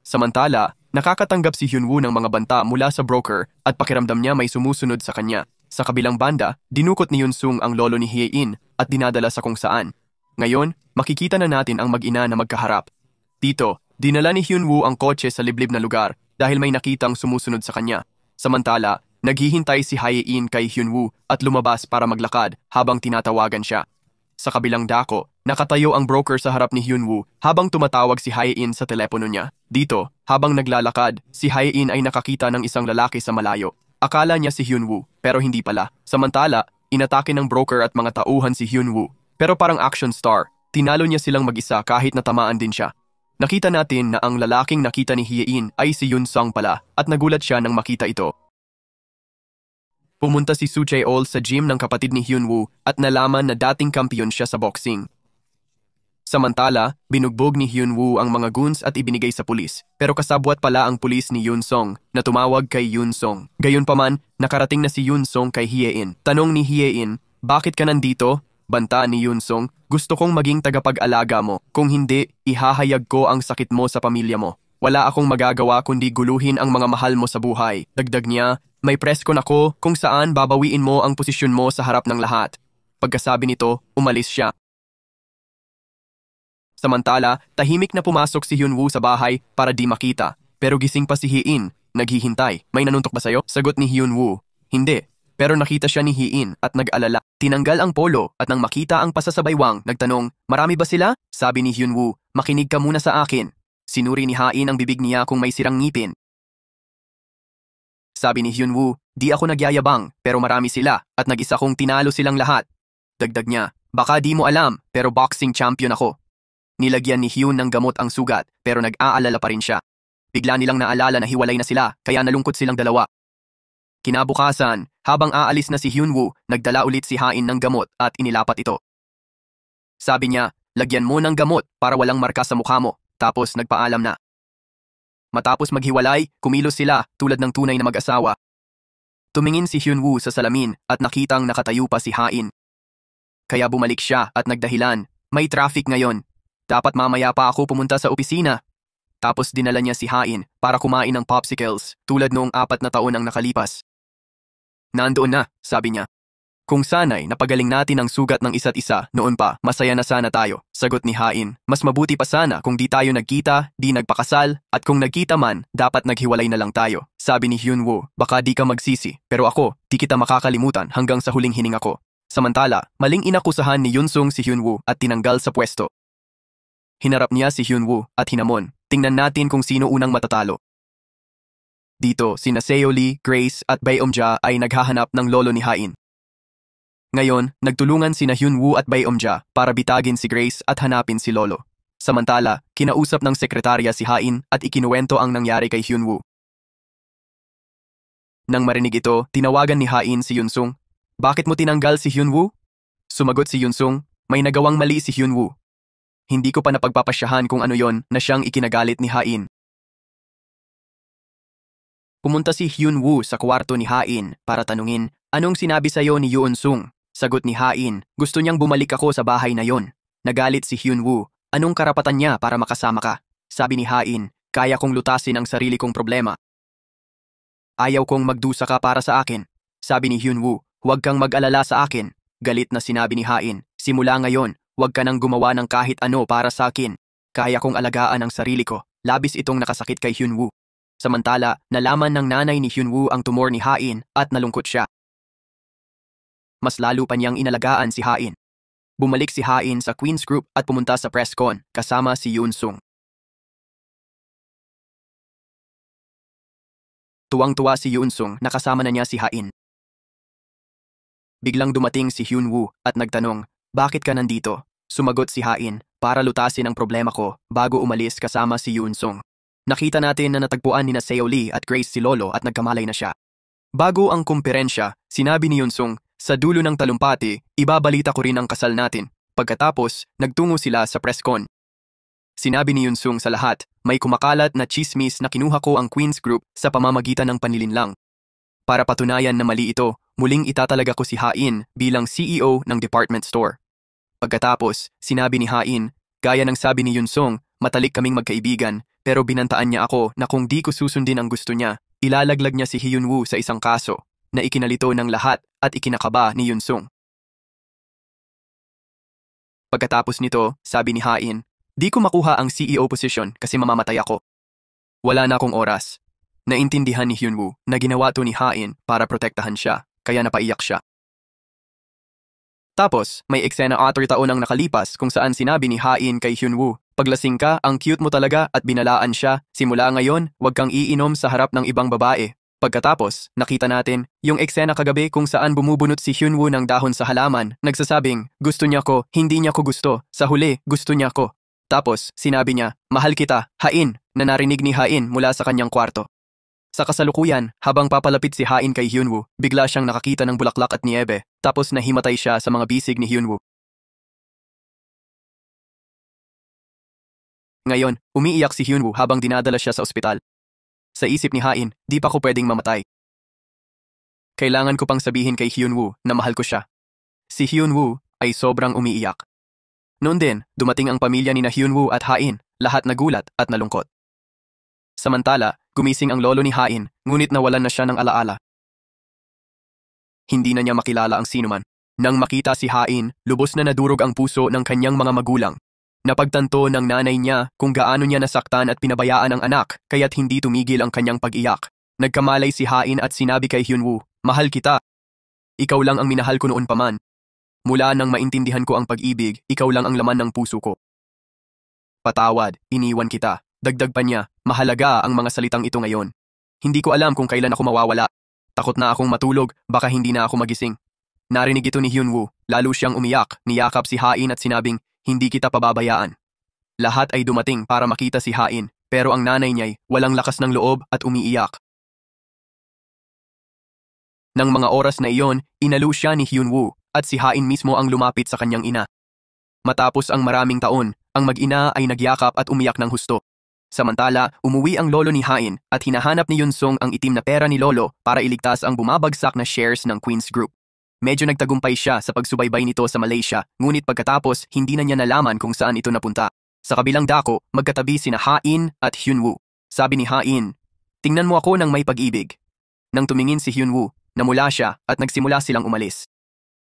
Samantala, nakakatanggap si Hyunwoo ng mga banta mula sa broker at pakiramdam niya may sumusunod sa kanya. Sa kabilang banda, dinukot ni Yoon-sung ang lolo ni Hae-in at dinadala sa kung saan. Ngayon, makikita na natin ang mag-ina na magkaharap. Dito, dinala ni Hyunwoo ang kotse sa liblib na lugar dahil may nakitang sumusunod sa kanya. Samantala, naghihintay si Hae-in kay Hyunwoo at lumabas para maglakad habang tinatawagan siya. Sa kabilang dako, nakatayo ang broker sa harap ni Hyunwoo habang tumatawag si Hae-in sa telepono niya. Dito, habang naglalakad, si Hae-in ay nakakita ng isang lalaki sa malayo. Akala niya si Hyunwoo, pero hindi pala. Samantala, inatake ng broker at mga tauhan si Hyunwoo. Pero parang action star, tinalo niya silang mag-isa kahit natamaan din siya. Nakita natin na ang lalaking nakita ni Hae-in ay si Yoon-sung pala at nagulat siya nang makita ito. Pumunta si Soo Chae-ol sa gym ng kapatid ni Hyunwoo at nalaman na dating kampiyon siya sa boxing. Samantala, binugbog ni Hyunwoo ang mga goons at ibinigay sa pulis, pero kasabwat pala ang pulis ni Yoon-sung na tumawag kay Yoon-sung. Gayunpaman, nakarating na si Yoon-sung kay Hae-in. Tanong ni Hae-in, bakit ka nandito? Banta ni Yoon-sung, gusto kong maging tagapag-alaga mo. Kung hindi, ihahayag ko ang sakit mo sa pamilya mo. Wala akong magagawa kundi guluhin ang mga mahal mo sa buhay. Dagdag niya, may press con ako kung saan babawiin mo ang posisyon mo sa harap ng lahat. Pagkasabi nito, umalis siya. Samantala, tahimik na pumasok si Hyunwoo sa bahay para di makita. Pero gising pa si Hae-in, naghihintay. May nanuntok ba sayo? Sagot ni Hyunwoo, hindi. Pero nakita siya ni Hae-in at nag-alala. Tinanggal ang polo at nang makita ang pasasabaywang, nagtanong, marami ba sila? Sabi ni Hyunwoo, makinig ka muna sa akin. Sinuri ni Hae-in ang bibig niya kung may sirang ngipin. Sabi ni Hyunwoo, di ako nagyayabang pero marami sila at nag-isa kong tinalo silang lahat. Dagdag niya, baka di mo alam pero boxing champion ako. Nilagyan ni Hyun ng gamot ang sugat pero nag-aalala pa rin siya. Bigla nilang naalala na hiwalay na sila kaya nalungkot silang dalawa. Kinabukasan, habang aalis na si Hyunwoo, nagdala ulit si Hae-in ng gamot at inilapat ito. Sabi niya, lagyan mo ng gamot para walang marka sa mukha mo, tapos nagpaalam na. Matapos maghiwalay, kumilos sila tulad ng tunay na mag-asawa. Tumingin si Hyunwoo sa salamin at nakitang nakatayo pa si Hae-in. Kaya bumalik siya at nagdahilan, may traffic ngayon. Dapat mamaya pa ako pumunta sa opisina. Tapos dinala niya si Hae-in para kumain ng popsicles tulad noong 4 na taon ang nakalipas. Nandoon na, sabi niya. Kung sana'y napagaling natin ang sugat ng isa't isa noon pa, masaya na sana tayo. Sagot ni Hae-in, mas mabuti pa sana kung di tayo nagkita, di nagpakasal, at kung nagkita man, dapat naghiwalay na lang tayo. Sabi ni Hyunwoo, baka di ka magsisi, pero ako, di kita makakalimutan hanggang sa huling hininga ko. Samantala, maling inakusahan ni Yoon-sung si Hyunwoo at tinanggal sa pwesto. Hinarap niya si Hyunwoo at hinamon, tingnan natin kung sino unang matatalo. Dito, sina Seo Lee, Grace at Baeomja ay naghahanap ng lolo ni Hae-in. Ngayon, nagtulungan sina Hyunwoo at Baeomja para bitagin si Grace at hanapin si lolo. Samantala, kinausap ng sekretarya si Hae-in at ikinuwento ang nangyari kay Hyunwoo. Nang marinig ito, tinawagan ni Hae-in si Yoon-sung. Bakit mo tinanggal si Hyunwoo? Sumagot si Yoon-sung, may nagawang mali si Hyunwoo. Hindi ko pa napagpapasyahan kung ano yon na siyang ikinagalit ni Hae-in. Pumunta si Hyunwoo sa kwarto ni Hae-in para tanungin, anong sinabi sa'yo ni Yoon-sung? Sagot ni Hae-in, gusto niyang bumalik ako sa bahay na yon. Nagalit si Hyunwoo, anong karapatan niya para makasama ka? Sabi ni Hae-in, kaya kong lutasin ang sarili kong problema. Ayaw kong magdusa ka para sa akin. Sabi ni Hyunwoo, huwag kang mag-alala sa akin. Galit na sinabi ni Hae-in, simula ngayon, huwag ka nang gumawa ng kahit ano para sa akin. Kaya kong alagaan ang sarili ko. Labis itong nakasakit kay Hyunwoo. Samantala, nalaman ng nanay ni Hyunwoo ang tumor ni Hae-in at nalungkot siya. Mas lalo pa niyang inalagaan si Hae-in. Bumalik si Ha-in sa Queen's Group at pumunta sa press con kasama si Yoon-sung. Tuwang-tuwa si Yoon-sung na kasama na niya si Ha-in. Biglang dumating si Hyun-woo at nagtanong, "Bakit ka nandito?" Sumagot si Ha-in, "Para lutasin ang problema ko bago umalis kasama si Yoon-sung." Nakita natin na natagpuan ni Seo Lee at Grace si Lolo at nagkamalay na siya. Bago ang kumperensya, sinabi ni Yoon-sung, "Sa dulo ng talumpati, ibabalita ko rin ang kasal natin." Pagkatapos, nagtungo sila sa press con. Sinabi ni Yoon-sung sa lahat, "May kumakalat na chismis na kinuha ko ang Queen's Group sa pamamagitan ng panlilinlang. Para patunayan na mali ito, muling itatalaga ko si Ha-in bilang CEO ng department store." Pagkatapos, sinabi ni Ha-in, "Gaya ng sabi ni Yoon-sung, matalik kaming magkaibigan, pero binantaan niya ako na kung di ko susundin ang gusto niya, ilalaglag niya si Hyun-woo sa isang kaso na ikinalito ng lahat at ikinakaba ni Yoon-sung." Pagkatapos nito, sabi ni Ha-in, "Di ko makuha ang CEO position kasi mamamatay ako. Wala na akong oras." Naintindihan ni Hyun-woo na ginawa to ni Ha-in para protektahan siya, kaya napaiyak siya. Tapos, may eksena 4 taon ang nakalipas kung saan sinabi ni Ha-in kay Hyun-woo, "Paglasing ka, ang cute mo talaga," at binalaan siya, "Simula ngayon, huwag kang iinom sa harap ng ibang babae." Pagkatapos, nakita natin yung eksena kagabi kung saan bumubunot si Hyun-woo ng dahon sa halaman, nagsasabing, "Gusto niya ko, hindi niya ko gusto, sa huli, gusto niya ko." Tapos, sinabi niya, "Mahal kita, Ha-in," na narinig ni Ha-in mula sa kanyang kwarto. Sa kasalukuyan, habang papalapit si Ha-in kay Hyun-woo, bigla siyang nakakita ng bulaklak at niebe, tapos nahimatay siya sa mga bisig ni Hyun-woo. Ngayon, umiiyak si Hyun-woo habang dinadala siya sa ospital. Sa isip ni Ha-in, "Di pa ko pwedeng mamatay. Kailangan ko pang sabihin kay Hyun-woo na mahal ko siya." Si Hyun-woo ay sobrang umiiyak. Noon din, dumating ang pamilya ni Hyun-woo at Ha-in, lahat nagulat at nalungkot. Samantala, gumising ang lolo ni Ha-in, ngunit nawalan na siya ng alaala. Hindi na niya makilala ang sinuman. Nang makita si Ha-in, lubos na nadurog ang puso ng kanyang mga magulang. Napagtanto ng nanay niya kung gaano niya nasaktan at pinabayaan ang anak, kaya't hindi tumigil ang kanyang pag-iyak. Nagkamalay si Ha-in at sinabi kay Hyun-woo, "Mahal kita. Ikaw lang ang minahal ko noon pa man. Mula nang maintindihan ko ang pag-ibig, ikaw lang ang laman ng puso ko. Patawad, iniwan kita." Dagdag pa niya, "Mahalaga ang mga salitang ito ngayon. Hindi ko alam kung kailan ako mawawala. Takot na akong matulog, baka hindi na ako magising." Narinig ito ni Hyun-woo, lalo siyang umiyak, niyakap si Ha-in at sinabing, "Hindi kita pababayaan." Lahat ay dumating para makita si Ha-in, pero ang nanay niya'y walang lakas ng loob at umiiyak. Nang mga oras na iyon, inalo siya ni Hyun-woo at si Ha-in mismo ang lumapit sa kanyang ina. Matapos ang maraming taon, ang mag-ina ay nagyakap at umiyak ng husto. Samantala, umuwi ang lolo ni Ha-in at hinahanap ni Yoon-sung ang itim na pera ni lolo para iligtas ang bumabagsak na shares ng Queen's Group. Medyo nagtagumpay siya sa pagsubaybay nito sa Malaysia, ngunit pagkatapos hindi na niya nalaman kung saan ito napunta. Sa kabilang dako, magkatabi sina Ha-in at Hyun-woo. Sabi ni Ha-in, "Tingnan mo ako ng may pag-ibig." Nang tumingin si Hyun-woo, namula siya at nagsimula silang umalis.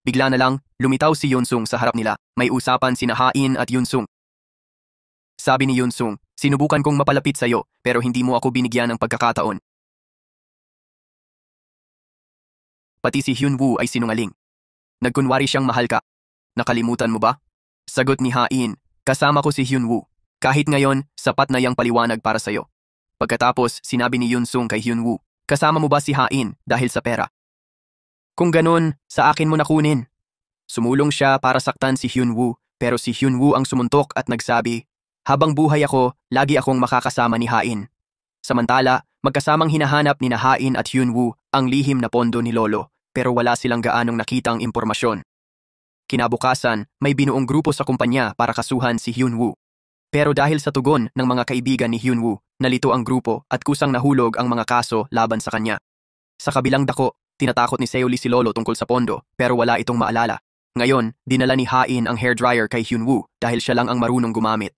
Bigla na lang, lumitaw si Yoon-sung sa harap nila. May usapan sina Ha-in at Yoon-sung. Sabi ni Yoon-sung, "Sinubukan kong mapalapit sa'yo, pero hindi mo ako binigyan ng pagkakataon. Pati si Hyun-woo ay sinungaling. Nagkunwari siyang mahal ka. Nakalimutan mo ba?" Sagot ni Ha-in, "Kasama ko si Hyun-woo. Kahit ngayon, sapat na yang paliwanag para sa'yo." Pagkatapos, sinabi ni Yoon-sung kay Hyun-woo, "Kasama mo ba si Ha-in dahil sa pera? Kung ganun, sa akin mo nakunin." Sumulong siya para saktan si Hyun-woo, pero si Hyun-woo ang sumuntok at nagsabi, "Habang buhay ako, lagi akong makakasama ni Ha-in." Samantala, magkasamang hinahanap ni Ha-in at Hyun-woo ang lihim na pondo ni lolo, pero wala silang gaanong nakitang impormasyon. Kinabukasan, may binuong grupo sa kumpanya para kasuhan si Hyun-woo. Pero dahil sa tugon ng mga kaibigan ni Hyun-woo, nalito ang grupo at kusang nahulog ang mga kaso laban sa kanya. Sa kabilang dako, tinatakot ni Seo Lee si lolo tungkol sa pondo, pero wala itong maalala. Ngayon, dinala ni Ha-in ang hairdryer kay Hyun-woo dahil siya lang ang marunong gumamit.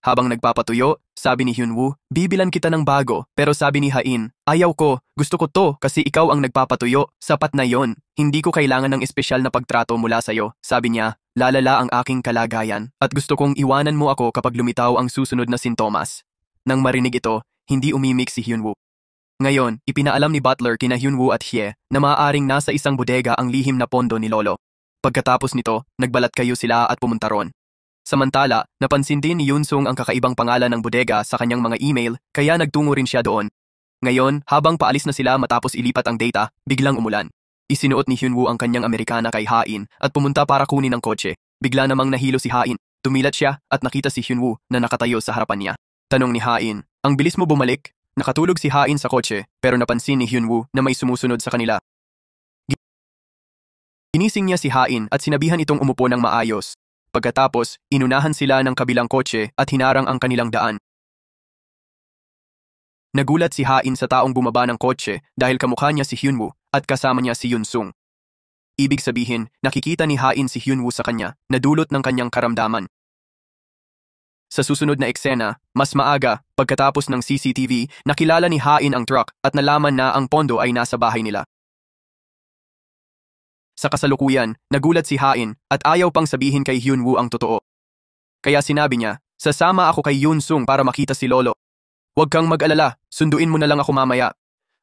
Habang nagpapatuyo, sabi ni Hyun-woo, "Bibilan kita ng bago," pero sabi ni Ha-in, "Ayaw ko, gusto ko to kasi ikaw ang nagpapatuyo, sapat na yon. Hindi ko kailangan ng espesyal na pagtrato mula sa'yo." Sabi niya, "Lalala ang aking kalagayan at gusto kong iwanan mo ako kapag lumitaw ang susunod na sintomas." Nang marinig ito, hindi umimik si Hyun-woo. Ngayon, ipinaalam ni Butler kina Hyun-woo at Hye na maaaring nasa isang bodega ang lihim na pondo ni lolo. Pagkatapos nito, nagbalat kayo sila at pumunta ron. Samantala, napansin din ni Yunsung ang kakaibang pangalan ng bodega sa kanyang mga email kaya nagtungo rin siya doon. Ngayon, habang paalis na sila matapos ilipat ang data, biglang umulan. Isinuot ni Hyunwoo ang kanyang Amerikana kay Ha-in at pumunta para kunin ang kotse. Bigla namang nahilo si Ha-in. Tumilat siya at nakita si Hyunwoo na nakatayo sa harapan niya. Tanong ni Ha-in, "Ang bilis mo bumalik?" Nakatulog si Ha-in sa kotse pero napansin ni Hyunwoo na may sumusunod sa kanila. Ginising niya si Ha-in at sinabihan itong umupo ng maayos. Pagkatapos, inunahan sila ng kabilang kotse at hinarang ang kanilang daan. Nagulat si Ha-in sa taong bumaba ng kotse dahil kamukha niya si Hyunwoo at kasama niya si Yunsung. Ibig sabihin, nakikita ni Ha-in si Hyunwoo sa kanya, nadulot ng kanyang karamdaman. Sa susunod na eksena, mas maaga, pagkatapos ng CCTV, nakilala ni Ha-in ang truck at nalaman na ang pondo ay nasa bahay nila. Sa kasalukuyan, nagulat si Ha-in at ayaw pang sabihin kay Hyunwoo ang totoo. Kaya sinabi niya, "Sasama ako kay Yunsung para makita si Lolo. Huwag kang mag-alala, sunduin mo na lang ako mamaya."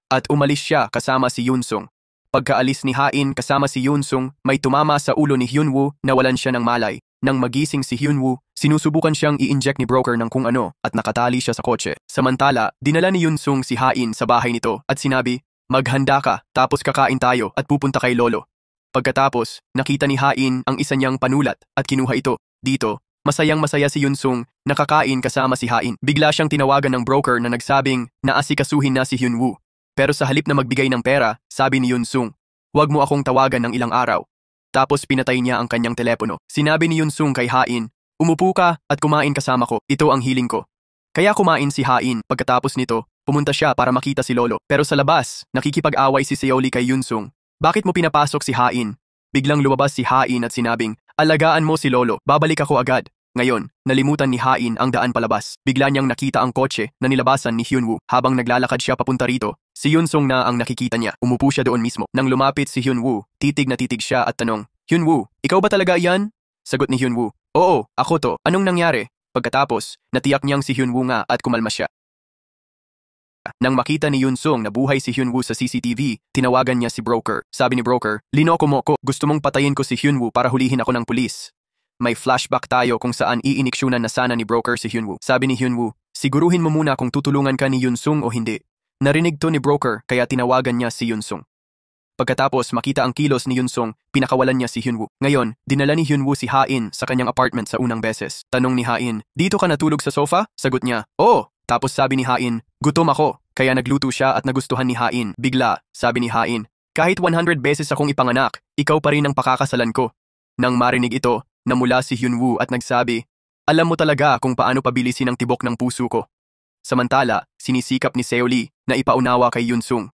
At umalis siya kasama si Yunsung. Pagkaalis ni Ha-in kasama si Yunsung, may tumama sa ulo ni Hyunwoo na walan siya ng malay. Nang magising si Hyunwoo, sinusubukan siyang i-inject ni broker ng kung ano at nakatali siya sa kotse. Samantala, dinala ni Yunsung si Ha-in sa bahay nito at sinabi, "Maghanda ka, tapos kakain tayo at pupunta kay Lolo." Pagkatapos, nakita ni Ha-in ang isa niyang panulat at kinuha ito. Dito, masayang-masaya si Yunsung, nakakain kasama si Ha-in. Bigla siyang tinawagan ng broker na nagsabing naasikasuhin na si Hyunwoo. Pero sa halip na magbigay ng pera, sabi ni Yunsung, "Huwag mo akong tawagan ng ilang araw." Tapos pinatay niya ang kanyang telepono. Sinabi ni Yunsung kay Ha-in, "Umupo ka at kumain kasama ko, ito ang hiling ko." Kaya kumain si Ha-in. Pagkatapos nito, pumunta siya para makita si Lolo. Pero sa labas, nakikipag-away si Seoli kay Yunsung. "Bakit mo pinapasok si Ha-in?" Biglang lumabas si Ha-in at sinabing, "Alagaan mo si Lolo, babalik ako agad." Ngayon, nalimutan ni Ha-in ang daan palabas. Bigla niyang nakita ang kotse na nilabasan ni Hyunwoo. Habang naglalakad siya papunta rito, si Yunsung na ang nakikita niya. Umupo siya doon mismo. Nang lumapit si Hyunwoo, titig na titig siya at tanong, "Hyunwoo, ikaw ba talaga yan?" Sagot ni Hyunwoo, "Oo, ako to. Anong nangyari?" Pagkatapos, natiyak niyang si Hyunwoo nga at kumalma siya. Nang makita ni Yunsung na buhay si Hyunwoo sa CCTV, tinawagan niya si broker. Sabi ni broker, "Linoko mo ko. Gusto mong patayin ko si Hyunwoo para hulihin ako ng pulis." May flashback tayo kung saan iiniksyonan na sana ni broker si Hyunwoo. Sabi ni Hyunwoo, "Siguruhin mo muna kung tutulungan ka ni Yunsung o hindi." Narinig to ni broker kaya tinawagan niya si Yunsung. Pagkatapos makita ang kilos ni Yunsung, pinakawalan niya si Hyunwoo. Ngayon, dinala ni Hyunwoo si Ha-in sa kanyang apartment sa unang beses. Tanong ni Ha-in, "Dito ka natulog sa sofa?" Sagot niya, "Oo." Tapos sabi ni Ha-in, "Gutom ako." Kaya nagluto siya at nagustuhan ni Ha-in. Bigla, sabi ni Ha-in, "Kahit 100 beses akong ipanganak, ikaw pa rin ang pakakasalan ko." Nang marinig ito, namula si Hyunwoo at nagsabi, "Alam mo talaga kung paano pabilisin ang tibok ng puso ko." Samantala, sinisikap ni Seoli na ipaunawa kay Yunsung.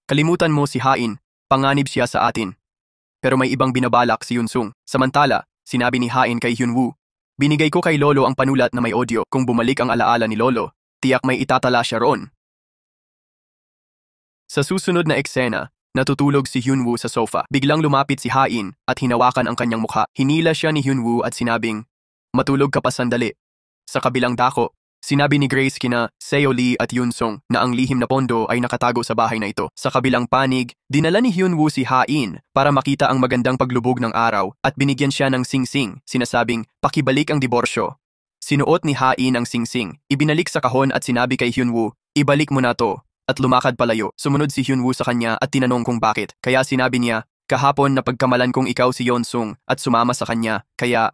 "Kalimutan mo si Ha-in, panganib siya sa atin." Pero may ibang binabalak si Yunsung. Samantala, sinabi ni Ha-in kay Hyunwoo, "Binigay ko kay Lolo ang panulat na may audio. Kung bumalik ang alaala ni Lolo, tiyak may itatala siya roon." Sa susunod na eksena, natutulog si Hyunwoo sa sofa. Biglang lumapit si Ha-in at hinawakan ang kanyang mukha. Hinila siya ni Hyunwoo at sinabing, "Matulog ka pa sandali." Sa kabilang dako, sinabi ni Grace kina Seoli at Yunsung na ang lihim na pondo ay nakatago sa bahay na ito. Sa kabilang panig, dinala ni Hyunwoo si Ha-in para makita ang magandang paglubog ng araw at binigyan siya ng singsing, sinasabing, "Pakibalik ang diborsyo." Sinuot ni Ha-in ang singsing, ibinalik sa kahon at sinabi kay Hyunwoo, "Ibalik mo na to." At lumakad palayo. Sumunod si Hyunwoo sa kanya at tinanong kung bakit. Kaya sinabi niya, "Kahapon napagkamalan kong ikaw si Yunsung at sumama sa kanya, kaya..."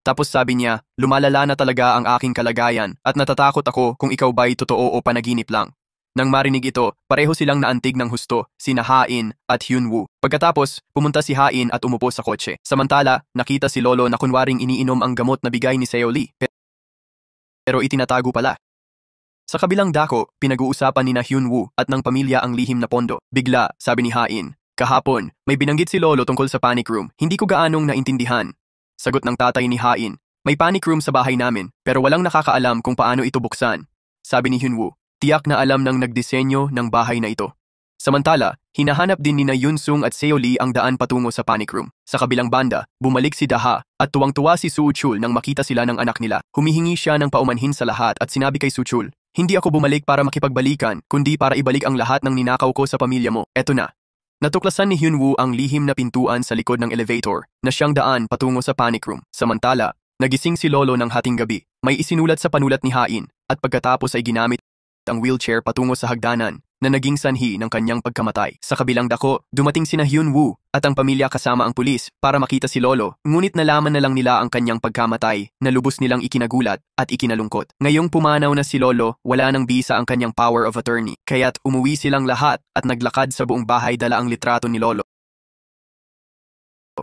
Tapos sabi niya, "Lumalala na talaga ang aking kalagayan at natatakot ako kung ikaw ba'y totoo o panaginip lang." Nang marinig ito, pareho silang naantig ng husto, sina Ha-in at Hyunwoo. Pagkatapos, pumunta si Ha-in at umupo sa kotse. Samantala, nakita si Lolo na kunwaring iniinom ang gamot na bigay ni Seoli. Pero itinatago pala. Sa kabilang dako, pinag-uusapan ni na Hyunwoo at ng pamilya ang lihim na pondo. Bigla, sabi ni Ha-in, "Kahapon, may binanggit si Lolo tungkol sa panic room. Hindi ko gaanong naintindihan." Sagot ng tatay ni Ha-in, "May panic room sa bahay namin, pero walang nakakaalam kung paano ito buksan." Sabi ni Hyunwoo, "Tiyak na alam ng nagdisenyo ng bahay na ito." Samantala, hinahanap din ni na Yunsung at Seoli ang daan patungo sa panic room. Sa kabilang banda, bumalik si Daha at tuwang-tuwa si Soo-chul nang makita sila ng anak nila. Humihingi siya ng paumanhin sa lahat at sinabi kay Soo-chul, "Hindi ako bumalik para makipagbalikan, kundi para ibalik ang lahat ng ninakaw ko sa pamilya mo. Eto na." Natuklasan ni Hyunwoo ang lihim na pintuan sa likod ng elevator na siyang daan patungo sa panic room. Samantala, nagising si Lolo ng hating gabi. May isinulat sa panulat ni Hain at pagkatapos ay ginamit ang wheelchair patungo sa hagdanan na naging sanhi ng kanyang pagkamatay. Sa kabilang dako, dumating sina Hyunwoo at ang pamilya kasama ang pulis para makita si Lolo, ngunit nalaman na lang nila ang kanyang pagkamatay na lubos nilang ikinagulat at ikinalungkot. Ngayong pumanaw na si Lolo, wala nang bisa ang kanyang power of attorney, kaya't umuwi silang lahat at naglakad sa buong bahay dala ang litrato ni Lolo.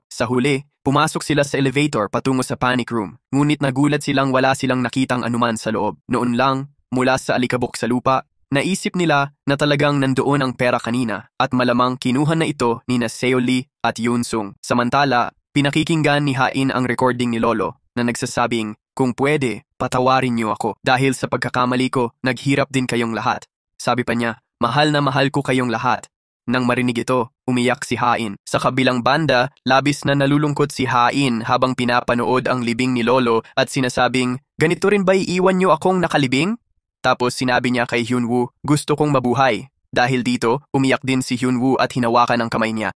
Sa huli, pumasok sila sa elevator patungo sa panic room, ngunit nagulat silang wala silang nakitang anuman sa loob. Noon lang, mula sa alikabok sa lupa, naisip nila na talagang nandoon ang pera kanina at malamang kinuha na ito ni Seo Lee at Yoon Sung. Samantala, pinakikinggan ni Hain ang recording ni Lolo na nagsasabing, "Kung pwede, patawarin niyo ako dahil sa pagkakamali ko, naghirap din kayong lahat." Sabi pa niya, "Mahal na mahal ko kayong lahat." Nang marinig ito, umiyak si Hain. Sa kabilang banda, labis na nalulungkot si Hain habang pinapanood ang libing ni Lolo at sinasabing, "Ganito rin ba iiwan niyo akong nakalibing?" Tapos sinabi niya kay Hyunwoo, "Gusto kong mabuhay." Dahil dito, umiyak din si Hyunwoo at hinawakan ang kamay niya.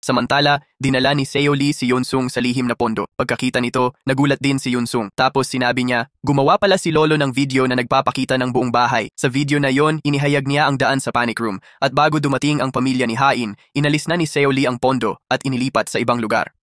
Samantala, dinala ni Seo Lee si Yoon Sung sa lihim na pondo. Pagkakita nito, nagulat din si Yoon Sung. Tapos sinabi niya, gumawa pala si Lolo ng video na nagpapakita ng buong bahay. Sa video na yon, inihayag niya ang daan sa panic room. At bago dumating ang pamilya ni Hain, inalis na ni Seo Lee ang pondo at inilipat sa ibang lugar.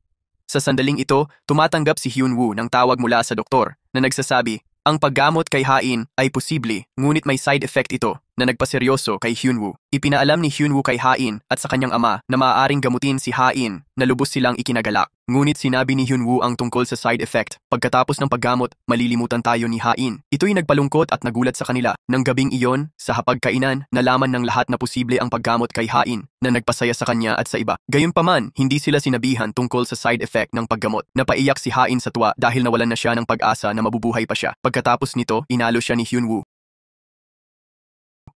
Sa sandaling ito, tumatanggap si Hyunwoo ng tawag mula sa doktor na nagsasabi, ang paggamot kay Hain ay posible, ngunit may side effect ito na nagpaseryoso kay Hyunwoo. Ipinaalam ni Hyunwoo kay Hain at sa kanyang ama na maaaring gamutin si Hain na lubos silang ikinagalak. Ngunit sinabi ni Hyunwoo ang tungkol sa side effect. Pagkatapos ng paggamot, malilimutan tayo ni Hain. Ito'y nagpalungkot at nagulat sa kanila. Nang gabing iyon, sa hapagkainan, nalaman ng lahat na posible ang paggamot kay Hain na nagpasaya sa kanya at sa iba. Gayunpaman, hindi sila sinabihan tungkol sa side effect ng paggamot. Napaiyak si Hain sa tuwa dahil nawalan na siya ng pag-asa na mabubuhay pa siya. Pagkatapos nito, inalo siya ni Hyunwoo.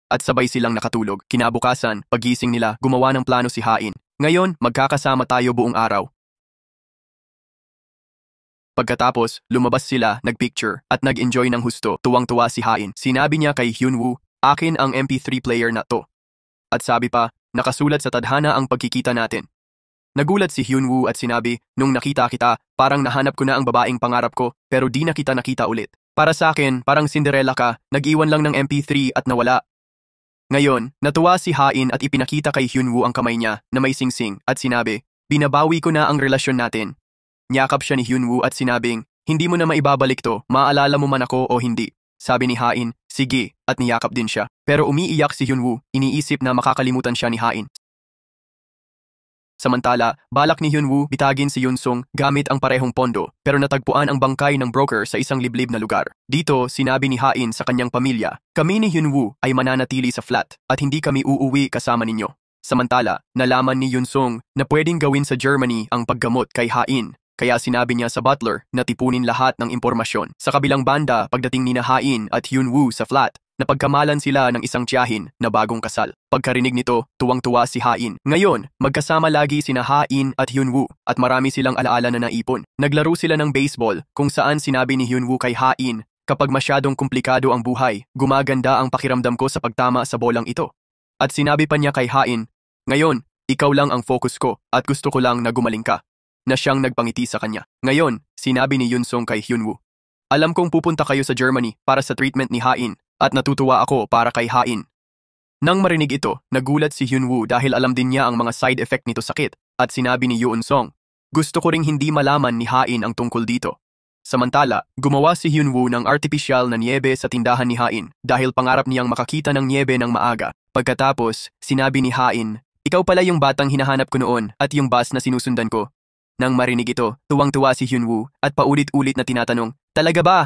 At sabay silang nakatulog. Kinabukasan, pagising nila, gumawa ng plano si Hain. Ngayon, magkakasama tayo buong araw. Pagkatapos, lumabas sila, nagpicture, at nag-enjoy ng husto. Tuwang-tuwa si Hain. Sinabi niya kay Hyunwoo, akin ang MP3 player na to. At sabi pa, nakasulat sa tadhana ang pagkikita natin. Nagulat si Hyunwoo at sinabi, nung nakita kita, parang nahanap ko na ang babaeng pangarap ko, pero di na kita nakita ulit. Para sa akin, parang Cinderella ka, nag-iwan lang ng MP3 at nawala. Ngayon, natuwa si Hain at ipinakita kay Hyunwoo ang kamay niya na may singsing at sinabi, binabawi ko na ang relasyon natin. Niyakap siya ni Hyunwoo at sinabing, hindi mo na maibabalik to, maalala mo man ako o hindi. Sabi ni Hain, sige, at niyakap din siya. Pero umiiyak si Hyunwoo, iniisip na makakalimutan siya ni Hain. Samantala, balak ni Hyunwoo bitagin si Yoon Sung gamit ang parehong pondo pero natagpuan ang bangkay ng broker sa isang liblib na lugar. Dito, sinabi ni Hain sa kanyang pamilya, kami ni Hyunwoo ay mananatili sa flat at hindi kami uuwi kasama ninyo. Samantala, nalaman ni Yoon Sung na pwedeng gawin sa Germany ang paggamot kay Hain. Kaya sinabi niya sa butler na tipunin lahat ng impormasyon. Sa kabilang banda, pagdating ni Hain at Hyunwoo sa flat, napagkamalan sila ng isang tiyahin na bagong kasal. Pagkarinig nito, tuwang-tuwa si Hain. Ngayon, magkasama lagi sina Hain at Hyunwoo at marami silang alaala na naipon. Naglaro sila ng baseball kung saan sinabi ni Hyunwoo kay Hain, kapag masyadong komplikado ang buhay, gumaganda ang pakiramdam ko sa pagtama sa bolang ito. At sinabi pa niya kay Hain, ngayon, ikaw lang ang focus ko at gusto ko lang na gumaling ka. Na siyang nagpangiti sa kanya. Ngayon, sinabi ni Yoon Sung kay Hyunwoo, alam kong pupunta kayo sa Germany para sa treatment ni Hain at natutuwa ako para kay Hain. Nang marinig ito, nagulat si Hyunwoo dahil alam din niya ang mga side effect nito sakit at sinabi ni Yoon Sung, gusto ko ring hindi malaman ni Hain ang tungkol dito. Samantala, gumawa si Hyunwoo ng artificial na niebe sa tindahan ni Hain dahil pangarap niyang makakita ng niebe ng maaga. Pagkatapos, sinabi ni Hain, ikaw pala yung batang hinahanap ko noon at yung bus na sinusundan ko. Nang marinig ito, tuwang-tuwa si Hyunwoo at paulit-ulit na tinatanong, talaga ba?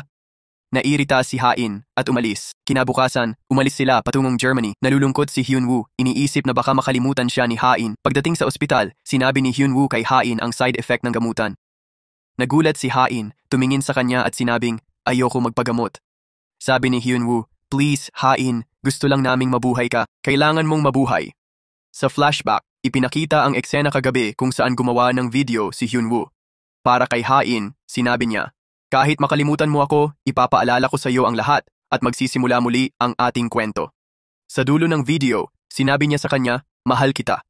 Nairita si Hain at umalis. Kinabukasan, umalis sila patungong Germany. Nalulungkot si Hyunwoo, iniisip na baka makalimutan siya ni Hain. Pagdating sa ospital, sinabi ni Hyunwoo kay Hain ang side effect ng gamutan. Nagulat si Hain, tumingin sa kanya at sinabing, ayoko magpagamot. Sabi ni Hyunwoo, please Hain, gusto lang naming mabuhay ka, kailangan mong mabuhay. Sa flashback, ipinakita ang eksena kagabi kung saan gumawa ng video si Hyunwoo. Para kay Hain, sinabi niya, kahit makalimutan mo ako, ipapaalala ko sa iyo ang lahat at magsisimula muli ang ating kwento. Sa dulo ng video, sinabi niya sa kanya, mahal kita.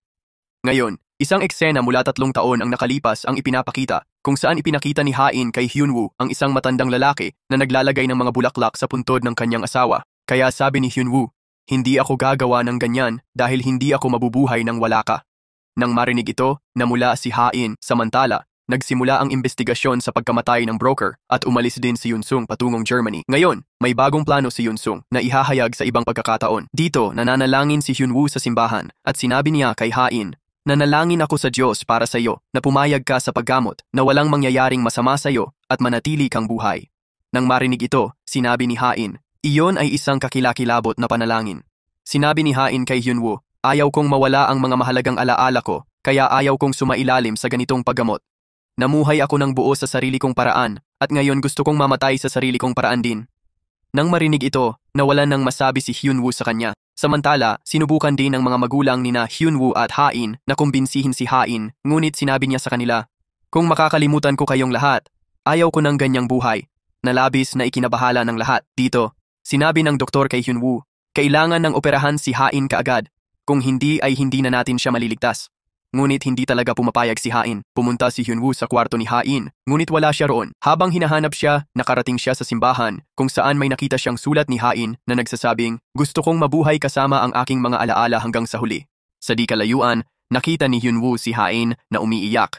Ngayon, isang eksena mula 3 taon ang nakalipas ang ipinapakita kung saan ipinakita ni Hain kay Hyunwoo ang isang matandang lalaki na naglalagay ng mga bulaklak sa puntod ng kanyang asawa. Kaya sabi ni Hyunwoo, "Hindi ako gagawa ng ganyan dahil hindi ako mabubuhay nang wala ka." Nang marinig ito, namula si Hain. Samantala, nagsimula ang investigasyon sa pagkamatay ng broker at umalis din si Yunsung patungong Germany. Ngayon, may bagong plano si Yunsung na ihahayag sa ibang pagkakataon. Dito, nananalangin si Hyunwoo sa simbahan at sinabi niya kay Hain, "Nanalangin ako sa Diyos para sa iyo na pumayag ka sa paggamot na walang mangyayaring masama sa iyo at manatili kang buhay." Nang marinig ito, sinabi ni Hain, "Iyon ay isang kakilakilabot na panalangin." Sinabi ni Hain kay Hyunwoo, "Ayaw kong mawala ang mga mahalagang alaala ko, kaya ayaw kong sumailalim sa ganitong paggamot. Namuhay ako ng buo sa sarili kong paraan at ngayon gusto kong mamatay sa sarili kong paraan din." Nang marinig ito, nawalan ng masabi si Hyunwoo sa kanya. Samantala, sinubukan din ng mga magulang nina Hyunwoo at Hain na kumbinsihin si Hain, ngunit sinabi niya sa kanila, "Kung makakalimutan ko kayong lahat, ayaw ko ng ganyang buhay." Nalabis na ikinabahala ng lahat. Dito, sinabi ng doktor kay Hyunwoo, "Kailangan ng operahan si Hain kaagad. Kung hindi ay hindi na natin siya maliligtas." Ngunit hindi talaga pumapayag si Hain. Pumunta si Hyunwoo sa kwarto ni Hain, ngunit wala siya roon. Habang hinahanap siya, nakarating siya sa simbahan kung saan may nakita siyang sulat ni Hain na nagsasabing, "Gusto kong mabuhay kasama ang aking mga alaala hanggang sa huli." Sa di kalayuan, nakita ni Hyunwoo si Hain na umiiyak.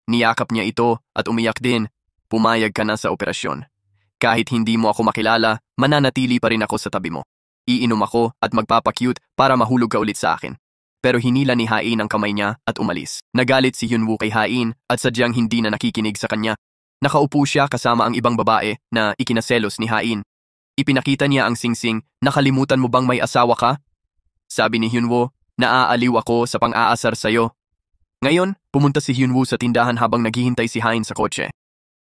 Niyakap niya ito at umiyak din. "Pumayag ka na sa operasyon. Kahit hindi mo ako makilala, mananatili pa rin ako sa tabi mo. Iinom ako at magpapakyut para mahulog ka ulit sa akin." Pero hinila ni Hain ang kamay niya at umalis. Nagalit si Hyunwoo kay Hain at sadyang hindi na nakikinig sa kanya. Nakaupo siya kasama ang ibang babae na ikinaselos ni Hain. Ipinakita niya ang singsing, "Nakalimutan mo bang may asawa ka?" Sabi ni Hyunwoo, "Naaaliw ako sa pang-aasar sa'yo." Ngayon, pumunta si Hyunwoo sa tindahan habang naghihintay si Hain sa kotse.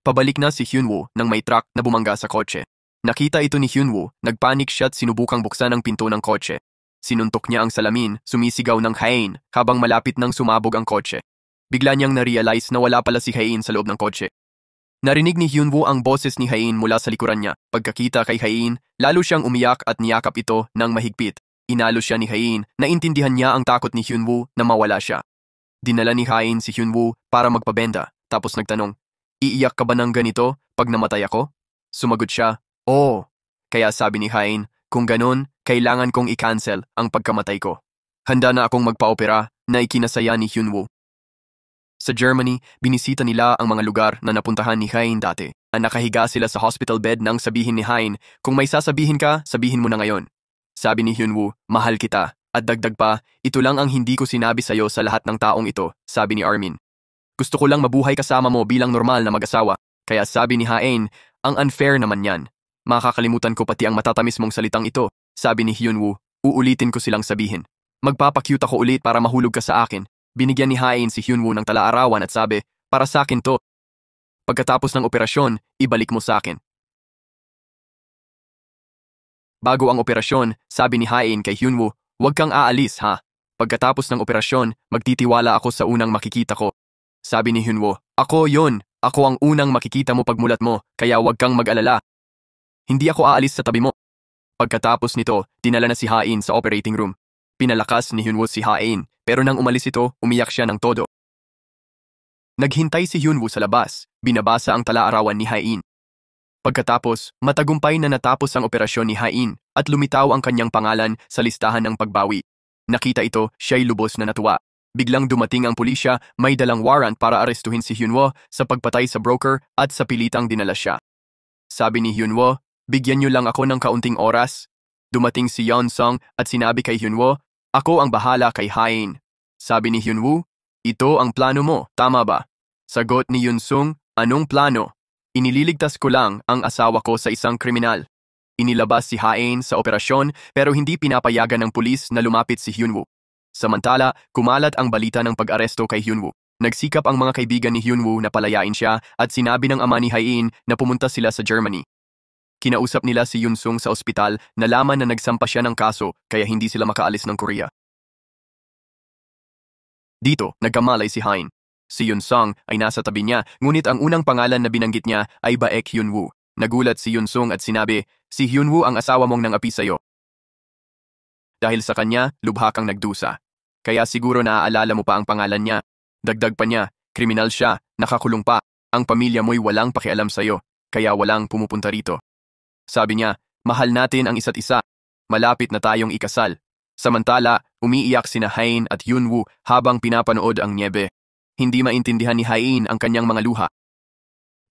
Pabalik na si Hyunwoo nang may truck na bumangga sa kotse. Nakita ito ni Hyunwoo, nagpanik siya at sinubukang buksan ang pinto ng kotse. Sinuntok niya ang salamin, sumisigaw ng Hain habang malapit nang sumabog ang kotse. Bigla niyang na-realize na wala pala si Hain sa loob ng kotse. Narinig ni Hyunwoo ang boses ni Hain mula sa likuran niya. Pagkakita kay Hain, lalo siyang umiyak at niyakap ito ng mahigpit. Inalo siya ni Hain, naintindihan niya ang takot ni Hyunwoo na mawala siya. Dinala ni Hain si Hyunwoo para magpabenda, tapos nagtanong, "Iiyak ka ba ng ganito pag namatay ako?" Sumagot siya, "Oo." Kaya sabi ni Hain, "Kung ganon, kailangan kong i-cancel ang pagkamatay ko." Handa na akong magpa-opera na ikinasaya ni Hyunwoo. Sa Germany, binisita nila ang mga lugar na napuntahan ni Hain dati. Nakahiga sila sa hospital bed nang sabihin ni Hain, "Kung may sasabihin ka, sabihin mo na ngayon." Sabi ni Hyunwoo, "Mahal kita." At dagdag pa, "Ito lang ang hindi ko sinabi sa'yo sa lahat ng taong ito," sabi ni Armin. "Gusto ko lang mabuhay kasama mo bilang normal na mag-asawa." Kaya sabi ni Hain, "Ang unfair naman yan. Makakalimutan ko pati ang matatamis mong salitang ito." Sabi ni Hyunwoo, "Uulitin ko silang sabihin. Magpapakyut ako ulit para mahulog ka sa akin." Binigyan ni Hain si Hyunwoo ng tala-arawan at sabi, "Para sa akin to. Pagkatapos ng operasyon, ibalik mo sa akin." Bago ang operasyon, sabi ni Hain kay Hyunwoo, "Huwag kang aalis ha. Pagkatapos ng operasyon, magtitiwala ako sa unang makikita ko." Sabi ni Hyunwoo, "Ako yon. Ako ang unang makikita mo pagmulat mo, kaya huwag kang mag-alala. Hindi ako aalis sa tabi mo." Pagkatapos nito, dinala na si Hain sa operating room. Pinalakas ni Hyunwoo si Hain, pero nang umalis ito, umiyak siya ng todo. Naghintay si Hyunwoo sa labas, binabasa ang tala-arawan ni Hain. Pagkatapos, matagumpay na natapos ang operasyon ni Hain at lumitaw ang kanyang pangalan sa listahan ng pagbawi. Nakita ito, siya'y lubos na natuwa. Biglang dumating ang pulisya, may dalang warrant para arestuhin si Hyunwoo sa pagpatay sa broker at sa pilitang dinala siya. Sabi ni Hyunwoo, "Bigyan niyo lang ako ng kaunting oras." Dumating si Yeon-sung at sinabi kay Hyunwoo, "Ako ang bahala kay Hain." Sabi ni Hyunwoo, "Ito ang plano mo, tama ba?" Sagot ni Yeon-sung, "Anong plano? Inililigtas ko lang ang asawa ko sa isang kriminal." Inilabas si Hain sa operasyon pero hindi pinapayagan ng pulis na lumapit si Hyunwoo. Samantala, kumalat ang balita ng pag-aresto kay Hyunwoo. Nagsikap ang mga kaibigan ni Hyunwoo na palayain siya at sinabi ng ama ni Hain na pumunta sila sa Germany. Kinausap nila si Yeon-sung sa ospital, nalaman na nagsampa siya ng kaso kaya hindi sila makaalis ng Korea. Dito, nagkamalay si Hain. Si Yeon-sung ay nasa tabi niya, ngunit ang unang pangalan na binanggit niya ay Baek Hyunwoo. Nagulat si Yeon-sung at sinabi, "Si Hyunwoo ang asawa mong nangapi sa'yo. Dahil sa kanya, lubha kang nagdusa." Kaya siguro naaalala mo pa ang pangalan niya. Dagdag pa niya, kriminal siya, nakakulong pa. Ang pamilya mo'y walang pakialam sa'yo, kaya walang pumupunta rito. Sabi niya, mahal natin ang isa't isa. Malapit na tayong ikasal. Samantala, umiiyak sina Hain at Yunwoo habang pinapanood ang niebe. Hindi maintindihan ni Hain ang kanyang mga luha.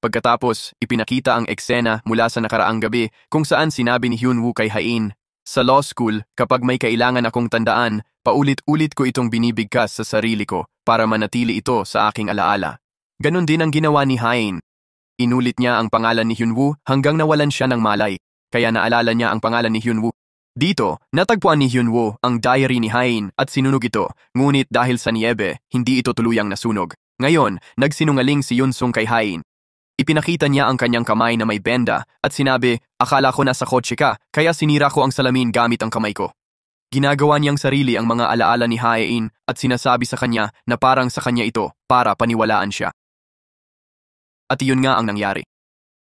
Pagkatapos, ipinakita ang eksena mula sa nakaraang gabi kung saan sinabi ni Hyunwoo kay Hain, sa law school, kapag may kailangan akong tandaan, paulit-ulit ko itong binibigkas sa sarili ko para manatili ito sa aking alaala. Ganon din ang ginawa ni Hain. Inulit niya ang pangalan ni Hyunwoo hanggang nawalan siya ng malay, kaya naalala niya ang pangalan ni Hyunwoo. Dito, natagpuan ni Hyunwoo ang diary ni Hain at sinunog ito, ngunit dahil sa niebe, hindi ito tuluyang nasunog. Ngayon, nagsinungaling si Yunsung kay Hain. Ipinakita niya ang kanyang kamay na may benda at sinabi, akala ko nasa kotse ka, kaya sinira ko ang salamin gamit ang kamay ko. Ginagawa niyang sarili ang mga alaala ni Hain at sinasabi sa kanya na parang sa kanya ito para paniwalaan siya. At iyon nga ang nangyari.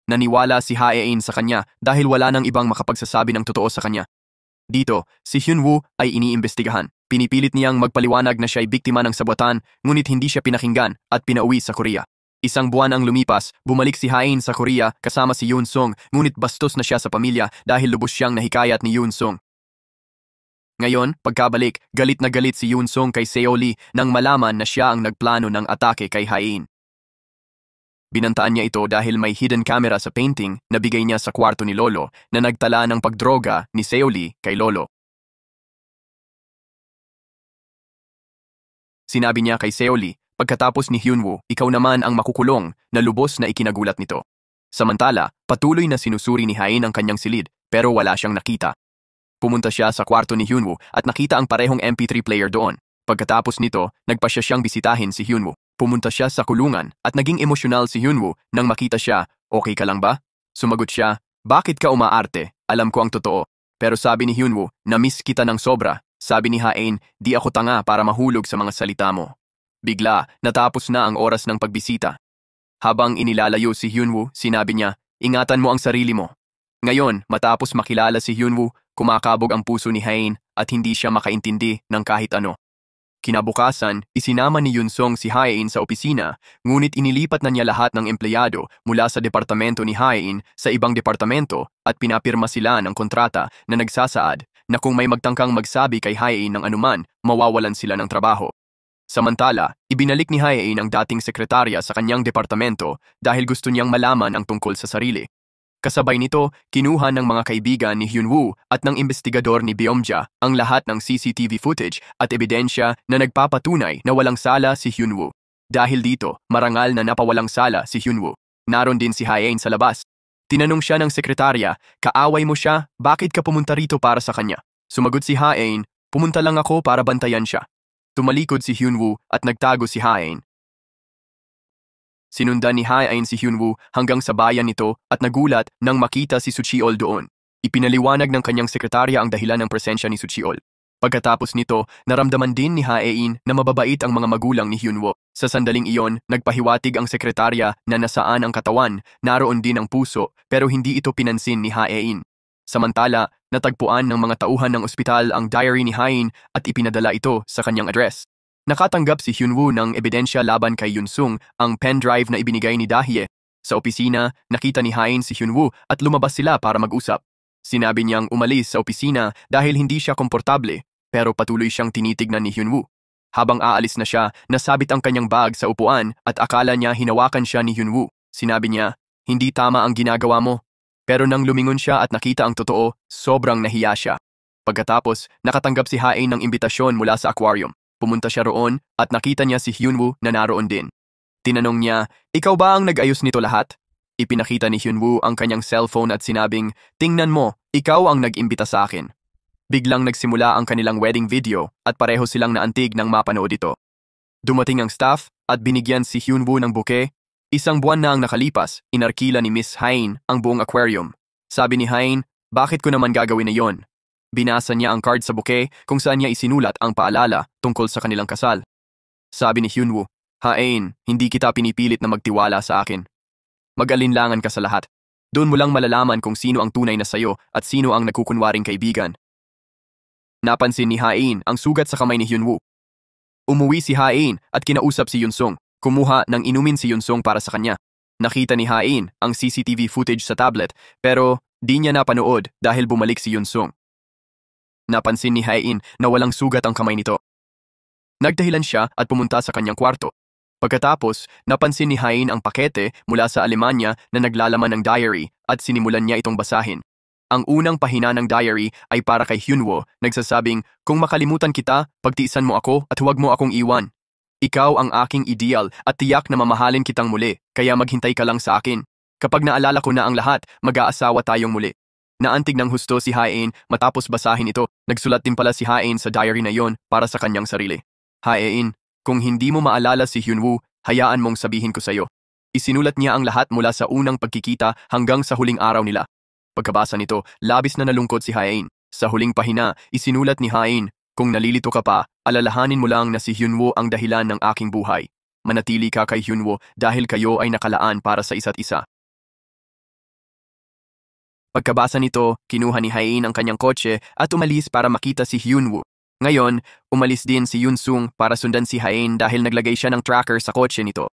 Naniwala si Hain sa kanya dahil wala nang ibang makapagsasabi ng totoo sa kanya. Dito, si Hyunwoo ay iniimbestigahan. Pinipilit niyang magpaliwanag na siya ay biktima ng sabwatan, ngunit hindi siya pinakinggan at pinauwi sa Korea. Isang buwan ang lumipas, bumalik si Hain sa Korea kasama si Yunsung, ngunit bastos na siya sa pamilya dahil lubos siyang nahikayat ni Yunsung. Ngayon, pagkabalik, galit na galit si Yunsung kay Seoli nang malaman na siya ang nagplano ng atake kay Hain. Binantaan niya ito dahil may hidden camera sa painting na bigay niya sa kwarto ni Lolo na nagtala ng pagdroga ni Seoli kay Lolo. Sinabi niya kay Seoli, pagkatapos ni Hyunwoo, ikaw naman ang makukulong na lubos na ikinagulat nito. Samantala, patuloy na sinusuri ni Hain ang kanyang silid pero wala siyang nakita. Pumunta siya sa kwarto ni Hyunwoo at nakita ang parehong MP3 player doon. Pagkatapos nito, nagpa siya siyang bisitahin si Hyunwoo. Pumunta siya sa kulungan at naging emosyonal si Hyunwoo nang makita siya, okay ka lang ba? Sumagot siya, bakit ka umaarte? Alam ko ang totoo. Pero sabi ni Hyunwoo, na-miss kita ng sobra. Sabi ni Hain, di ako tanga para mahulog sa mga salita mo. Bigla, natapos na ang oras ng pagbisita. Habang inilalayo si Hyunwoo, sinabi niya, ingatan mo ang sarili mo. Ngayon, matapos makilala si Hyunwoo, kumakabog ang puso ni Hain at hindi siya makaintindi ng kahit ano. Kinabukasan, isinama ni Yunsung si Hain sa opisina, ngunit inilipat na niya lahat ng empleyado mula sa departamento ni Hain sa ibang departamento at pinapirma sila ng kontrata na nagsasaad na kung may magtangkang magsabi kay Hain ng anuman, mawawalan sila ng trabaho. Samantala, ibinalik ni Hain ang dating sekretarya sa kanyang departamento dahil gusto niyang malaman ang tungkol sa sarili. Kasabay nito, kinuha ng mga kaibigan ni Hyunwoo at ng investigador ni Beomja ang lahat ng CCTV footage at ebidensya na nagpapatunay na walang sala si Hyunwoo. Dahil dito, marangal na napawalang sala si Hyunwoo. Naroon din si Hain sa labas. Tinanong siya ng sekretarya, kaaway mo siya, bakit ka pumunta rito para sa kanya? Sumagot si Hain, pumunta lang ako para bantayan siya. Tumalikod si Hyunwoo at nagtago si Hain. Sinundan ni Hain si Hyunwoo hanggang sa bayan nito at nagulat nang makita si Sucheol doon. Ipinaliwanag ng kanyang sekretarya ang dahilan ng presensya ni Sucheol. Pagkatapos nito, naramdaman din ni Hain na mababait ang mga magulang ni Hyunwoo. Sa sandaling iyon, nagpahiwatig ang sekretarya na nasaan ang katawan, naroon din ang puso, pero hindi ito pinansin ni Hain. Samantala, natagpuan ng mga tauhan ng ospital ang diary ni Hain at ipinadala ito sa kanyang address. Nakatanggap si Hyunwoo ng ebidensya laban kay Yunsung, ang pen drive na ibinigay ni Dahye. Sa opisina, nakita ni Hain si Hyunwoo at lumabas sila para mag-usap. Sinabi niyang umalis sa opisina dahil hindi siya komportable, pero patuloy siyang tinitignan ni Hyunwoo. Habang aalis na siya, nasabit ang kanyang bag sa upuan at akala niya hinawakan siya ni Hyunwoo. Sinabi niya, hindi tama ang ginagawa mo. Pero nang lumingon siya at nakita ang totoo, sobrang nahiya siya. Pagkatapos, nakatanggap si Hain ng imbitasyon mula sa aquarium. Pumunta siya roon at nakita niya si Hyunwoo na naroon din. Tinanong niya, ikaw ba ang nag-ayos nito lahat? Ipinakita ni Hyunwoo ang kanyang cellphone at sinabing, tingnan mo, ikaw ang nag-imbita sa akin. Biglang nagsimula ang kanilang wedding video at pareho silang naantig nang mapanood ito. Dumating ang staff at binigyan si Hyunwoo ng bouquet. Isang buwan na ang nakalipas, inarkila ni Miss Hain ang buong aquarium. Sabi ni Hain, bakit ko naman gagawin na yon? Binasa niya ang card sa bouquet kung saan niya isinulat ang paalala tungkol sa kanilang kasal. Sabi ni Hyunwoo, Hain, hindi kita pinipilit na magtiwala sa akin. Mag-alinlangan ka sa lahat. Doon mo lang malalaman kung sino ang tunay na sayo at sino ang nagkukunwaring kaibigan. Napansin ni Hain ang sugat sa kamay ni Hyunwoo. Umuwi si Hain at kinausap si Yunsung. Kumuha ng inumin si Yunsung para sa kanya. Nakita ni Hain ang CCTV footage sa tablet pero di niya napanood dahil bumalik si Yunsung. Napansin ni Hain na walang sugat ang kamay nito. Nagdahilan siya at pumunta sa kanyang kwarto. Pagkatapos, napansin ni Hain ang pakete mula sa Alemanya na naglalaman ng diary at sinimulan niya itong basahin. Ang unang pahina ng diary ay para kay Hyunwoo, nagsasabing, "Kung makalimutan kita, pagtiisan mo ako at huwag mo akong iwan. Ikaw ang aking ideal at tiyak na mamahalin kitang muli, kaya maghintay ka lang sa akin. Kapag naalala ko na ang lahat, mag-aasawa tayong muli." Naantig ng husto si Hain matapos basahin ito. Nagsulat din pala si Hain sa diary na yon para sa kanyang sarili. "Hain, kung hindi mo maalala si Hyunwoo, hayaan mong sabihin ko sa'yo." Isinulat niya ang lahat mula sa unang pagkikita hanggang sa huling araw nila. Pagkabasa nito, labis na nalungkot si Hain. Sa huling pahina, isinulat ni Hain, "Kung nalilito ka pa, alalahanin mo lang na si Hyunwoo ang dahilan ng aking buhay. Manatili ka kay Hyunwoo dahil kayo ay nakalaan para sa isa't isa." Pagkabasa nito, kinuha ni Hain ang kanyang kotse at umalis para makita si Hyunwoo. Ngayon, umalis din si Yunsung para sundan si Hain dahil naglagay siya ng tracker sa kotse nito.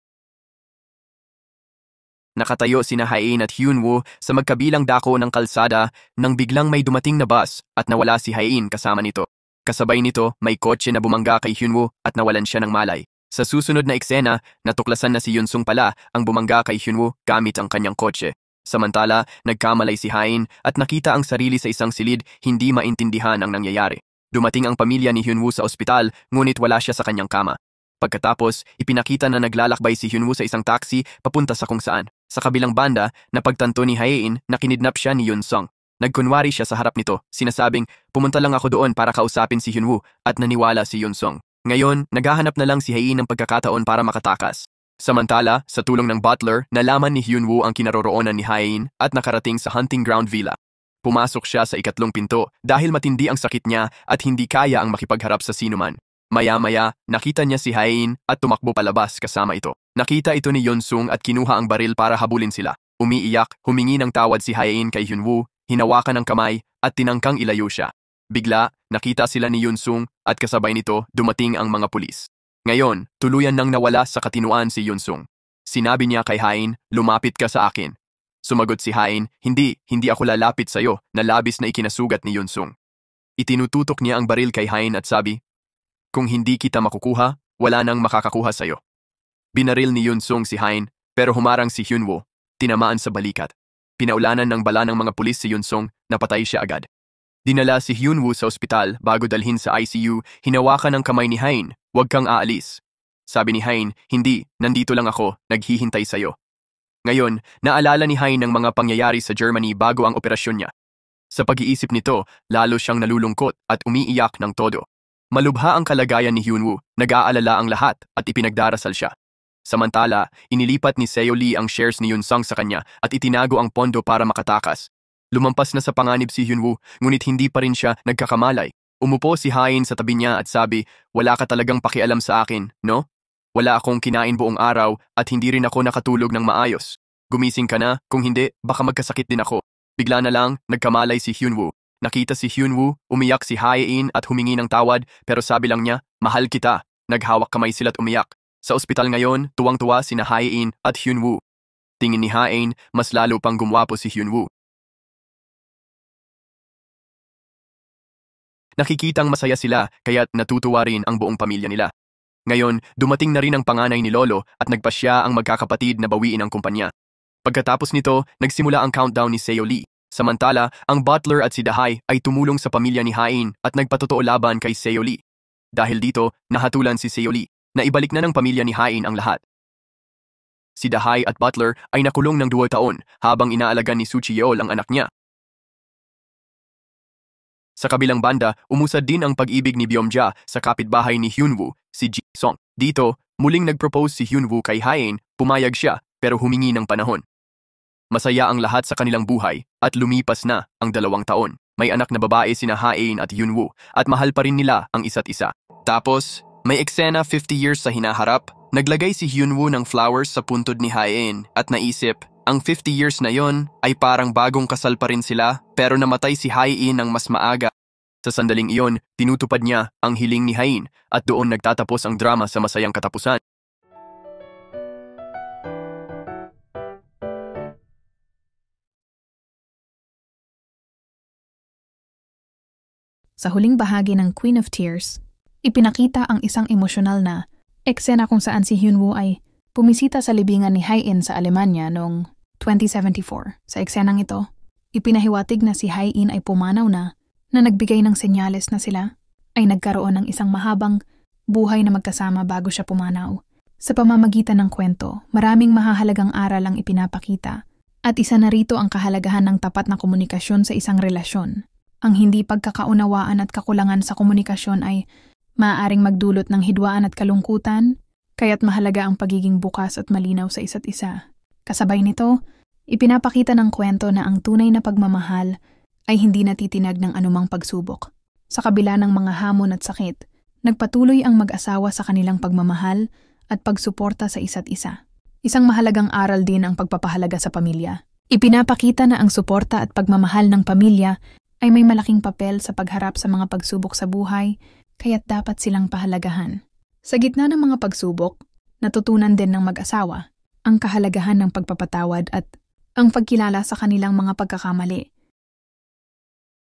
Nakatayo sina Hain at Hyunwoo sa magkabilang dako ng kalsada nang biglang may dumating na bus at nawala si Hain kasama nito. Kasabay nito, may kotse na bumangga kay Hyunwoo at nawalan siya ng malay. Sa susunod na eksena, natuklasan na si Yunsung pala ang bumangga kay Hyunwoo gamit ang kanyang kotse. Samantala, nagkamalay si Hain at nakita ang sarili sa isang silid, hindi maintindihan ang nangyayari. Dumating ang pamilya ni Hyunwoo sa ospital, ngunit wala siya sa kanyang kama. Pagkatapos, ipinakita na naglalakbay si Hyunwoo sa isang taxi papunta sa kung saan. Sa kabilang banda, napagtanto ni Hain na kinidnap siya ni Yunsung. Nagkunwari siya sa harap nito, sinasabing, "Pumunta lang ako doon para kausapin si Hyunwoo," at naniwala si Yunsung. Ngayon, naghahanap na lang si Hain ng pagkakataon para makatakas. Samantala, sa tulong ng butler, nalaman ni Hyunwoo ang kinaroroonan ni Hain at nakarating sa hunting ground villa. Pumasok siya sa ikatlong pinto dahil matindi ang sakit niya at hindi kaya ang makipagharap sa sinuman. Maya-maya, nakita niya si Hain at tumakbo palabas kasama ito. Nakita ito ni Yunsung at kinuha ang baril para habulin sila. Umiiyak, humingi ng tawad si Hain kay Hyunwoo, hinawakan ng kamay at tinangkang ilayo siya. Bigla, nakita sila ni Yunsung at kasabay nito dumating ang mga pulis. Ngayon, tuluyan nang nawala sa katinuan si Yunsung. Sinabi niya kay Hain, "Lumapit ka sa akin." Sumagot si Hain, hindi ako lalapit sa'yo," na labis na ikinasugat ni Yunsung. Itinututok niya ang baril kay Hain at sabi, "Kung hindi kita makukuha, wala nang makakakuha sa'yo." Binaril ni Yunsung si Hain, pero humarang si Hyunwoo, tinamaan sa balikat. Pinaulanan ng bala ng mga pulis si Yunsung, napatay siya agad. Dinala si Hyunwoo sa ospital bago dalhin sa ICU, hinawakan ng kamay ni Hain, "Huwag kang aalis." Sabi ni Hain, "Hindi, nandito lang ako, naghihintay sa'yo." Ngayon, naalala ni Hain ang mga pangyayari sa Germany bago ang operasyon niya. Sa pag-iisip nito, lalo siyang nalulungkot at umiiyak ng todo. Malubha ang kalagayan ni Hyunwoo, nag-aalala ang lahat at ipinagdarasal siya. Samantala, inilipat ni Seo Lee ang shares ni Yunsung sa kanya at itinago ang pondo para makatakas. Lumampas na sa panganib si Hyunwoo, ngunit hindi pa rin siya nagkakamalay. Umupo si Hain sa tabi niya at sabi, "Wala ka talagang pakialam sa akin, no? Wala akong kinain buong araw at hindi rin ako nakatulog ng maayos. Gumising ka na, kung hindi, baka magkasakit din ako." Bigla na lang, nagkamalay si Hyunwoo. Nakita si Hyunwoo, umiyak si Hain at humingi ng tawad pero sabi lang niya, "Mahal kita." Naghawak kamay sila't umiyak. Sa ospital ngayon, tuwang-tuwa sina Hain at Hyunwoo. Tingin ni Hain, mas lalo pang gumwapo si Hyunwoo. Nakikitang masaya sila kaya't natutuwa rin ang buong pamilya nila. Ngayon, dumating na rin ang panganay ni Lolo at nagpasya ang magkakapatid na bawiin ang kumpanya. Pagkatapos nito, nagsimula ang countdown ni Seo Lee. Samantala, ang butler at si Dahay ay tumulong sa pamilya ni Hain at nagpatotoo laban kay Seo Lee. Dahil dito, nahatulan si Seo Lee na ibalik na ng pamilya ni Hain ang lahat. Si Dahay at butler ay nakulong ng 2 taon habang inaalagan ni Soo Chi-yeol ang anak niya. Sa kabilang banda, umusad din ang pag-ibig ni Byung-ja sa kapitbahay ni Hyunwoo, si Ji-sung. Dito, muling nag-propose si Hyunwoo kay Hain, pumayag siya pero humingi ng panahon. Masaya ang lahat sa kanilang buhay at lumipas na ang 2 taon. May anak na babae sina Hain at Hyunwoo at mahal pa rin nila ang isa't isa. Tapos, may eksena 50 years sa hinaharap, naglagay si Hyunwoo ng flowers sa puntod ni Hain at naisip, ang 50 years na yon ay parang bagong kasal pa rin sila pero namatay si Hain ng mas maaga. Sa sandaling iyon, tinutupad niya ang hiling ni Hain at doon nagtatapos ang drama sa masayang katapusan. Sa huling bahagi ng Queen of Tears, ipinakita ang isang emosyonal na eksena kung saan si Hyunwoo ay pumisita sa libingan ni Hain sa Alemanya noong 2074. Sa eksenang ito, ipinahiwatig na si Hain ay pumanaw na nagbigay ng senyales na sila ay nagkaroon ng isang mahabang buhay na magkasama bago siya pumanaw. Sa pamamagitan ng kwento, maraming mahahalagang aral ang ipinapakita at isa na rito ang kahalagahan ng tapat na komunikasyon sa isang relasyon. Ang hindi pagkakaunawaan at kakulangan sa komunikasyon ay maaaring magdulot ng hidwaan at kalungkutan, kaya't mahalaga ang pagiging bukas at malinaw sa isa't isa. Kasabay nito, ipinapakita ng kwento na ang tunay na pagmamahal ay hindi natitinag ng anumang pagsubok. Sa kabila ng mga hamon at sakit, nagpatuloy ang mag-asawa sa kanilang pagmamahal at pagsuporta sa isa't isa. Isang mahalagang aral din ang pagpapahalaga sa pamilya. Ipinapakita na ang suporta at pagmamahal ng pamilya ay may malaking papel sa pagharap sa mga pagsubok sa buhay, kaya't dapat silang pahalagahan. Sa gitna ng mga pagsubok, natutunan din ng mag-asawa ang kahalagahan ng pagpapatawad at ang pagkilala sa kanilang mga pagkakamali.